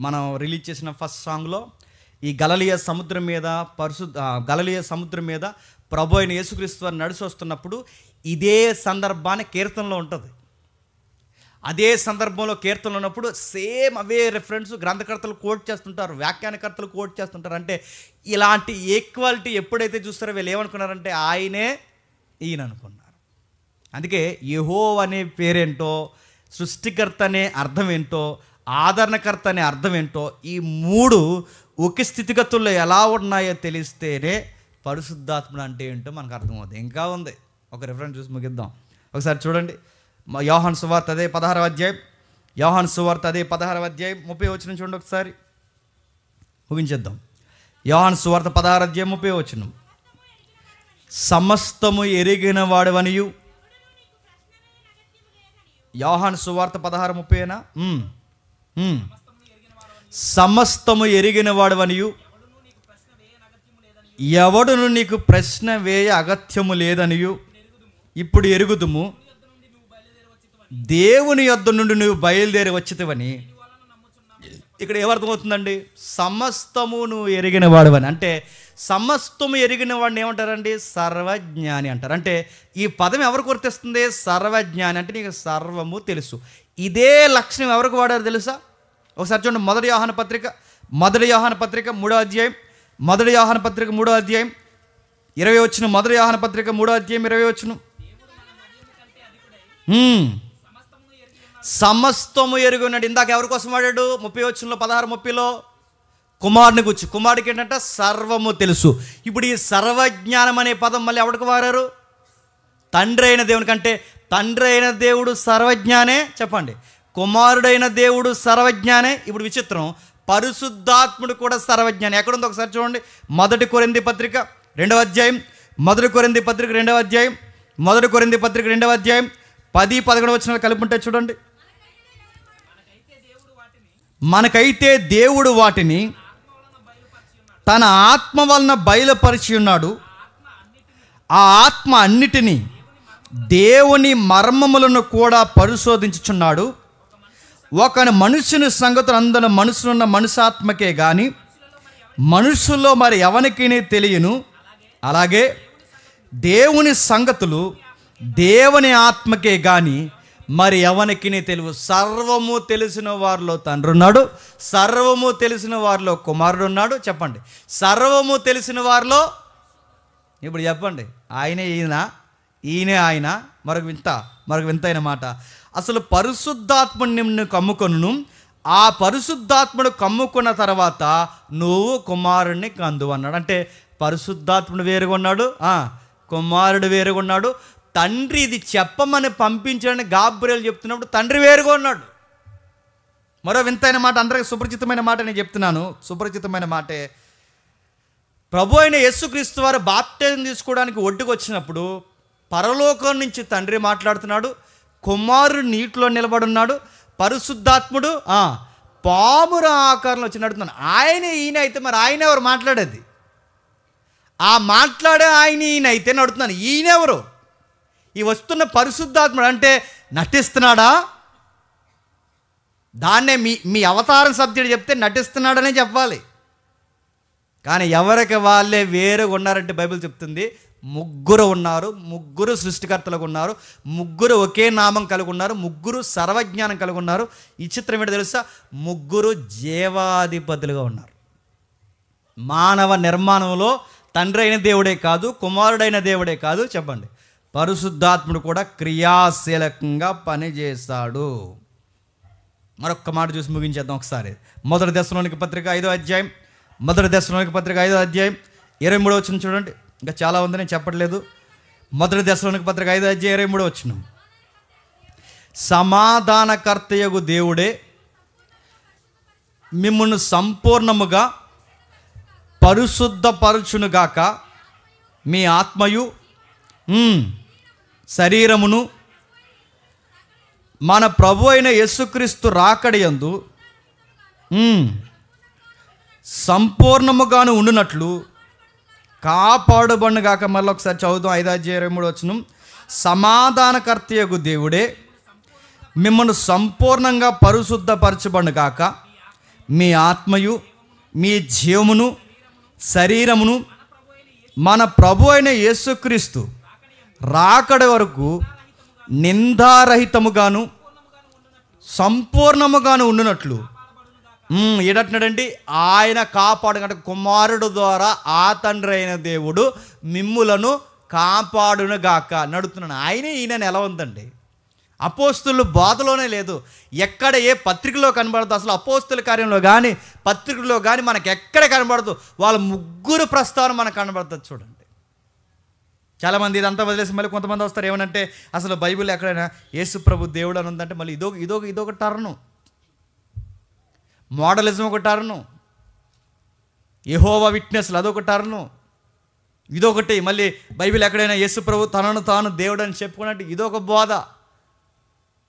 మనం రిలీజ్ చేసిన ఫస్ట్ సాంగ్లో ఈ గలిలయ సముద్రం మీద ప్రభు అయిన యేసుక్రీస్తు వారు నడిచి వస్తున్నప్పుడు ఇదే సందర్భాన్ని కీర్తనలో ఉంటుంది. అదే సందర్భంలో కీర్తనలో ఉన్నప్పుడు సేమ్ అవే రెఫరెన్స్ గ్రంథకర్తలు కోట్ చేస్తుంటారు, వ్యాఖ్యానకర్తలు కోట్ చేస్తుంటారు. అంటే ఇలాంటి ఈక్వాలిటీ ఎప్పుడైతే చూస్తారో వీళ్ళు ఏమనుకున్నారంటే ఈయన అనుకున్నారు. అందుకే యెహోవా అనే పేరేంటో, సృష్టికర్త అనే అర్థం ఏంటో, ఆదరణకర్త అనే అర్థం ఏంటో, ఈ మూడు ఒకే స్థితిగతుల్లో ఎలా ఉన్నాయో తెలిస్తేనే పరిశుద్ధాత్ముడు అంటే ఏంటో మనకు అర్థమవుతుంది. ఇంకా ఉంది, ఒక రిఫరెన్స్ చూసి ముగిద్దాం. ఒకసారి చూడండి, యోహాను సువార్త అదే 16వ అధ్యాయం, 30వ వచనం చూడండి. ఒకసారి ముగించేద్దాం. యోహాను సువార్త 16వ అధ్యాయం 30వ వచనం. సమస్తము ఎరిగిన వాడవనియు. యోహాను సువార్త 16:30. సమస్తము ఎరిగిన వాడవనియు, ఎవడును నీకు ప్రశ్న వేయ అగత్యము లేదనియు ఇప్పుడు ఎరుగుదుము, దేవుని యొద్ద నుండి నువ్వు బయలుదేరి వచ్చితివని. ఇక్కడ ఏమర్థమవుతుందండి? సమస్తము నువ్వు ఎరిగిన వాడవని అంటే, సమస్తము ఎరిగిన వాడిని ఏమంటారండి? సర్వజ్ఞాని అంటారు. అంటే ఈ పదం ఎవరికి వర్తిస్తుంది? సర్వజ్ఞాని అంటే నీకు సర్వము తెలుసు. ఇదే లక్షణం ఎవరికి వాడారు తెలుసా? ఒకసారి చూడండి, మొదటి యోహాన పత్రిక 3వ అధ్యాయం, 20 వచనం. మొదటి యోహాన పత్రిక 3వ అధ్యాయం 20 వచనం. సమస్తము ఎరుగు ఉన్నాడు. ఇందాక ఎవరి కోసం వాడాడు? 30 వచనంలో 16:30లో కుమారుని గురించి. కుమారుడికి ఏంటంటే సర్వము తెలుసు. ఇప్పుడు ఈ సర్వజ్ఞానం అనే పదం మళ్ళీ ఎవరికి వాడారు? తండ్రి అయిన దేవుని కంటే. తండ్రి అయిన దేవుడు సర్వజ్ఞానే చెప్పండి, కుమారుడైన దేవుడు సర్వజ్ఞానే. ఇప్పుడు విచిత్రం, పరిశుద్ధాత్ముడు కూడా సర్వజ్ఞాని. ఎక్కడుందో ఒకసారి చూడండి. 1 కొరింథీ పత్రిక 2వ అధ్యాయం, 1 కొరింథీ పత్రిక 2వ అధ్యాయం, 1 కొరింథీ పత్రిక 2వ అధ్యాయం 10-11 వచనాలు కలిపి ఉంటాయి చూడండి. మనకైతే దేవుడు వాటిని తన ఆత్మ వలన బయలుపరిచి ఉన్నాడు. ఆ ఆత్మ అన్నిటినీ దేవుని మర్మములను కూడా పరిశోధించుచున్నాడు. ఒక మనుషుని సంగతులు అందరూ మనసులున్న మనుషాత్మకే గాని మనుషుల్లో మరి ఎవరికి తెలియను. అలాగే దేవుని సంగతులు దేవుని ఆత్మకే గాని మరి ఎవరికి తెలియవు. సర్వము తెలిసిన వారిలో తండ్రి ఉన్నాడు, సర్వము తెలిసిన వారిలో కుమారుడు ఉన్నాడు. చెప్పండి, సర్వము తెలిసిన వారిలో. ఇప్పుడు చెప్పండి, ఈయనే ఆయన. మరొక వింతైన మాట, అసలు పరిశుద్ధాత్ముడు నిన్ను కమ్ముకొను, ఆ పరిశుద్ధాత్ముడు కమ్ముకున్న తర్వాత నువ్వు కుమారుడిని కందు అన్నాడు. అంటే పరిశుద్ధాత్ముడు వేరుగా ఉన్నాడు, కుమారుడు వేరుగా ఉన్నాడు. తండ్రి ఇది చెప్పమని పంపించాడని గాబ్రియల్ చెప్తున్నప్పుడు తండ్రి వేరుగా ఉన్నాడు. మరో వింతైన మాట, అందరికీ సుపరిచితమైన మాట నేను చెప్తున్నాను, సుపరిచితమైన మాటే. ప్రభు అయిన యేసుక్రీస్తు వారు బాప్టిజం తీసుకోవడానికి ఒడ్డుకు వచ్చినప్పుడు పరలోకం నుంచి తండ్రి మాట్లాడుతున్నాడు, కుమారుడు నీటిలో నిలబడున్నాడు, పరిశుద్ధాత్ముడు పాముర ఆకారంలో వచ్చి నడుతున్నాడు. ఆయన ఈయన అయితే మరి ఆయన ఎవరు మాట్లాడేది? ఆ మాట్లాడే ఆయన ఈయన అయితే నడుతున్నాను. ఈయనెవరు? ఈ వస్తున్న పరిశుద్ధాత్ముడు అంటే నటిస్తున్నాడా? దాన్నే మీ అవతారం సబ్జెక్ట్ చెప్తే నటిస్తున్నాడనే చెప్పాలి. కానీ ఎవరికి వాళ్ళే వేరుగా ఉన్నారంటే బైబిల్ చెప్తుంది. ముగ్గురు ఉన్నారు, ముగ్గురు సృష్టికర్తలుగా ఉన్నారు, ముగ్గురు ఒకే నామం కలిగి ఉన్నారు, ముగ్గురు సర్వజ్ఞానం కలిగి ఉన్నారు. ఈ చిత్రం ఏంటో తెలుసా? ముగ్గురు జీవాధిపతులుగా ఉన్నారు. మానవ నిర్మాణంలో తండ్రి అయిన దేవుడే కాదు, కుమారుడైన దేవుడే కాదు, చెప్పండి, పరిశుద్ధాత్ముడు కూడా క్రియాశీలకంగా పనిచేస్తాడు. మరొక్క మాట చూసి ముగించేద్దాం ఒకసారి. మొదటి దశలోనిక పత్రిక 5వ అధ్యాయం, మొదటి దశలోనిక పత్రిక 5వ అధ్యాయం 23వ వచనం చూడండి. ఇంకా చాలా ఉంది, నేను చెప్పట్లేదు. మొదటి దశలోనిక పత్రిక 5వ అధ్యాయం 23వ వచనం. సమాధానకర్తయగు దేవుడే మిమ్మును సంపూర్ణముగా పరిశుద్ధపరచునుగాక, మీ ఆత్మయు శరీరమును మన ప్రభు అయిన యేసుక్రీస్తు రాకడయందు సంపూర్ణముగాను ఉండునట్లు కాపాడుబడునుగాక. మళ్ళీ ఒకసారి చదువుదాం. 5వ అధ్యాయం 23వ వచనం. సమాధానకర్తయగు దేవుడే మిమ్మల్ని సంపూర్ణంగా పరిశుద్ధపరచబడునుగాక, మీ ఆత్మయు మీ జీవమును శరీరమును మన ప్రభు అయిన యేసుక్రీస్తు రాకడ వరకు నిందారహితముగాను సంపూర్ణముగాను ఉండునట్లు ఏడంటున్నాడండి? ఆయన కాపాడు, కుమారుడు ద్వారా ఆ తండ్రి అయిన దేవుడు మిమ్ములను కాపాడునుగాక నడుతున్నాను. ఆయనే ఈయనని ఎలా ఉందండి? అపోస్తులు బోధలోనే లేదు, ఎక్కడ ఏ పత్రికలో కనబడదు, అసలు అపోస్తుల కార్యంలో కానీ పత్రికలో కానీ మనకు ఎక్కడ కనబడదు. వాళ్ళ ముగ్గురు ప్రస్తావన మనకు కనబడుతుంది. చూడండి, చాలామంది ఇదంతా వదిలేసి మళ్ళీ కొంతమంది వస్తారు ఏమనంటే, అసలు బైబిల్ ఎక్కడైనా యేసు ప్రభు దేవుడు అని ఉందంటే మళ్ళీ ఇదొక టర్ను, మోడలిజం ఒక టర్ను, యెహోవా విట్నెస్లు అదొక టర్ను, ఇదొకటి. మళ్ళీ బైబిల్ ఎక్కడైనా యేసు ప్రభు తనను తాను దేవుడు అని చెప్పుకున్నట్టు ఇదొక బోధ.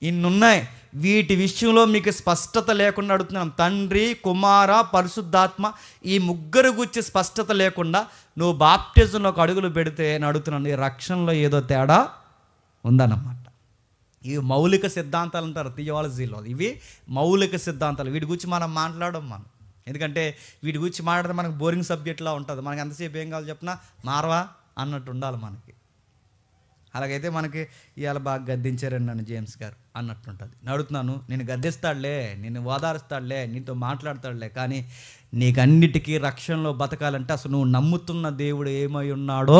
ఇన్నున్నాయి. వీటి విషయంలో మీకు స్పష్టత లేకుండా అడుగుతున్నాం. తండ్రి, కుమార, పరిశుద్ధాత్మ ఈ ముగ్గురు గురించి స్పష్టత లేకుండా నువ్వు బాప్టిజంలోకి అడుగులు పెడితే నేను అడుగుతున్నాను, ఈ రక్షణలో ఏదో తేడా ఉందన్నమాట. ఇవి మౌలిక సిద్ధాంతాలు అంటారు థియాలజీలో. ఇవి మౌలిక సిద్ధాంతాలు. వీటి గురించి మనం మాట్లాడడం ఎందుకంటే వీటి గురించి మాట్లాడితే మనకు బోరింగ్ సబ్జెక్ట్లా ఉంటుంది. మనకి ఎంతసేపు ఏం కావాలి చెప్పినా మారవా అన్నట్టు ఉండాలి మనకి. అలాగైతే మనకి ఇవాళ బాగా గద్దించారండి నన్ను జేమ్స్ గారు అన్నట్టుంటుంది. అడుగుతున్నాను, నేను గద్దిస్తాడులే, నిన్ను ఓదారుస్తాడులే, నీతో మాట్లాడతాడులే, కానీ నీకన్నిటికీ రక్షణలో బతకాలంటే అసలు నువ్వు నమ్ముతున్న దేవుడు ఏమై ఉన్నాడో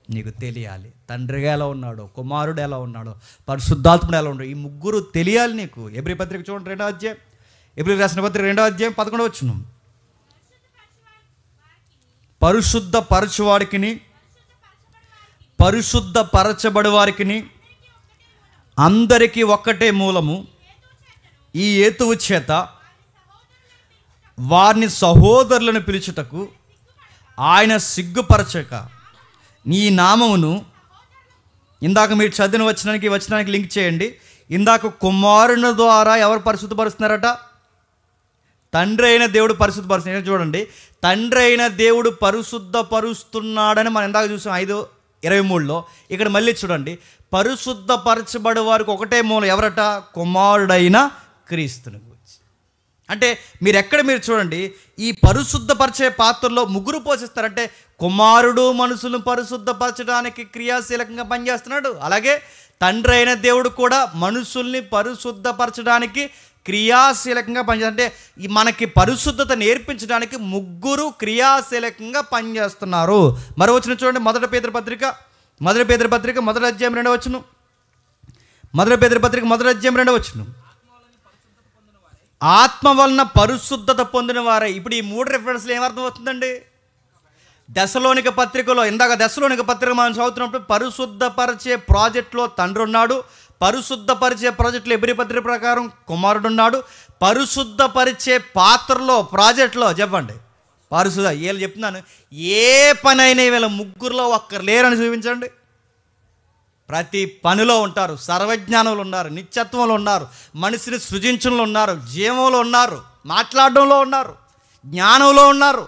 నీకు తెలియాలి. తండ్రిగా ఎలా ఉన్నాడో, కుమారుడు ఎలా ఉన్నాడో, పరిశుద్ధాత్ముడు ఎలా ఉన్నాడో, ఈ ముగ్గురు తెలియాలి నీకు. ఎబ్రీ పత్రిక చూడండి 2వ అధ్యాయం, ఎబ్రీ రాసిన పత్రిక 2వ అధ్యాయం 11వ వచనం. పరిశుద్ధ పరచువాడికిని పరిశుద్ధ పరచబడి వారికి అందరికీ ఒక్కటే మూలము, ఈ హేతువు చేత వారిని సహోదరులను పిలుచుటకు ఆయన సిగ్గుపరచక నీ నామమును, ఇందాక మీరు చదివిన వచనానికి లింక్ చేయండి. ఇందాక కుమారుని ద్వారా ఎవరు పరిశుద్ధపరుస్తున్నారట? తండ్రి అయిన దేవుడు పరిశుద్ధపరుస్తున్నాడు. చూడండి, తండ్రి అయిన దేవుడు పరిశుద్ధపరుస్తున్నాడని మనం ఇందాక చూసాం 5:23లో. ఇక్కడ మళ్ళీ చూడండి, పరిశుద్ధపరచబడి వారికి ఒకటే మూలం ఎవరట? కుమారుడైన క్రీస్తుని గురించి. అంటే మీరు చూడండి, ఈ పరిశుద్ధపరిచే పాత్రలో ముగ్గురు పోషిస్తారంటే కుమారుడు మనుషులను పరిశుద్ధపరచడానికి క్రియాశీలకంగా పనిచేస్తున్నాడు. అలాగే తండ్రి అయిన దేవుడు కూడా మనుషుల్ని పరిశుద్ధపరచడానికి క్రియాశీలకంగా పనిచేస్తారు. అంటే మనకి పరిశుద్ధత నేర్పించడానికి ముగ్గురు క్రియాశీలకంగా పనిచేస్తున్నారు. మరో వచనం చూడండి, మొదటి పేతురు పత్రిక 1వ అధ్యాయం 2వ వచనం. మొదటి పేతురు పత్రిక 1వ అధ్యాయం 2వ వచనం. ఆత్మ వలన పరిశుద్ధత పొందిన వారే. ఇప్పుడు ఈ 3 రిఫరెన్స్లు ఏమర్థం అవుతుందండి? దశలోనిక పత్రికలో, ఇందాక దశలోనిక పత్రిక మనం చదువుతున్నప్పుడు పరిశుద్ధపరిచే ప్రాజెక్టులో తండ్రి ఉన్నాడు, పరిశుద్ధపరిచే ప్రాజెక్టులో ఎబ్రీ పత్రిక ప్రకారం కుమారుడు ఉన్నాడు, పరిశుద్ధపరిచే పాత్రలో ప్రాజెక్టులో చెప్పండి పరిశుద్ధ. వీళ్ళు చెప్తున్నాను, ఏ పనైనా వీళ్ళ ముగ్గురులో ఒక్కరు లేరని చూపించండి. ప్రతి పనిలో ఉంటారు, సర్వజ్ఞానంలో ఉన్నారు, నిత్యత్వంలో ఉన్నారు, మనిషిని సృజించడంలో ఉన్నారు, జీవంలో ఉన్నారు, మాట్లాడడంలో ఉన్నారు, జ్ఞానంలో ఉన్నారు,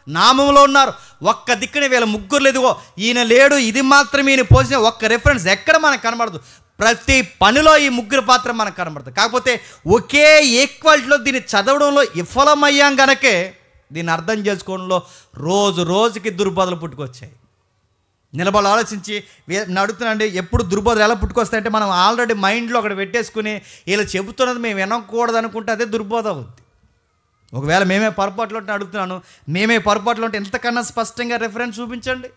నామంలో ఉన్నారు. ఒక్క దిక్కుని వీళ్ళ ముగ్గురు లేదుగో ఈయన లేడు, ఇది మాత్రమే ఈయన పోసిన ఒక్క రెఫరెన్స్ ఎక్కడ మనకు కనబడదు. ప్రతి పనిలో ఈ ముగ్గురు పాత్ర మనకు కనబడుతుంది. కాకపోతే ఒకే ఈక్వాలిటీలో దీన్ని చదవడంలో విఫలమయ్యాం గనకే దీన్ని అర్థం చేసుకోవడంలో రోజు రోజుకి దుర్బోధలు పుట్టుకొచ్చాయి. నిలబడి ఆలోచించి అడుగుతున్నాండి, ఎప్పుడు దుర్బోధలు ఎలా పుట్టుకొస్తాయంటే మనం ఆల్రెడీ మైండ్లో అక్కడ పెట్టేసుకుని ఇలా చెబుతున్నది మేము వినకూడదు అనుకుంటే అదే దుర్బోధ అవుద్ది. ఒకవేళ మేమే పొరపాట్లు ఉంటే అడుగుతున్నాను, మేమే పొరపాట్లు ఉంటే ఎంతకన్నా స్పష్టంగా రెఫరెన్స్ చూపించండి.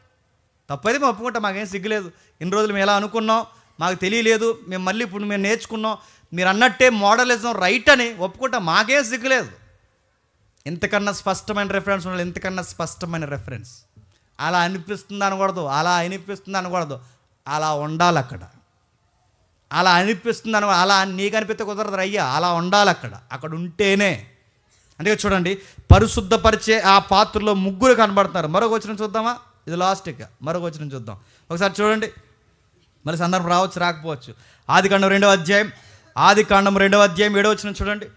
తప్పైతే మేము ఒప్పుకుంటాం, మాకేం సిగ్గులేదు. ఇన్ని రోజులు మేము ఎలా అనుకున్నాం మాకు తెలియలేదు, మేము మళ్ళీ ఇప్పుడు మేము నేర్చుకున్నాం, మీరు అన్నట్టే మోడలిజం రైట్ అని ఒప్పుకుంటాం, మాకేం సిగ్గులేదు. ఎంతకన్నా స్పష్టమైన రెఫరెన్స్ ఉండాలి, ఎంతకన్నా స్పష్టమైన రెఫరెన్స్. అలా అనిపిస్తుంది అనకూడదు, అలా అనిపిస్తుంది అనకూడదు, అలా ఉండాలి అక్కడ. అలా అనిపిస్తుంది అని అలా నీకు అనిపిస్తే కుదరదు అయ్యా, అలా ఉండాలి అక్కడ ఉంటేనే. అంటే చూడండి, పరిశుద్ధపరిచే ఆ పాత్రలో ముగ్గురు కనబడుతున్నారు. మరొక వచనం చూద్దామా? ఇది లాస్ట్గా మరొక వచనం చూద్దాం ఒకసారి. చూడండి, మరి సందర్భం రావచ్చు రాకపోవచ్చు. ఆదికాండం 2వ అధ్యాయం 7వ వచనం చూడండి.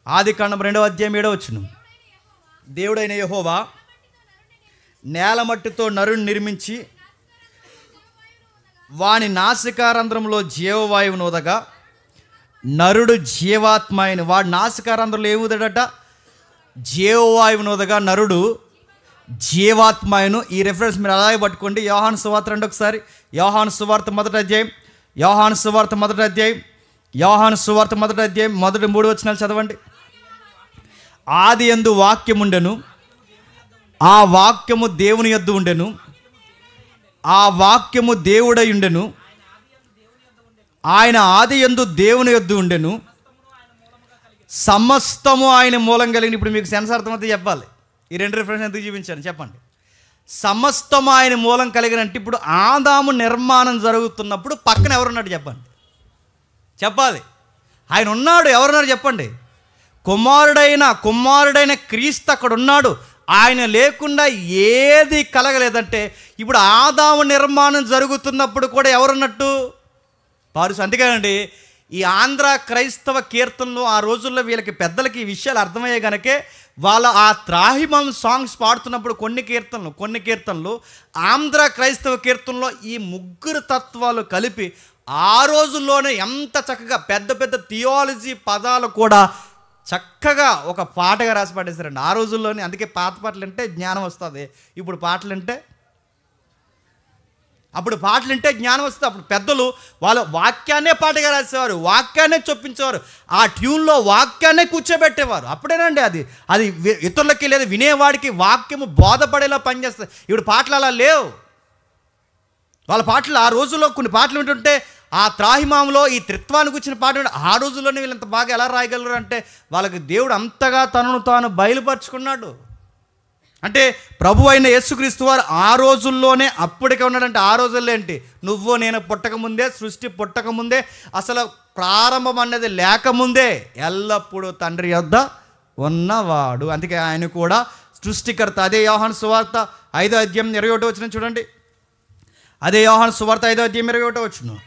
ఆదికాండం 2వ అధ్యాయం 7వ వచనం. దేవుడైన యెహోవా నేల మట్టితో నరుని నిర్మించి వాని నాసికారంధ్రంలో జీవవాయువును ఊదగా నరుడు జీవాత్మ అయిన వాడి నాసికారంధ్రంలో ఏముదడట? జీవవాయువును ఊదగా నరుడు జీవాత్మ అయిను. ఈ రెఫరెన్స్ మీరు అలాగే పట్టుకోండి. యోహాను సువార్త రండి ఒకసారి. యోహాను సువార్త మొదటి అధ్యాయం మొదటి 3 వచనాలు చదవండి. ఆది యందు వాక్యముండెను, ఆ వాక్యము దేవుని యొద్ద ఉండెను, ఆ వాక్యము దేవుడై ఉండెను, ఆయన ఆది యందు దేవుని యొద్ద ఉండెను, సమస్తము ఆయన మూలం కలిగిన. ఇప్పుడు మీకు సెన్స్ అర్థమైతే చెప్పాలి. ఈ 2 రిఫరెన్స్ ఎందుకు చూపించాను చెప్పండి. సమస్తము ఆయన మూలం కలిగిన అంటే ఇప్పుడు ఆదాము నిర్మాణం జరుగుతున్నప్పుడు పక్కన ఎవరున్నాడు చెప్పాలి. ఆయన ఉన్నాడు. ఎవరున్నారు చెప్పండి? కుమారుడైన క్రీస్తు అక్కడ ఉన్నాడు. ఆయన లేకుండా ఏది కలగలేదంటే ఇప్పుడు ఆదాము నిర్మాణం జరుగుతున్నప్పుడు కూడా ఎవరున్నట్టు? పారుసు. అందుకేనండి ఈ ఆంధ్ర క్రైస్తవ కీర్తనలు ఆ రోజుల్లో వీళ్ళకి పెద్దలకి ఈ విషయాలు అర్థమయ్యే కనుకే వాళ్ళ ఆ త్రాహిమం సాంగ్స్ పాడుతున్నప్పుడు కొన్ని కీర్తనలు ఆంధ్ర క్రైస్తవ కీర్తనలో ఈ ముగ్గురు తత్వాలు కలిపి ఆ రోజుల్లోనే ఎంత చక్కగా పెద్ద పెద్ద థియాలజీ పదాలు కూడా చక్కగా ఒక పాటగా రాసి పడేశారండి ఆ రోజుల్లోనే. అందుకే పాత పాటలు అంటే జ్ఞానం వస్తుంది. ఇప్పుడు పాటలు అంటే జ్ఞానం వస్తుంది. అప్పుడు పెద్దలు వాళ్ళ వాక్యాన్నే పాటగా రాసేవారు, వాక్యాన్నే చొప్పించేవారు, ఆ ట్యూన్లో వాక్యాన్నే కూర్చోబెట్టేవారు. అప్పుడేనండి అది ఇతరులకి లేదు వినేవాడికి వాక్యము బోధపడేలా పనిచేస్తుంది. ఇప్పుడు పాటలు అలా లేవు. వాళ్ళ పాటలు ఆ రోజుల్లో కొన్ని పాటలు వింటుంటే ఆ త్రాహిమాంలో ఈ త్రిత్వానికి వచ్చిన పాట ఆ రోజుల్లోనే వీళ్ళంత బాగా ఎలా రాయగలరు అంటే వాళ్ళకి దేవుడు అంతగా తనను తాను బయలుపరుచుకున్నాడు. అంటే ప్రభు అయిన యేసుక్రీస్తు వారు ఆ రోజుల్లోనే అప్పటికే ఉన్నాడంటే ఆ రోజుల్లో ఏంటి? నువ్వు నేను పుట్టకముందే, సృష్టి పుట్టకముందే, అసలు ప్రారంభం అన్నది లేకముందే ఎల్లప్పుడూ తండ్రి యొద్ద ఉన్నవాడు. అందుకే ఆయన కూడా సృష్టికర్త. అదే యోహాను సువార్త 5వ అధ్యాయం 21వ వచనం చూడండి. అదే యోహాను సువార్త 5వ అధ్యాయం 21వ వచనం.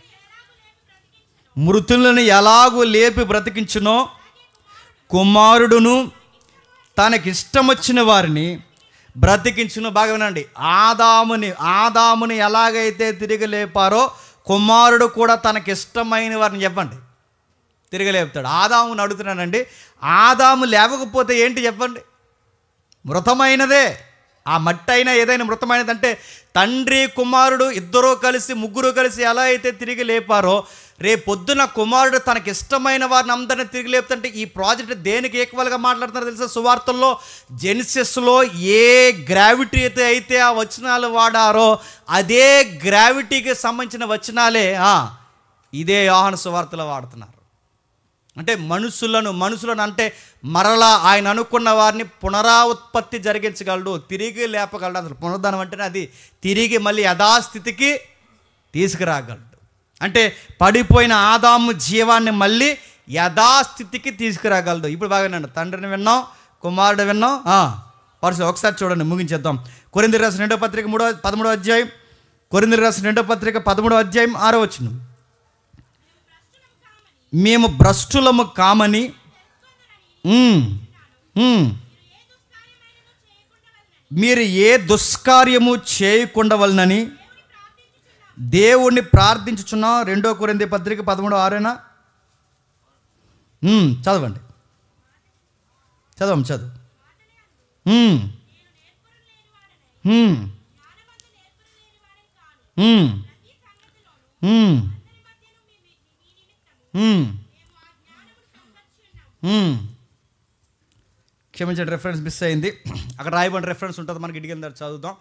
మృతులను ఎలాగూ లేపి బ్రతికించునో కుమారుడును తనకిష్టం వచ్చిన వారిని బ్రతికించును. బాగా వినండి. ఆదాముని ఎలాగైతే తిరిగి లేపారో కుమారుడు కూడా తనకిష్టమైన వారిని చెప్పండి తిరిగి లేపుతాడు. ఆదాముని అడుగుతున్నానండి, ఆదాము లేవకపోతే ఏంటి చెప్పండి? మృతమైనదే. ఆ మట్టి అయినా ఏదైనా మృతమైనదంటే తండ్రి కుమారుడు ఇద్దరూ కలిసి ముగ్గురు కలిసి ఎలా అయితే తిరిగి లేపారో రేపొద్దున కుమారుడు తనకి ఇష్టమైన వారిని అందరినీ తిరిగి లేపుతుంటే ఈ ప్రాజెక్ట్ దేనికి ఈక్వల్గా మాట్లాడుతున్నారో తెలుసా? సువార్తల్లో జెనిసిస్లో ఏ గ్రావిటీ అయితే ఆ వచనాలు వాడారో అదే గ్రావిటీకి సంబంధించిన వచనాలే ఇదే యోహాను సువార్తలో వాడుతున్నారు. అంటే మనుషులను అంటే మరలా ఆయన అనుకున్న వారిని పునరావృత్పత్తి జరిగించగలడు, తిరిగి లేపగలడు. అసలు పునరుద్ధానం అంటేనే అది తిరిగి మళ్ళీ యథాస్థితికి తీసుకురాగలడు. అంటే పడిపోయిన ఆదాము జీవాన్ని మళ్ళీ యథాస్థితికి తీసుకురాగలడు. ఇప్పుడు బాగా విన్నాను, తండ్రిని విన్నాం, కుమారుడు విన్నాం. ఒకసారి చూడండి, ముగించేద్దాం. కొరింథీయులకు రాసిన 2వ పత్రిక 13వ అధ్యాయం కొరింథీయులకు రాసిన 2వ పత్రిక 13వ అధ్యాయం 6వ వచనం. మేము భ్రష్టులము కామని మీరు ఏ దుష్కార్యము చేయకుండా వలనని దేవుణ్ణి ప్రార్థించుచున్నాం. 2వ కొరింథీ పత్రిక 13:6. చదవండి, చదువు. క్షమించండి, రెఫరెన్స్ మిస్ అయింది. అక్కడ రాయబడిన రెఫరెన్స్ ఉంటుంది, మనకి ఇంటికి వెళ్ళి చదువుతాం.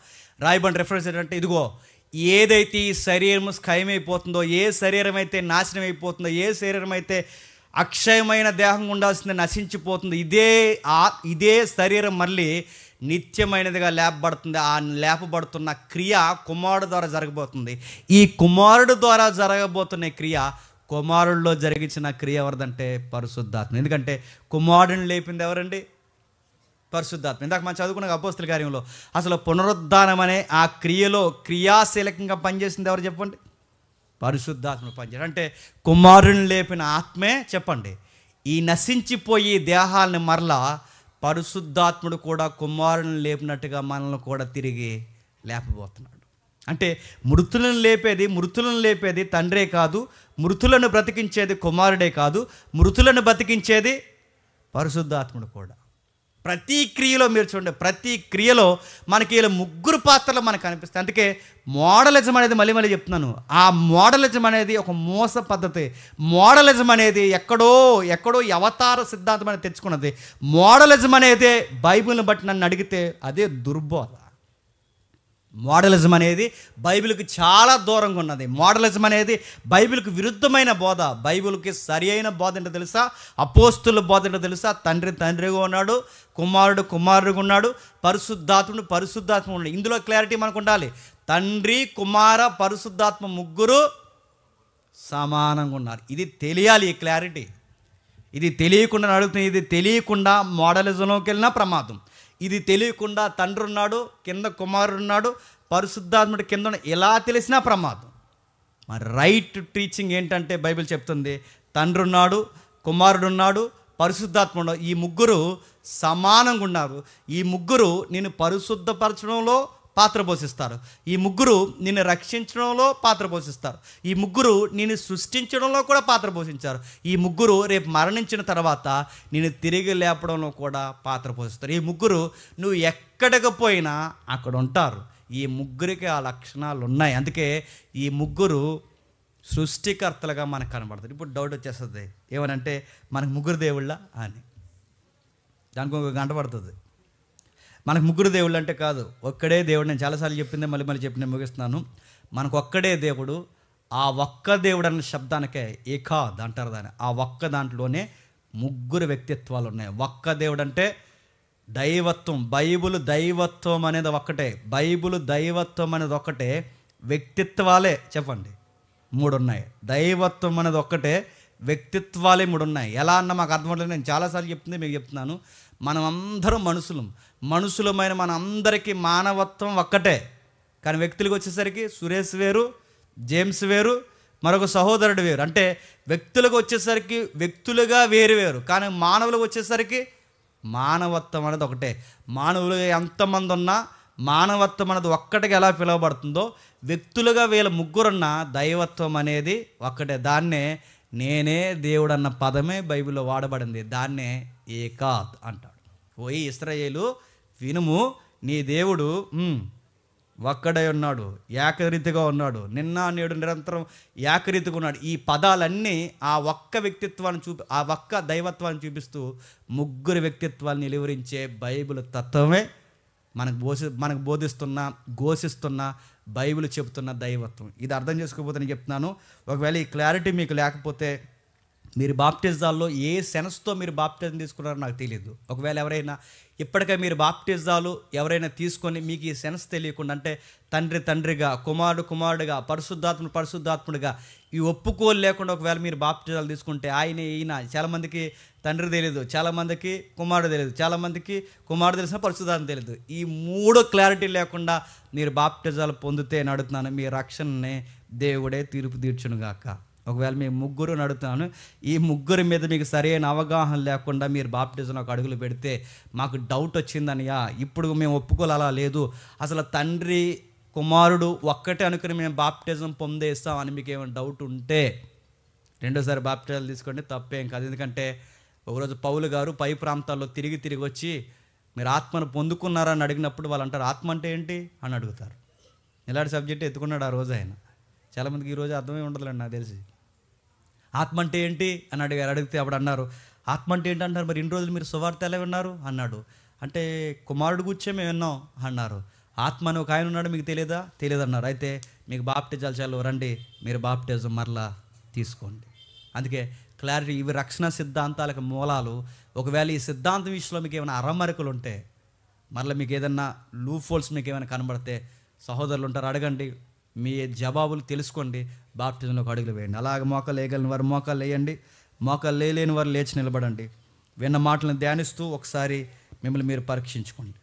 రాయబడిన రెఫరెన్స్ ఏంటంటే, ఇదిగో ఏదైతే ఈ శరీరం ఖాయమైపోతుందో, ఏ శరీరం అయితే నాశనం అయిపోతుందో, ఏ శరీరం అయితే అక్షయమైన దేహం ఉండాల్సింది నశించిపోతుంది, ఇదే శరీరం మళ్ళీ నిత్యమైనదిగా లేపబడుతుంది. ఆ లేపబడుతున్న క్రియ కుమారుడు ద్వారా జరగబోతుంది. ఈ కుమారుడు ద్వారా జరగబోతున్న క్రియ కుమారుడిలో జరిగించిన క్రియ ఎవరిదంటే పరిశుద్ధాత్మ. ఎందుకంటే కుమారుడిని లేపింది ఎవరండి? పరిశుద్ధాత్మ. ఇందాక మనం చదువుకున్న అపోస్తల కార్యంలో అసలు పునరుద్ధానం అనే ఆ క్రియలో క్రియాశీలకంగా పనిచేసింది ఎవరు చెప్పండి? పరిశుద్ధాత్మ పనిచేయడం. అంటే కుమారుని లేపిన ఆత్మే చెప్పండి ఈ నశించిపోయి దేహాలని మరలా పరిశుద్ధాత్ముడు కూడా కుమారుని లేపినట్టుగా మనల్ని కూడా తిరిగి లేపబోతున్నాడు. అంటే మృతులను లేపేది తండ్రే కాదు, మృతులను బ్రతికించేది కుమారుడే కాదు, మృతులను బ్రతికించేది పరిశుద్ధాత్ముడు కూడా. ప్రతి క్రియలో మీరు చూడండి, ప్రతి క్రియలో మనకి ఇలా ముగ్గురు పాత్రలు మనకు కనిపిస్తాయి. అందుకే మోడలిజం అనేది మళ్ళీ చెప్తున్నాను, ఆ మోడలిజం అనేది ఒక మోస పద్ధతి. మోడలిజం అనేది ఎక్కడో అవతార సిద్ధాంతం అనేది తెచ్చుకున్నది. మోడలిజం అనేది బైబిల్ని బట్టి నన్ను అడిగితే అదే దుర్బోధ. మోడలిజం అనేది బైబిల్కి చాలా దూరంగా ఉన్నది. మోడలిజం అనేది బైబిల్కి విరుద్ధమైన బోధ. బైబిల్కి సరి అయిన బోధ ఏంటో తెలుసా? అపోస్తుల బోధ ఏంటో తెలుసా? తండ్రి తండ్రిగా ఉన్నాడు, కుమారుడు కుమారుడుగా ఉన్నాడు, పరిశుద్ధాత్మ ఉన్నాడు. ఇందులో క్లారిటీ మనకు ఉండాలి. తండ్రి, కుమార, పరిశుద్ధాత్మ ముగ్గురు సమానంగా ఉన్నారు. ఇది తెలియాలి, ఈ క్లారిటీ. ఇది తెలియకుండా అడుగుతుంది. ఇది తెలియకుండా మోడలిజంలోకి వెళ్ళినా ప్రమాదం. ఇది తెలియకుండా తండ్రి ఉన్నాడు, కింద కుమారుడు ఉన్నాడు, పరిశుద్ధాత్ముడు కింద ఉన్నాడు, ఇలా తెలిసినా ప్రమాదం. మరి రైట్ టీచింగ్ ఏంటంటే బైబిల్ చెప్తుంది తండ్రి ఉన్నాడు, కుమారుడు ఉన్నాడు, పరిశుద్ధాత్ముడు, ఈ ముగ్గురు సమానంగా ఉన్నారు. ఈ ముగ్గురు నిన్ను పరిశుద్ధపరచడంలో పాత్ర పోషిస్తారు. ఈ ముగ్గురు నిన్ను రక్షించడంలో పాత్ర పోషిస్తారు. ఈ ముగ్గురు నిన్ను సృష్టించడంలో కూడా పాత్ర పోషించారు. ఈ ముగ్గురు రేపు మరణించిన తర్వాత నిన్ను తిరిగి లేపడంలో కూడా పాత్ర పోషిస్తారు. ఈ ముగ్గురు నువ్వు ఎక్కడికి పోయినా అక్కడ ఉంటారు. ఈ ముగ్గురికి ఆ లక్షణాలు ఉన్నాయి. అందుకే ఈ ముగ్గురు సృష్టికర్తలుగా మనకు కనబడుతుంది. ఇప్పుడు డౌట్ వచ్చేస్తుంది, ఏమనంటే మనకు ముగ్గురు దేవుళ్ళ అని. దానికి ఒక గంట పడుతుంది. మనకు ముగ్గురు దేవుళ్ళు అంటే కాదు, ఒక్కడే దేవుడు. నేను చాలాసార్లు చెప్పిందే మళ్ళీ చెప్పి నేను ముగిస్తున్నాను. మనకు ఒక్కడే దేవుడు. ఆ ఒక్క దేవుడు అన్న శబ్దానికే ఏకాద్ అంటారు దాన్ని. ఆ ఒక్క దాంట్లోనే ముగ్గురు వ్యక్తిత్వాలు ఉన్నాయి. ఒక్క దేవుడు అంటే దైవత్వం. బైబిల్ దైవత్వం అనేది ఒక్కటే. బైబిల్ దైవత్వం అనేది ఒక్కటే. వ్యక్తిత్వాలే చెప్పండి 3 ఉన్నాయి. దైవత్వం అనేది ఒక్కటే, వ్యక్తిత్వాలే 3 ఉన్నాయి. ఎలా అన్న మాకు అర్థమవుతుంది. నేను చాలాసార్లు చెప్తుంది, మీకు చెప్తున్నాను. మనం అందరం మనుషులమైన మన అందరికీ మానవత్వం ఒక్కటే. కానీ వ్యక్తులకు వచ్చేసరికి సురేష్ వేరు, జేమ్స్ వేరు, మరొక సహోదరుడు వేరు. అంటే వ్యక్తులకు వచ్చేసరికి వ్యక్తులుగా వేరు, కానీ మానవులకు వచ్చేసరికి మానవత్వం అనేది ఒకటే. మానవులుగా ఎంతమంది ఉన్నా మానవత్వం అనేది ఒక్కటిగా ఎలా పిలువబడుతుందో, వ్యక్తులుగా వీళ్ళ ముగ్గురున్న దైవత్వం అనేది ఒక్కటే. దాన్నే నేనే దేవుడు అన్న పదమే బైబిల్లో వాడబడింది. దాన్నే ఏకాద్ అంటాడు. ఓయ్ ఇశ్రాయేలు వినుము, నీ దేవుడు ఒక్కడై ఉన్నాడు, ఏకరీతిగా ఉన్నాడు, నిన్న నేడు నిరంతరం ఏకరీతిగా ఉన్నాడు. ఈ పదాలన్నీ ఆ ఒక్క వ్యక్తిత్వాన్ని ఆ ఒక్క దైవత్వాన్ని చూపిస్తూ ముగ్గురు వ్యక్తిత్వాన్ని నిలువరించే బైబిల్ తత్వమే మనకు ఘోషిస్తున్న బైబిల్ చెబుతున్న దైవత్వం. ఇది అర్థం చేసుకోకపోతే నేను చెప్తున్నాను. ఒకవేళ ఈ క్లారిటీ మీకు లేకపోతే మీరు బాప్టిజాల్లో ఏ సెన్స్తో మీరు బాప్టిజం తీసుకున్నారో నాకు తెలియదు. ఒకవేళ ఎవరైనా ఇప్పటికే మీరు బాప్టిజాలు ఎవరైనా తీసుకొని మీకు ఈ సెన్స్ తెలియకుండా, అంటే తండ్రి తండ్రిగా, కుమారుడు కుమారుడుగా, పరిశుద్ధాత్ముడు పరిశుద్ధాత్ముడిగా ఈ ఒప్పుకోలు లేకుండా ఒకవేళ మీరు బాప్టిజాలు తీసుకుంటే ఆయన ఈయన, చాలామందికి తండ్రి తెలియదు, చాలామందికి కుమారుడు తెలియదు, చాలామందికి కుమారుడు తెలిసిన పరిశుద్ధాత్మ తెలియదు. ఈ మూడు క్లారిటీ లేకుండా మీరు బాప్టిజాలు పొందితే నడుతున్నాను మీ రక్షణని దేవుడే తీర్పు తీర్చునుగాక. ఒకవేళ మీ ముగ్గురు నడుతున్నాను, ఈ ముగ్గురి మీద మీకు సరైన అవగాహన లేకుండా మీరు బాప్టిజంలోకి అడుగులు పెడితే మాకు డౌట్ వచ్చిందనియా, ఇప్పుడు మేము ఒప్పుకోలు అలా లేదు, అసలు తండ్రి కుమారుడు ఒక్కటే అనుకుని మేము బాప్టిజం పొందేస్తాం అని మీకు ఏమైనా డౌట్ ఉంటే రెండోసారి బాప్టిజాలు తీసుకోండి, తప్పేం కాదు. ఎందుకంటే ఒకరోజు పౌలు గారు పై ప్రాంతాల్లో తిరిగి తిరిగి వచ్చి మీరు ఆత్మను పొందుకున్నారా అని అడిగినప్పుడు వాళ్ళు అంటారు ఆత్మ అంటే ఏంటి అని అడుగుతారు. ఇలాంటి సబ్జెక్ట్ ఎత్తుకున్నాడు ఆ రోజు ఆయన. చాలామందికి ఈరోజు అర్థమే ఉండదులేండి నాకు తెలిసి. ఆత్మ అంటే ఏంటి అని అడిగితే అప్పుడు అన్నారు ఆత్మ అంటే ఏంటి అంటారు, మరి ఇన్ని రోజులు మీరు సువార్త ఎలా విన్నారు అన్నాడు. అంటే కుమారుడు గుచ్చే మేము విన్నాం అన్నారు. ఆత్మ అని ఒక ఆయన ఉన్నాడు మీకు తెలియదా, తెలియదు అన్నారు. అయితే మీకు బాప్టిజాలు చాలు, రండి మీరు బాప్టిజం మరలా తీసుకోండి. అందుకే క్లారిటీ, ఇవి రక్షణ సిద్ధాంతాలకు మూలాలు. ఒకవేళ ఈ సిద్ధాంతం విషయంలో మీకు ఏమైనా అరమరికలు ఉంటే, మరలా మీకు ఏదన్నా లూప్ హోల్స్ మీకు ఏమైనా కనబడితే సహోదరులు ఉంటారు, అడగండి, మీ జవాబులు తెలుసుకోండి, బాప్టిజంలోకి అడుగులు వేయండి. అలాగే మోకాలు వేయగలిగిన వారు మోకాలు వేయండి, మోకాలు లేని వారు లేచి నిలబడండి. విన్న మాటలను ధ్యానిస్తూ ఒకసారి మిమ్మల్ని మీరు పరీక్షించుకోండి.